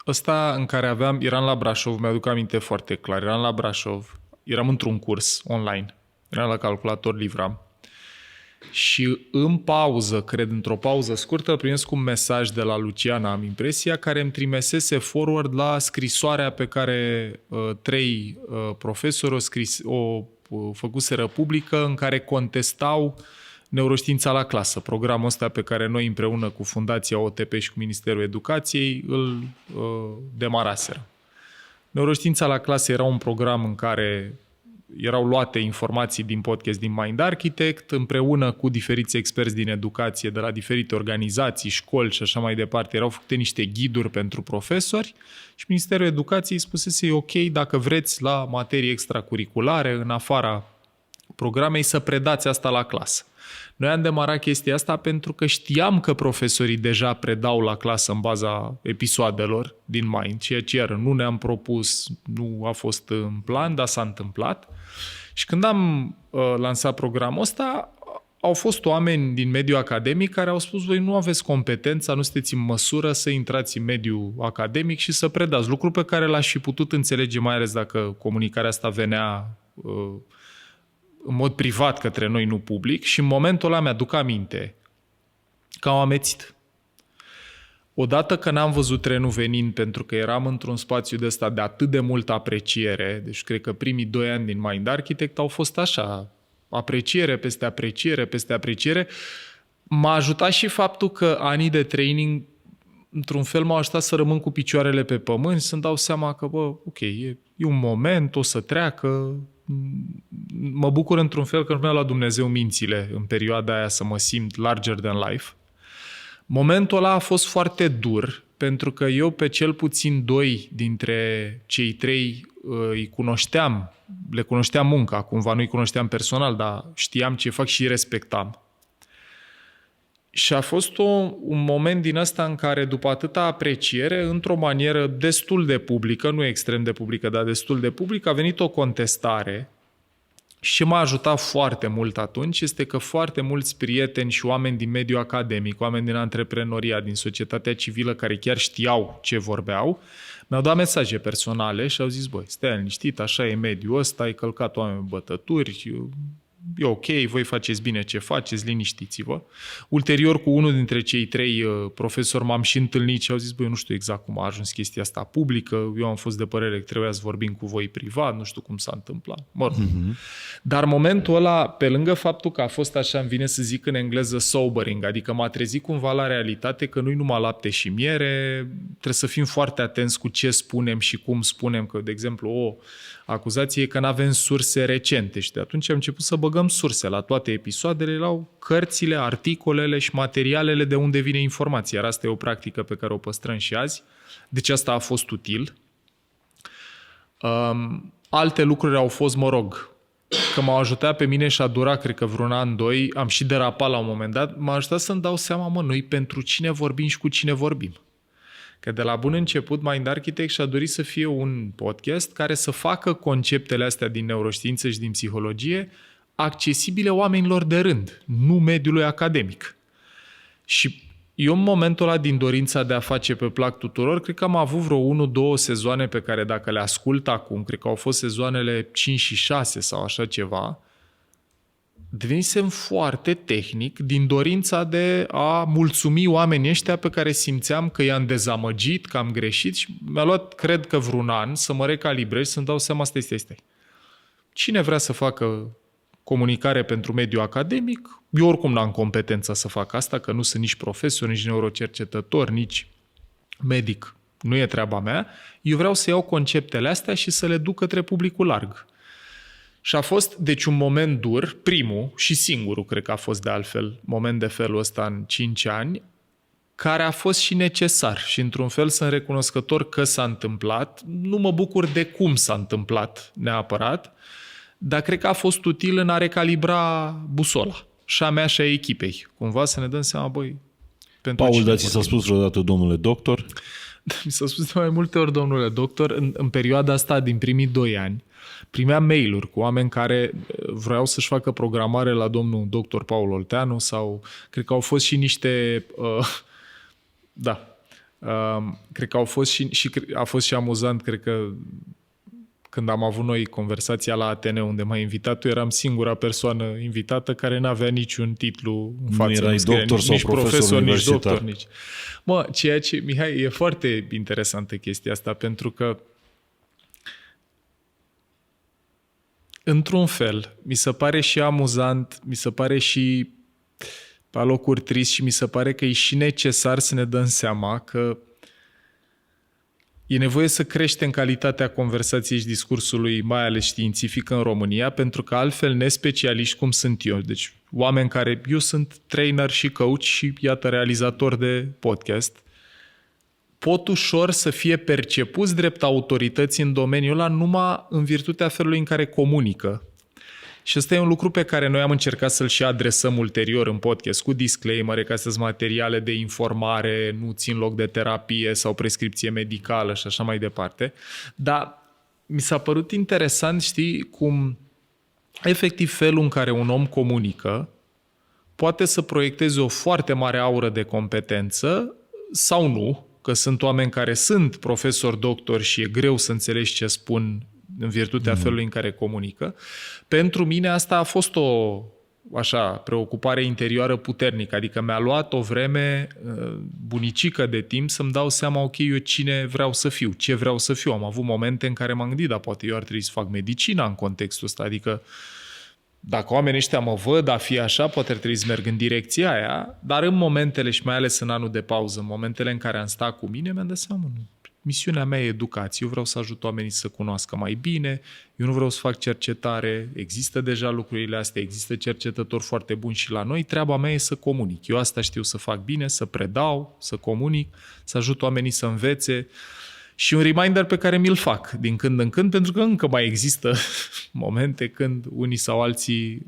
ăsta în care eram la Brașov, mi-aduc aminte foarte clar, eram la Brașov, eram într-un curs online, eram la calculator, livram. Și în pauză, cred într-o pauză scurtă, primesc un mesaj de la Luciana, am impresia, care îmi trimisese forward la scrisoarea pe care 3 profesori o făcuseră publică, în care contestau neuroștiința la clasă, programul ăsta pe care noi împreună cu Fundația OTP și cu Ministerul Educației îl demaraseră. Neuroștiința la clasă era un program în care erau luate informații din podcast din Mind Architect, împreună cu diferiți experți din educație de la diferite organizații, școli și așa mai departe. Erau făcute niște ghiduri pentru profesori și Ministerul Educației spusese ok, dacă vreți la materii extracurriculare, în afara programei să predați asta la clasă. Noi am demarat chestia asta pentru că știam că profesorii deja predau la clasă în baza episoadelor din Mind, ceea ce iară nu ne-am propus, nu a fost în plan, dar s-a întâmplat. Și când am lansat programul ăsta, au fost oameni din mediul academic care au spus: voi nu aveți competența, nu sunteți în măsură să intrați în mediul academic și să predați. Lucru pe care l-aș fi putut înțelege, mai ales dacă comunicarea asta venea în mod privat către noi, nu public. Și în momentul ăla mi-aduc aminte că am amețit. Odată că n-am văzut trenul venind, pentru că eram într-un spațiu de ăsta de atât de multă apreciere, deci cred că primii 2 ani din Mind Architect au fost așa, apreciere peste apreciere peste apreciere. M-a ajutat și faptul că anii de training, într-un fel, m-au ajutat să rămân cu picioarele pe pământ, să-mi dau seama că, ok, e un moment, o să treacă. Mă bucur într-un fel că nu mi-a luat Dumnezeu mințile în perioada aia să mă simt larger than life. Momentul ăla a fost foarte dur, pentru că eu pe cel puțin 2 dintre cei 3 îi cunoșteam, le cunoșteam munca, cumva nu-i cunoșteam personal, dar știam ce fac și îi respectam. Și a fost un moment din ăsta în care, după atâta apreciere, într-o manieră destul de publică, nu extrem de publică, dar destul de publică, a venit o contestare. Și ce m-a ajutat foarte mult atunci este că foarte mulți prieteni și oameni din mediul academic, oameni din antreprenoria, din societatea civilă, care chiar știau ce vorbeau, mi-au dat mesaje personale și au zis: băi, stai liniștit, așa e mediul ăsta, ai călcat oameni în bătături, e ok, voi faceți bine ce faceți, liniștiți-vă. Ulterior, cu unul dintre cei 3 profesori m-am și întâlnit și au zis: băi, nu știu exact cum a ajuns chestia asta publică, eu am fost de părere că trebuia să vorbim cu voi privat, nu știu cum s-a întâmplat. Mă rog. Dar momentul ăla, pe lângă faptul că a fost așa, îmi vine să zic în engleză sobering, adică m-a trezit cumva la realitate că nu-i numai lapte și miere, trebuie să fim foarte atenți cu ce spunem și cum spunem, că, de exemplu, o acuzație e că n-avem surse recente și de atunci am început să băgăm surse la toate episoadele, la cărțile, articolele și materialele de unde vine informația. Iar asta e o practică pe care o păstrăm și azi. Deci asta a fost util. Alte lucruri au fost, mă rog, că m-au ajutat pe mine și a durat, cred că vreun an, 2, am și derapat la un moment dat, m-a ajutat să-mi dau seama, noi pentru cine vorbim și cu cine vorbim. Că de la bun început Mind Architect și-a dorit să fie un podcast care să facă conceptele astea din neuroștiință și din psihologie accesibile oamenilor de rând, nu mediului academic. Și eu în momentul ăla, din dorința de a face pe plac tuturor, cred că am avut vreo 1-2 sezoane pe care, dacă le ascult acum, cred că au fost sezoanele 5 și 6 sau așa ceva, devenisem foarte tehnic din dorința de a mulțumi oamenii ăștia pe care simțeam că i-am dezamăgit, că am greșit, și mi-a luat, cred că, vreun an să mă recalibrez, să-mi dau seama, stai. Cine vrea să facă comunicare pentru mediul academic, eu oricum n-am competența să fac asta, că nu sunt nici profesor, nici neurocercetător, nici medic. Nu e treaba mea. Eu vreau să iau conceptele astea și să le duc către publicul larg. Și a fost, deci, un moment dur, primul și singurul, cred că a fost de altfel, moment de felul ăsta în 5 ani, care a fost și necesar. Și într-un fel sunt recunoscător că s-a întâmplat. Nu mă bucur de cum s-a întâmplat neapărat, dar cred că a fost util în a recalibra busola. Și a mea și a echipei. Cumva să ne dăm seama, băi... Paul, dar ți s-a spus vreodată domnule doctor? Mi s-a spus de mai multe ori domnule doctor. În perioada asta, din primii 2 ani, primeam mail-uri cu oameni care vreau să-și facă programare la domnul doctor Paul Olteanu sau cred că au fost și niște... cred că au fost și a fost și amuzant, cred că când am avut noi conversația la Atene, unde m-a invitat, tu eram singura persoană invitată care n-avea niciun titlu în față. Nu erai doctor sau nici profesor, nici doctor, nici... ceea ce, Mihai, e foarte interesantă chestia asta, pentru că într-un fel, mi se pare și amuzant, mi se pare și pe alocuri trist și mi se pare că e și necesar să ne dăm seama că e nevoie să creștem calitatea conversației și discursului, mai ales științific, în România, pentru că altfel nespecialiști cum sunt eu, deci oameni care, eu sunt trainer și coach și, iată, realizator de podcast, pot ușor să fie percepuți drept autorități în domeniul ăla numai în virtutea felului în care comunică. Și ăsta e un lucru pe care noi am încercat să-l și adresăm ulterior în podcast, cu disclaimere, că astea sunt materiale de informare, nu țin loc de terapie sau prescripție medicală și așa mai departe. Dar mi s-a părut interesant, știi, cum efectiv felul în care un om comunică poate să proiecteze o foarte mare aură de competență sau nu, că sunt oameni care sunt profesori, doctori și e greu să înțelegi ce spun în virtutea felului în care comunică. Pentru mine asta a fost o preocupare interioară puternică, adică mi-a luat o vreme bunicică de timp să-mi dau seama, ok, eu cine vreau să fiu, ce vreau să fiu. Am avut momente în care m-am gândit, dar poate eu ar trebui să fac medicina în contextul ăsta, adică dacă oamenii ăștia mă văd a fi așa, poate ar trebui să merg în direcția aia, dar în momentele, și mai ales în anul de pauză, în momentele în care am stat cu mine, mi-am dat seama, misiunea mea e educație, eu vreau să ajut oamenii să cunoască mai bine, eu nu vreau să fac cercetare, există deja lucrurile astea, există cercetători foarte buni și la noi, treaba mea e să comunic. Eu asta știu să fac bine, să predau, să comunic, să ajut oamenii să învețe. Și un reminder pe care mi-l fac din când în când, pentru că încă mai există momente când unii sau alții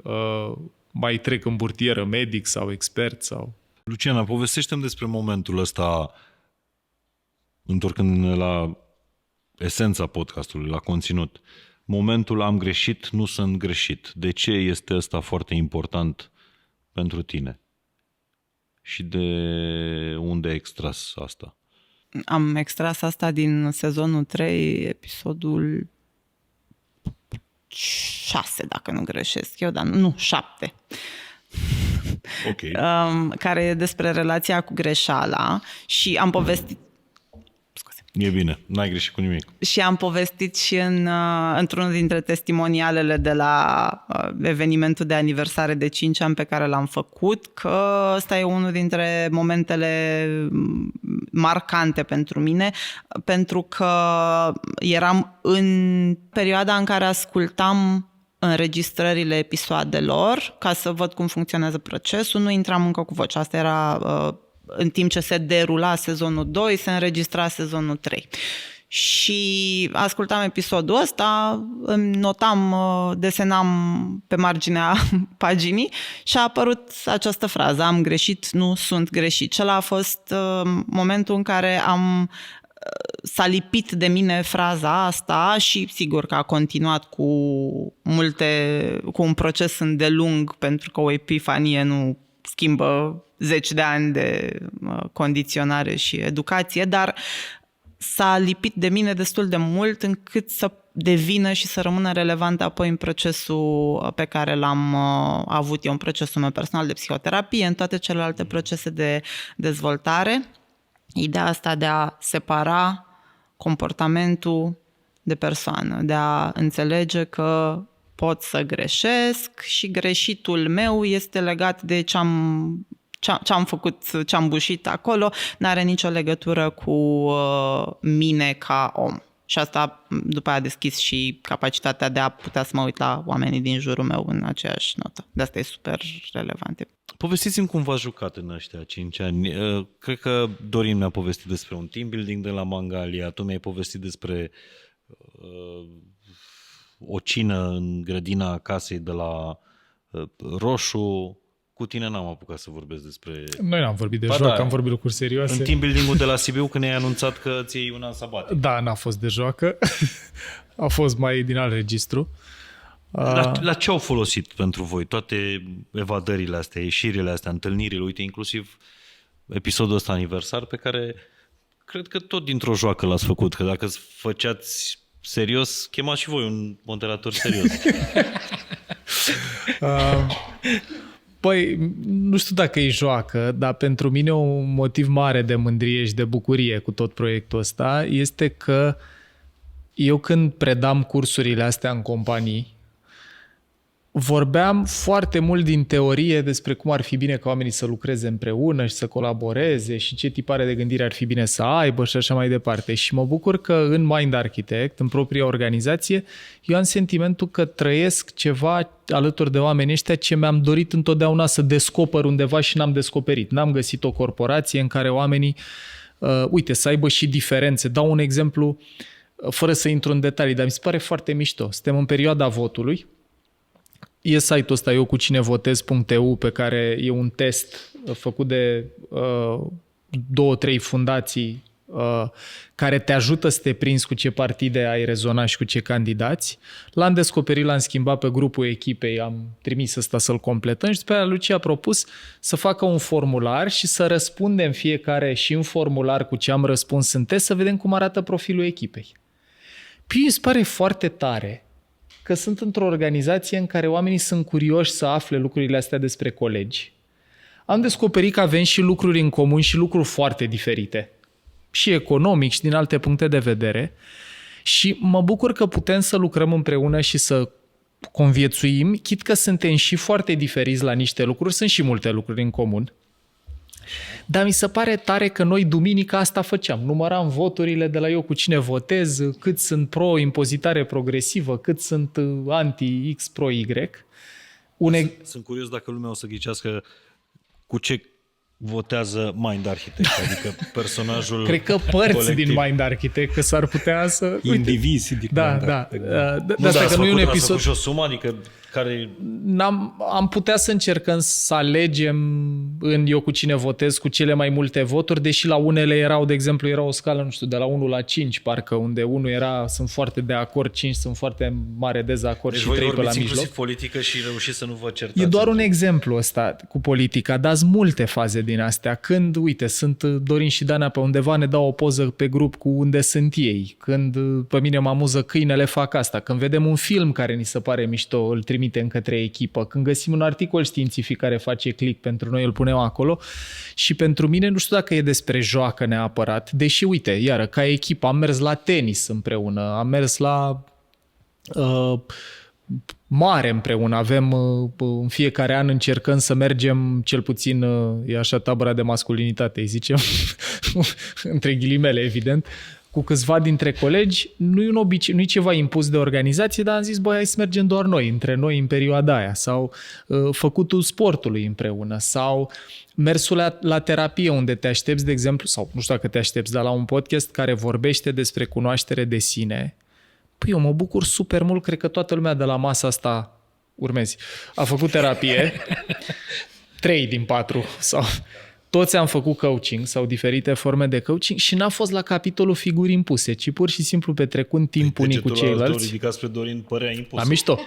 mai trec în burtieră, medic sau expert. Sau... Luciana, povestește-mi despre momentul ăsta, întorcându-ne la esența podcastului, la conținut. Momentul am greșit, nu sunt greșit. De ce este ăsta foarte important pentru tine? Și de unde ai extras asta? Am extras asta din sezonul 3, episodul 6, dacă nu greșesc eu, dar nu, 7. Okay. Care e despre relația cu greșeala și am povestit. E bine, n-ai greșit cu nimic. Și am povestit și într-unul dintre testimonialele de la evenimentul de aniversare de 5 ani pe care l-am făcut, că ăsta e unul dintre momentele marcante pentru mine, pentru că eram în perioada în care ascultam înregistrările episoadelor ca să văd cum funcționează procesul, nu intram încă cu voce. Asta era în timp ce se derula sezonul 2, se înregistra sezonul 3. Și ascultam episodul ăsta, îmi notam, desenam pe marginea paginii și a apărut această frază, am greșit, nu sunt greșit. Cela a fost momentul în care s-a lipit de mine fraza asta și sigur că a continuat cu un proces îndelung, pentru că o epifanie nu schimbă 10 de ani de condiționare și educație, dar s-a lipit de mine destul de mult încât să devină și să rămână relevant apoi în procesul pe care l-am avut eu, în procesul meu personal de psihoterapie, în toate celelalte procese de dezvoltare. Ideea asta de a separa comportamentul de persoană, de a înțelege că pot să greșesc și greșitul meu este legat de ce am făcut, ce am bușit acolo, n-are nicio legătură cu mine ca om. Și asta după aia a deschis și capacitatea de a putea să mă uit la oamenii din jurul meu în aceeași notă. De asta e super relevant. Povestiți-mi cum v-ați jucat în ăștia 5 ani. Cred că Dorin mi-a povestit despre un team building de la Mangalia, tu mi-ai povestit despre o cină în grădina casei de la Roșu. Cu tine n-am apucat să vorbesc despre... Noi n-am vorbit de joacă, am vorbit lucruri serioase. În team building-ul de la Sibiu, când ne-ai anunțat că ți iei un an sabatic. Da, n-a fost de joacă. A fost mai din alt registru. La ce au folosit pentru voi toate evadările astea, ieșirile astea, întâlnirile? Uite, inclusiv episodul ăsta aniversar pe care cred că tot dintr-o joacă l-ați făcut, că dacă făceați serios, chemați și voi un moderator serios. Păi, nu știu dacă e joacă, dar pentru mine un motiv mare de mândrie și de bucurie cu tot proiectul ăsta este că eu când predam cursurile astea în companii, vorbeam foarte mult din teorie despre cum ar fi bine ca oamenii să lucreze împreună și să colaboreze și ce tipare de gândire ar fi bine să aibă și așa mai departe. Și mă bucur că în Mind Architect, în propria organizație, eu am sentimentul că trăiesc ceva alături de oamenii ăștia ce mi-am dorit întotdeauna să descoper undeva și n-am descoperit. N-am găsit o corporație în care oamenii, să aibă și diferențe. Dau un exemplu, fără să intru în detalii, dar mi se pare foarte mișto. Suntem în perioada votului e site-ul ăsta eu cu cine votez.eu, pe care e un test făcut de 2-3 fundații care te ajută să te prinzi cu ce partide ai rezonat și cu ce candidați. L-am descoperit, l-am schimbat pe grupul echipei, am trimis ăsta să-l completăm și după aia Lucia a propus să facă un formular și să răspundem fiecare și în formular cu ce am răspuns în test, să vedem cum arată profilul echipei. Păi mi se pare foarte tare că sunt într-o organizație în care oamenii sunt curioși să afle lucrurile astea despre colegi. Am descoperit că avem și lucruri în comun și lucruri foarte diferite. Și economic și din alte puncte de vedere. Și mă bucur că putem să lucrăm împreună și să conviețuim, chit că suntem și foarte diferiți la niște lucruri, sunt și multe lucruri în comun. Dar mi se pare tare că noi duminica asta făceam. Număram voturile de la eu cu cine votez, cât sunt pro-impozitare progresivă, cât sunt anti-X, pro-Y. Sunt curios dacă lumea o să ghicească cu ce votează Mind Architect, adică personajul cred că părți colectiv. din Mind Architect, că s-ar putea să... Indivizi din Da, Mind da. Architect. De asta că nu e un episod... Ați făcut și o sumă, adică care... Am putea să încercăm să alegem în eu cu cine votez cu cele mai multe voturi, deși la unele erau, de exemplu, era o scală, nu știu, de la 1 la 5, parcă, unde 1 era, sunt foarte de acord, 5 sunt foarte mare dezacord Deci și voi 3 pe la vorbiți mijloc. inclusiv politică și reușiți să nu vă certați. E doar un exemplu ăsta cu politica, dar sunt multe faze din astea. Când, uite, sunt Dorin și Dana pe undeva, ne dau o poză pe grup cu unde sunt ei. Când pe mine mă amuză câinele, fac asta. Când vedem un film care ni se pare mișto, îl trimitem către echipă. Când găsim un articol științific care face click pentru noi, îl punem acolo. Și pentru mine, nu știu dacă e despre joacă neapărat, deși, uite, iară, ca echipă am mers la tenis împreună, am mers la... mare împreună. Avem în fiecare an încercăm să mergem cel puțin, e așa tabăra de masculinitate, îi zicem, între ghilimele, evident, cu câțiva dintre colegi. Nu e un obicei, nu e ceva impus de organizație, dar am zis, băi, hai să mergem doar noi, între noi în perioada aia, sau făcutul sportului împreună, sau mersul la terapie, unde te aștepți, de exemplu, sau nu știu dacă te aștepți, dar la un podcast care vorbește despre cunoaștere de sine. Păi eu mă bucur super mult, cred că toată lumea de la masa asta, urmezi, a făcut terapie, 3 din 4, sau toți am făcut coaching sau diferite forme de coaching și n-a fost la capitolul figuri impuse, ci pur și simplu petrecând timp unii cu ceilalți. Ridicat spre Dorin părea impus. La mișto.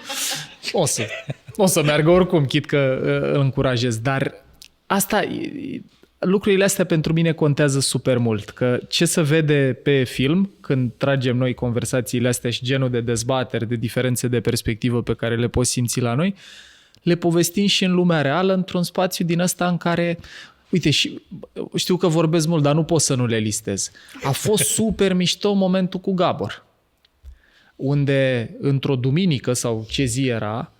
O să meargă oricum, chit că îl încurajez, dar asta... Lucrurile astea pentru mine contează super mult, că ce se vede pe film când tragem noi conversațiile astea și genul de dezbateri, de diferențe de perspectivă pe care le poți simți la noi, le povestim și în lumea reală, într-un spațiu din ăsta în care, uite, și știu că vorbesc mult, dar nu pot să nu le listez. A fost super mișto momentul cu Gabor, unde într-o duminică sau ce zi era,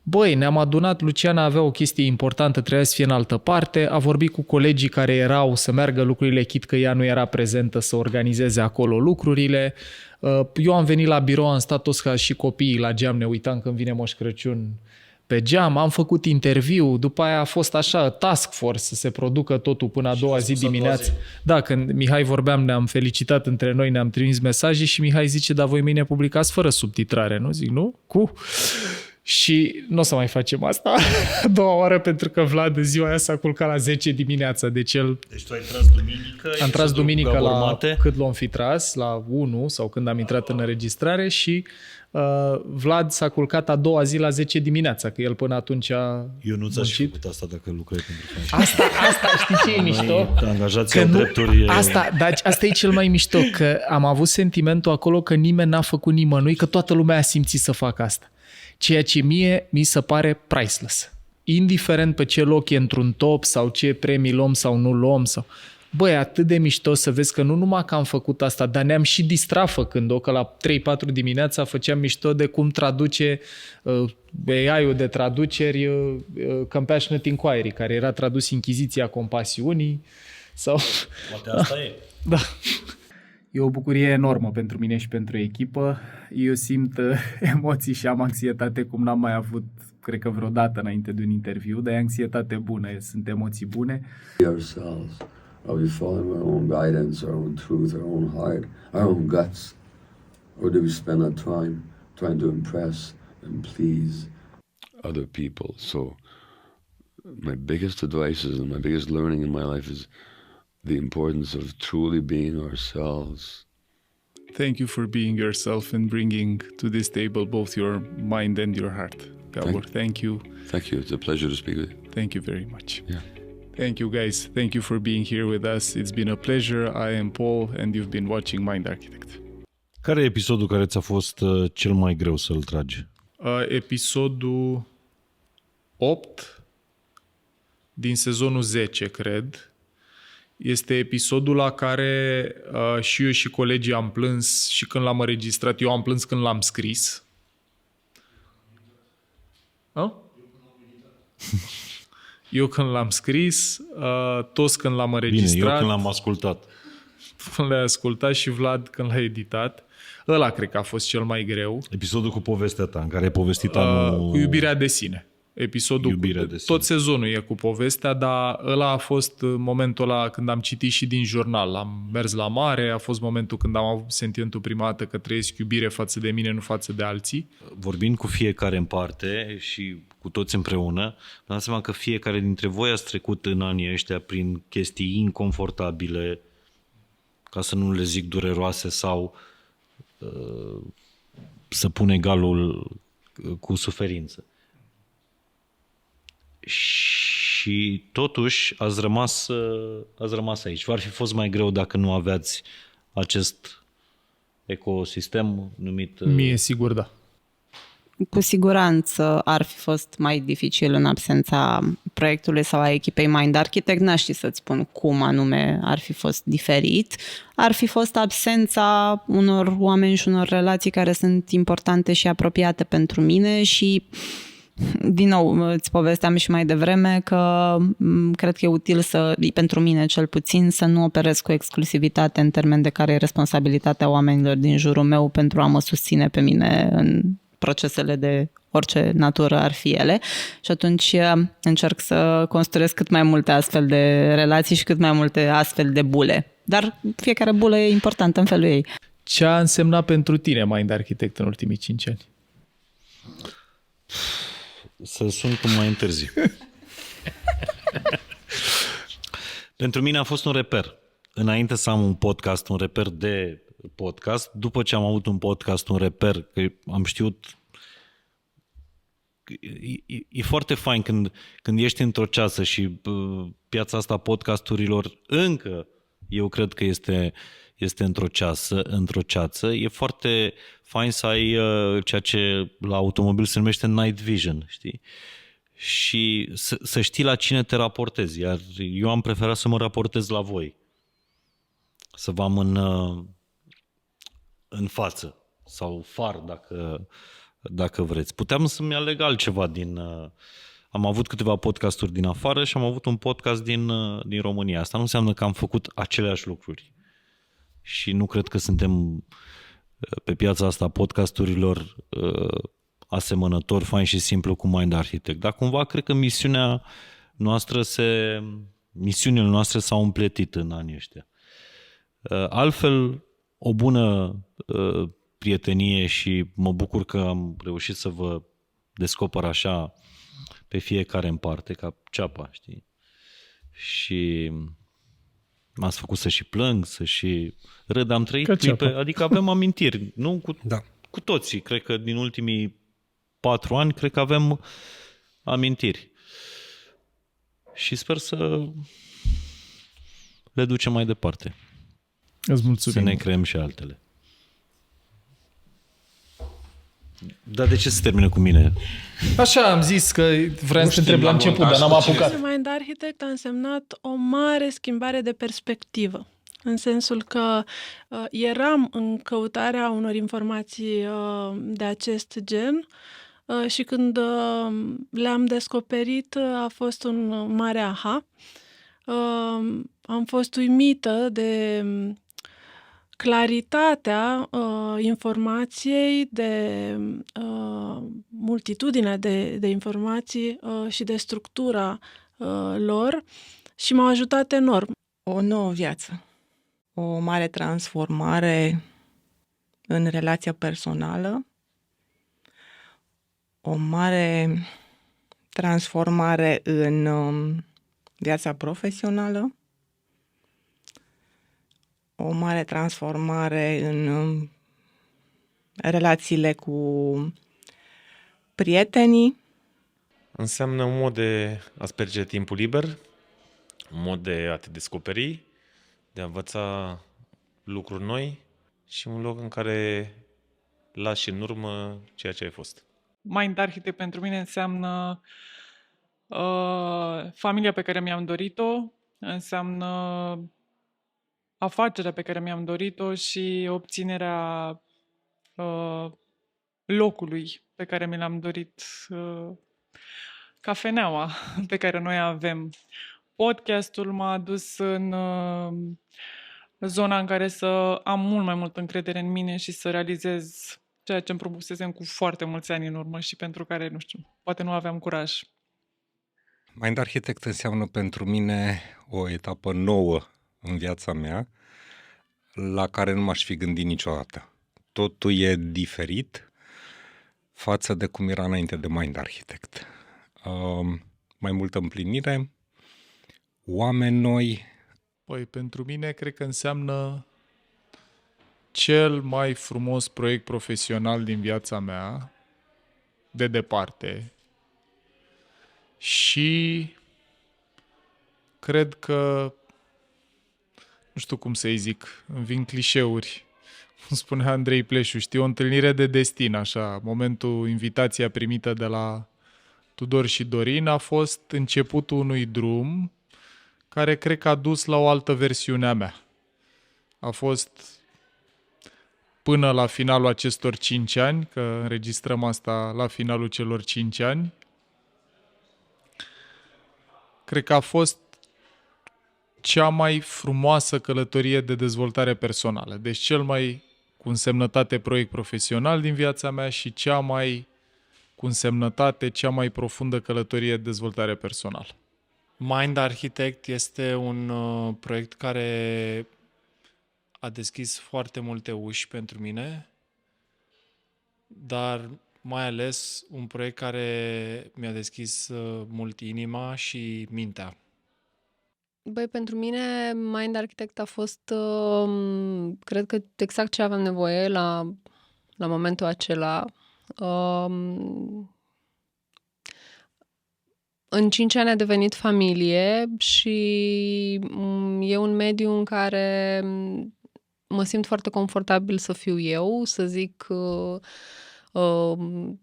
băi, ne-am adunat, Luciana avea o chestie importantă, trebuia să fie în altă parte, a vorbit cu colegii care erau să meargă lucrurile, chit că ea nu era prezentă să organizeze acolo lucrurile. Eu am venit la birou, am stat toți ca și copiii la geam, ne uitam când vine Moș Crăciun pe geam, am făcut interviu, după aia a fost așa, task force să se producă totul până a doua zi dimineață. Da, când Mihai vorbeam, ne-am felicitat între noi, ne-am trimis mesaje și Mihai zice, dar voi mâine publicați fără subtitrare, nu? Zic, nu? Și nu o să mai facem asta a doua oară, pentru că Vlad în ziua aia s-a culcat la 10 dimineața. Deci tu ai tras duminică? Am tras duminică la cât l-am fi tras, la 1 sau când am intrat în înregistrare și Vlad s-a culcat a doua zi la 10 dimineața, că el până atunci a Eu nu ți-aș fi făcut asta dacă lucrezi pentru Flash. Asta știi ce e mișto? Angajați au drepturi... Asta e cel mai mișto, că am avut sentimentul acolo că nimeni n-a făcut nimănui, că toată lumea a simțit să facă asta. Ceea ce mie mi se pare priceless. Indiferent pe ce loc e într-un top sau ce premii luăm sau nu luăm. Băi, atât de mișto să vezi că nu numai că am făcut asta, dar ne-am și distrat făcând-o, că la 3-4 dimineața făceam mișto de cum traduce AI-ul de traduceri Compassionate Inquiry, care era tradus Inchiziția Compasiunii. Sau... Poate asta e. Da. E o bucurie enormă pentru mine și pentru echipă. Eu simt emoții și am anxietate cum n-am mai avut, cred că vreodată înainte de un interviu, dar e anxietate bună, sunt emoții bune. Ourselves. Are we following our own guidance, our own truth, our own heart, our own guts? Or do we spend our time trying to impress and please? other people. So my biggest advice and my biggest learning in my life is the importance of truly being ourselves. Thank you for being yourself and bringing to this table both your mind and your heart. Gabor, thank you. Thank you. It's a pleasure to speak with you. Thank you very much. Yeah. Thank you, guys. Thank you for being here with us. It's been a pleasure. I am Paul, and you've been watching Mind Architect. Care e episodul care ți-a fost cel mai greu să-l tragi? Episodul 8 din sezonul 10, cred. Este episodul la care și eu și colegii am plâns și când l-am înregistrat. Eu am plâns când l-am scris. Eu când l-am scris, toți când l-am înregistrat. Bine, eu când l-am ascultat. Când l-ai ascultat și Vlad când l-a editat. Ăla cred că a fost cel mai greu. Episodul cu povestea ta, în care ai povestit anul... Cu iubirea de sine. Episodul, tot sezonul e cu povestea, dar ăla a fost momentul ăla când am citit și din jurnal. Am mers la mare, a fost momentul când am avut sentimentul prima dată că trăiesc iubire față de mine, nu față de alții. Vorbind cu fiecare în parte și cu toți împreună, mi-am dat seama că fiecare dintre voi ați trecut în anii ăștia prin chestii inconfortabile, ca să nu le zic dureroase sau să pun egalul cu suferință. Și totuși ați rămas aici. V-ar fi fost mai greu dacă nu aveați acest ecosistem numit... Mie sigur da. Cu siguranță ar fi fost mai dificil în absența proiectului sau a echipei Mind Architect. N-aș ști să-ți spun cum anume ar fi fost diferit. Ar fi fost absența unor oameni și unor relații care sunt importante și apropiate pentru mine și... Din nou, îți povesteam și mai devreme că cred că e util pentru mine cel puțin, să nu operez cu exclusivitate în termen de care e responsabilitatea oamenilor din jurul meu pentru a mă susține pe mine în procesele de orice natură ar fi ele. Și atunci încerc să construiesc cât mai multe astfel de relații și cât mai multe astfel de bule. Dar fiecare bulă e importantă în felul ei. Ce a însemnat pentru tine Mind Architect în ultimii 5 ani? Să sun cum mai întârzi. Pentru mine a fost un reper. Înainte să am un podcast, un reper de podcast, după ce am avut un podcast, un reper, că am știut... E foarte fain când ești într-o ceață și piața asta podcasturilor încă, eu cred că este într-o ceață. E foarte fain să ai ceea ce la automobil se numește night vision, știi? Și să știi la cine te raportezi. Iar eu am preferat să mă raportez la voi. Să vă am în față. Sau far, dacă vreți. Puteam să-mi aleg altceva din... Am avut câteva podcasturi din afară și am avut un podcast din România. Asta nu înseamnă că am făcut aceleași lucruri. Și nu cred că suntem pe piața asta podcasturilor asemănători, fain și simplu cu Mind Architect. Dar cumva cred că misiunile noastre s-au împletit în anii ăștia. Altfel, o bună prietenie și mă bucur că am reușit să vă descoper așa pe fiecare în parte, ca ceapa, știi? Și m-ați făcut să și plâng, să și râd. Am trăit clipe, adică avem amintiri, nu? Cu toții, cred că din ultimii 4 ani, cred că avem amintiri. Și sper să le ducem mai departe. Îți mulțumim. Să ne creăm și altele. Dar de ce se termină cu mine? Așa am zis că vreau să întreb la început, dar n-am apucat. Mind Architect a însemnat o mare schimbare de perspectivă. În sensul că eram în căutarea unor informații de acest gen și când le-am descoperit a fost un mare aha. Am fost uimită de claritatea informației, de multitudinea de informații și de structura lor și m-au ajutat enorm. O nouă viață, o mare transformare în relația personală, o mare transformare în viața profesională, o mare transformare în relațiile cu prietenii. Înseamnă un mod de a-ți merge timpul liber, un mod de a te descoperi, de a învăța lucruri noi și un loc în care lași în urmă ceea ce ai fost. Mind Architect pentru mine înseamnă familia pe care mi-am dorit-o, înseamnă afacerea pe care mi-am dorit-o și obținerea locului pe care mi l-am dorit, cafeneaua pe care noi avem. Podcastul m-a adus în zona în care să am mult mai multă încredere în mine și să realizez ceea ce îmi propusesem cu foarte mulți ani în urmă și pentru care, nu știu, poate nu aveam curaj. Mind Architect înseamnă pentru mine o etapă nouă în viața mea, la care nu m-aș fi gândit niciodată. Totul e diferit față de cum era înainte de Mind Architect. Mai multă împlinire, oameni noi. Păi, pentru mine, cred că înseamnă cel mai frumos proiect profesional din viața mea, de departe. Și cred că, nu știu cum să-i zic, îmi vin clișeuri, cum spunea Andrei Pleșu, știi, o întâlnire de destin, așa, momentul, invitația primită de la Tudor și Dorin a fost începutul unui drum care cred că a dus la o altă versiune a mea. A fost până la finalul acestor 5 ani, că înregistrăm asta la finalul celor 5 ani, cred că a fost cea mai frumoasă călătorie de dezvoltare personală. Deci cel mai cu însemnătate proiect profesional din viața mea și cea mai cu însemnătate, cea mai profundă călătorie de dezvoltare personală. Mind Architect este un proiect care a deschis foarte multe uși pentru mine, dar mai ales un proiect care mi-a deschis mult inima și mintea. Băi, pentru mine Mind Architect a fost, cred că exact ce aveam nevoie la momentul acela. În 5 ani a devenit familie și e un mediu în care mă simt foarte confortabil să fiu eu, să zic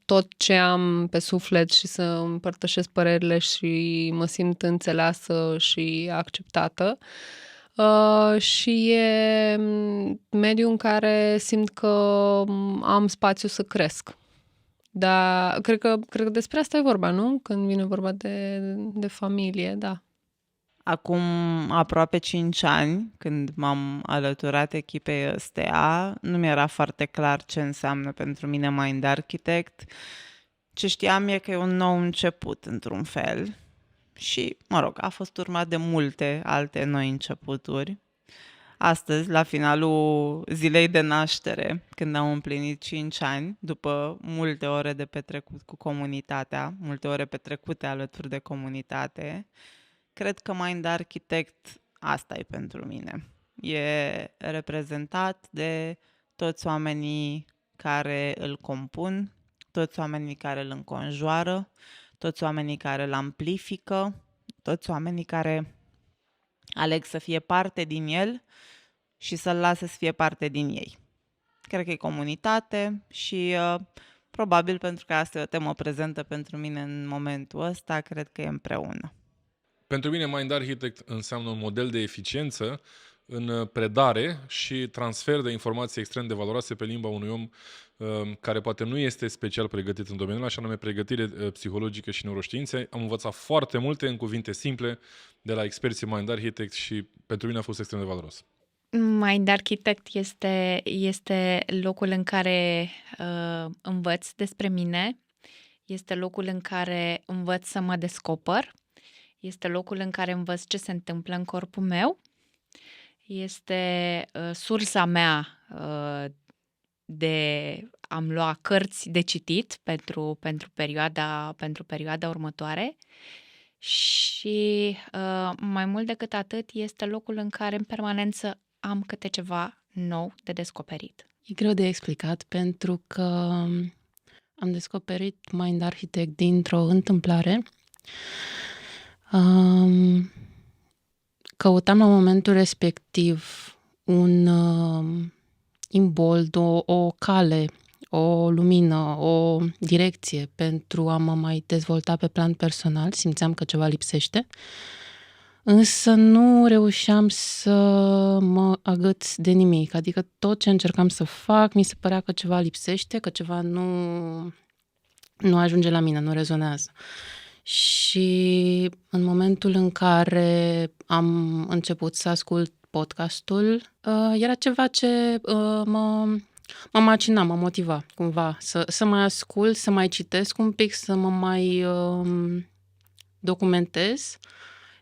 tot ce am pe suflet și să împărtășesc părerile și mă simt înțeleasă și acceptată. Și e mediul în care simt că am spațiu să cresc. Dar cred că despre asta e vorba, nu? Când vine vorba de familie, da. Acum aproape 5 ani, când m-am alăturat echipei ăstea, nu mi-era foarte clar ce înseamnă pentru mine Mind Architect. Ce știam e că e un nou început, într-un fel. Și, mă rog, a fost urmat de multe alte noi începuturi. Astăzi, la finalul zilei de naștere, când am împlinit 5 ani, după multe ore de petrecut cu comunitatea, multe ore petrecute alături de comunitate, cred că Mind Architect asta e pentru mine. E reprezentat de toți oamenii care îl compun, toți oamenii care îl înconjoară, toți oamenii care îl amplifică, toți oamenii care aleg să fie parte din el și să-l lase să fie parte din ei. Cred că e comunitate și probabil pentru că asta e o temă prezentă pentru mine în momentul ăsta, cred că e împreună. Pentru mine Mind Architect înseamnă un model de eficiență în predare și transfer de informații extrem de valoroase pe limba unui om care poate nu este special pregătit în domeniul ăla, și anume pregătire psihologică și neuroștiințe. Am învățat foarte multe în cuvinte simple de la experții Mind Architect și pentru mine a fost extrem de valoros. Mind Architect este locul în care învăț despre mine, este locul în care învăț să mă descoper, este locul în care învăț ce se întâmplă în corpul meu, este sursa mea am luat cărți de citit pentru perioada următoare și mai mult decât atât este locul în care în permanență am câte ceva nou de descoperit. E greu de explicat pentru că am descoperit Mind Architect dintr-o întâmplare. Căutam la momentul respectiv un imbold, o cale, o lumină, o direcție pentru a mă mai dezvolta pe plan personal. Simțeam că ceva lipsește, însă nu reușeam să mă agăț de nimic. Adică tot ce încercam să fac, mi se părea că ceva lipsește, că ceva nu ajunge la mine, nu rezonează. Și în momentul în care am început să ascult podcastul, era ceva ce mă macina, mă motiva cumva să mai ascult, să mai citesc un pic, să mă mai documentez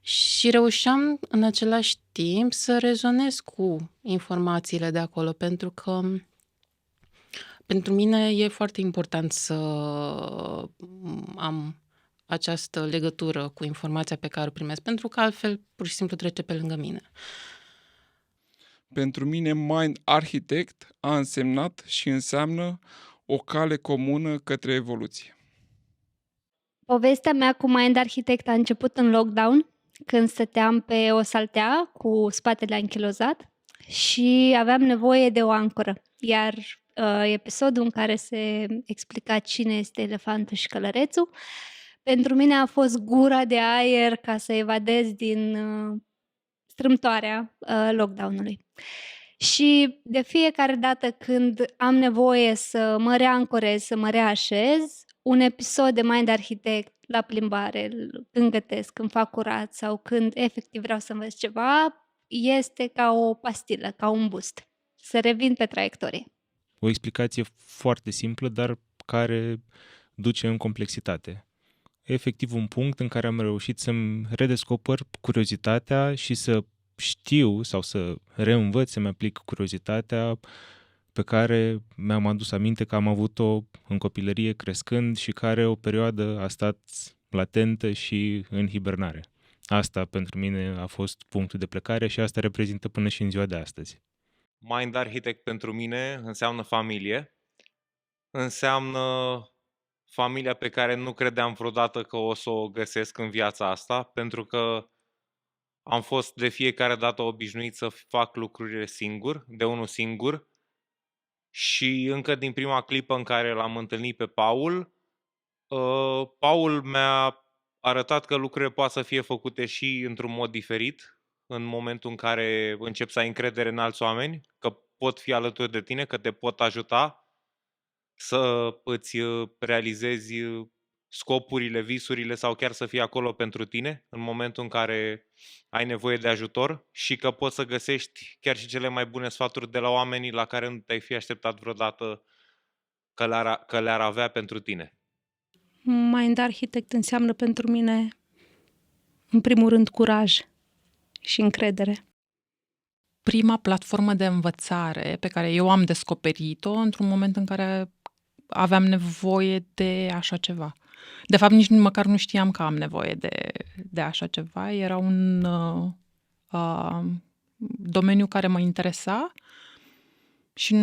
și reușeam în același timp să rezonez cu informațiile de acolo, pentru că pentru mine e foarte important să am această legătură cu informația pe care o primesc, pentru că altfel pur și simplu trece pe lângă mine. Pentru mine, Mind Architect a însemnat și înseamnă o cale comună către evoluție. Povestea mea cu Mind Architect a început în lockdown, când stăteam pe o saltea cu spatele anchilozat și aveam nevoie de o ancoră. Iar episodul în care se explica cine este elefantul și călărețul, pentru mine a fost gura de aer ca să evadez din strâmtoarea lockdown-ului. Și de fiecare dată când am nevoie să mă reancorez, să mă reașez, un episod de Mind Architect la plimbare, când gătesc, când fac curat sau când efectiv vreau să învăț ceva, este ca o pastilă, ca un boost. Să revin pe traiectorie. O explicație foarte simplă, dar care duce în complexitate. Efectiv un punct în care am reușit să-mi redescoper curiozitatea și să știu sau să reînvăț, să-mi aplic curiozitatea pe care mi-am adus aminte că am avut-o în copilărie crescând și care o perioadă a stat latentă și în hibernare. Asta pentru mine a fost punctul de plecare și asta reprezintă până și în ziua de astăzi. Mind Architect pentru mine înseamnă familie, înseamnă familia pe care nu credeam vreodată că o să o găsesc în viața asta, pentru că am fost de fiecare dată obișnuit să fac lucrurile singur, de unul singur, și încă din prima clipă în care l-am întâlnit pe Paul, Paul mi-a arătat că lucrurile pot să fie făcute și într-un mod diferit, în momentul în care începi să ai încredere în alți oameni, că pot fi alături de tine, că te pot ajuta să îți realizezi scopurile, visurile sau chiar să fii acolo pentru tine în momentul în care ai nevoie de ajutor și că poți să găsești chiar și cele mai bune sfaturi de la oamenii la care nu te-ai fi așteptat vreodată că le-ar avea pentru tine. Mind Architect înseamnă pentru mine, în primul rând, curaj și încredere. Prima platformă de învățare pe care eu am descoperit-o într-un moment în care aveam nevoie de așa ceva. De fapt, nici măcar nu știam că am nevoie de așa ceva. Era un domeniu care mă interesa și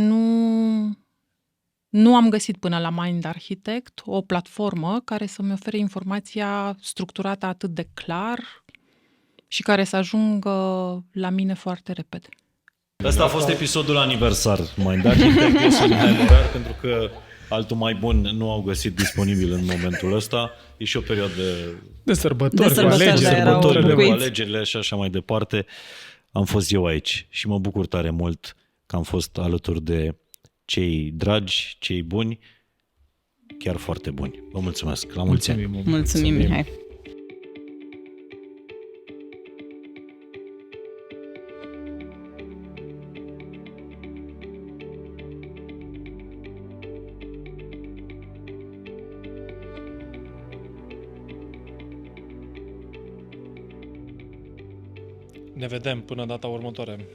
nu am găsit până la Mind Architect o platformă care să-mi ofere informația structurată atât de clar și care să ajungă la mine foarte repede. Ăsta a fost episodul aniversar Mind Architect. Eu sunt Mihai Morar, pentru că altul mai bun nu au găsit disponibil în momentul ăsta. E și o perioadă de sărbători, cu alegerile și așa mai departe. Am fost eu aici și mă bucur tare mult că am fost alături de cei dragi, cei buni, chiar foarte buni. Vă mulțumesc. La mulți ani. Mulțumim, Mihai. Ne vedem până data următoare.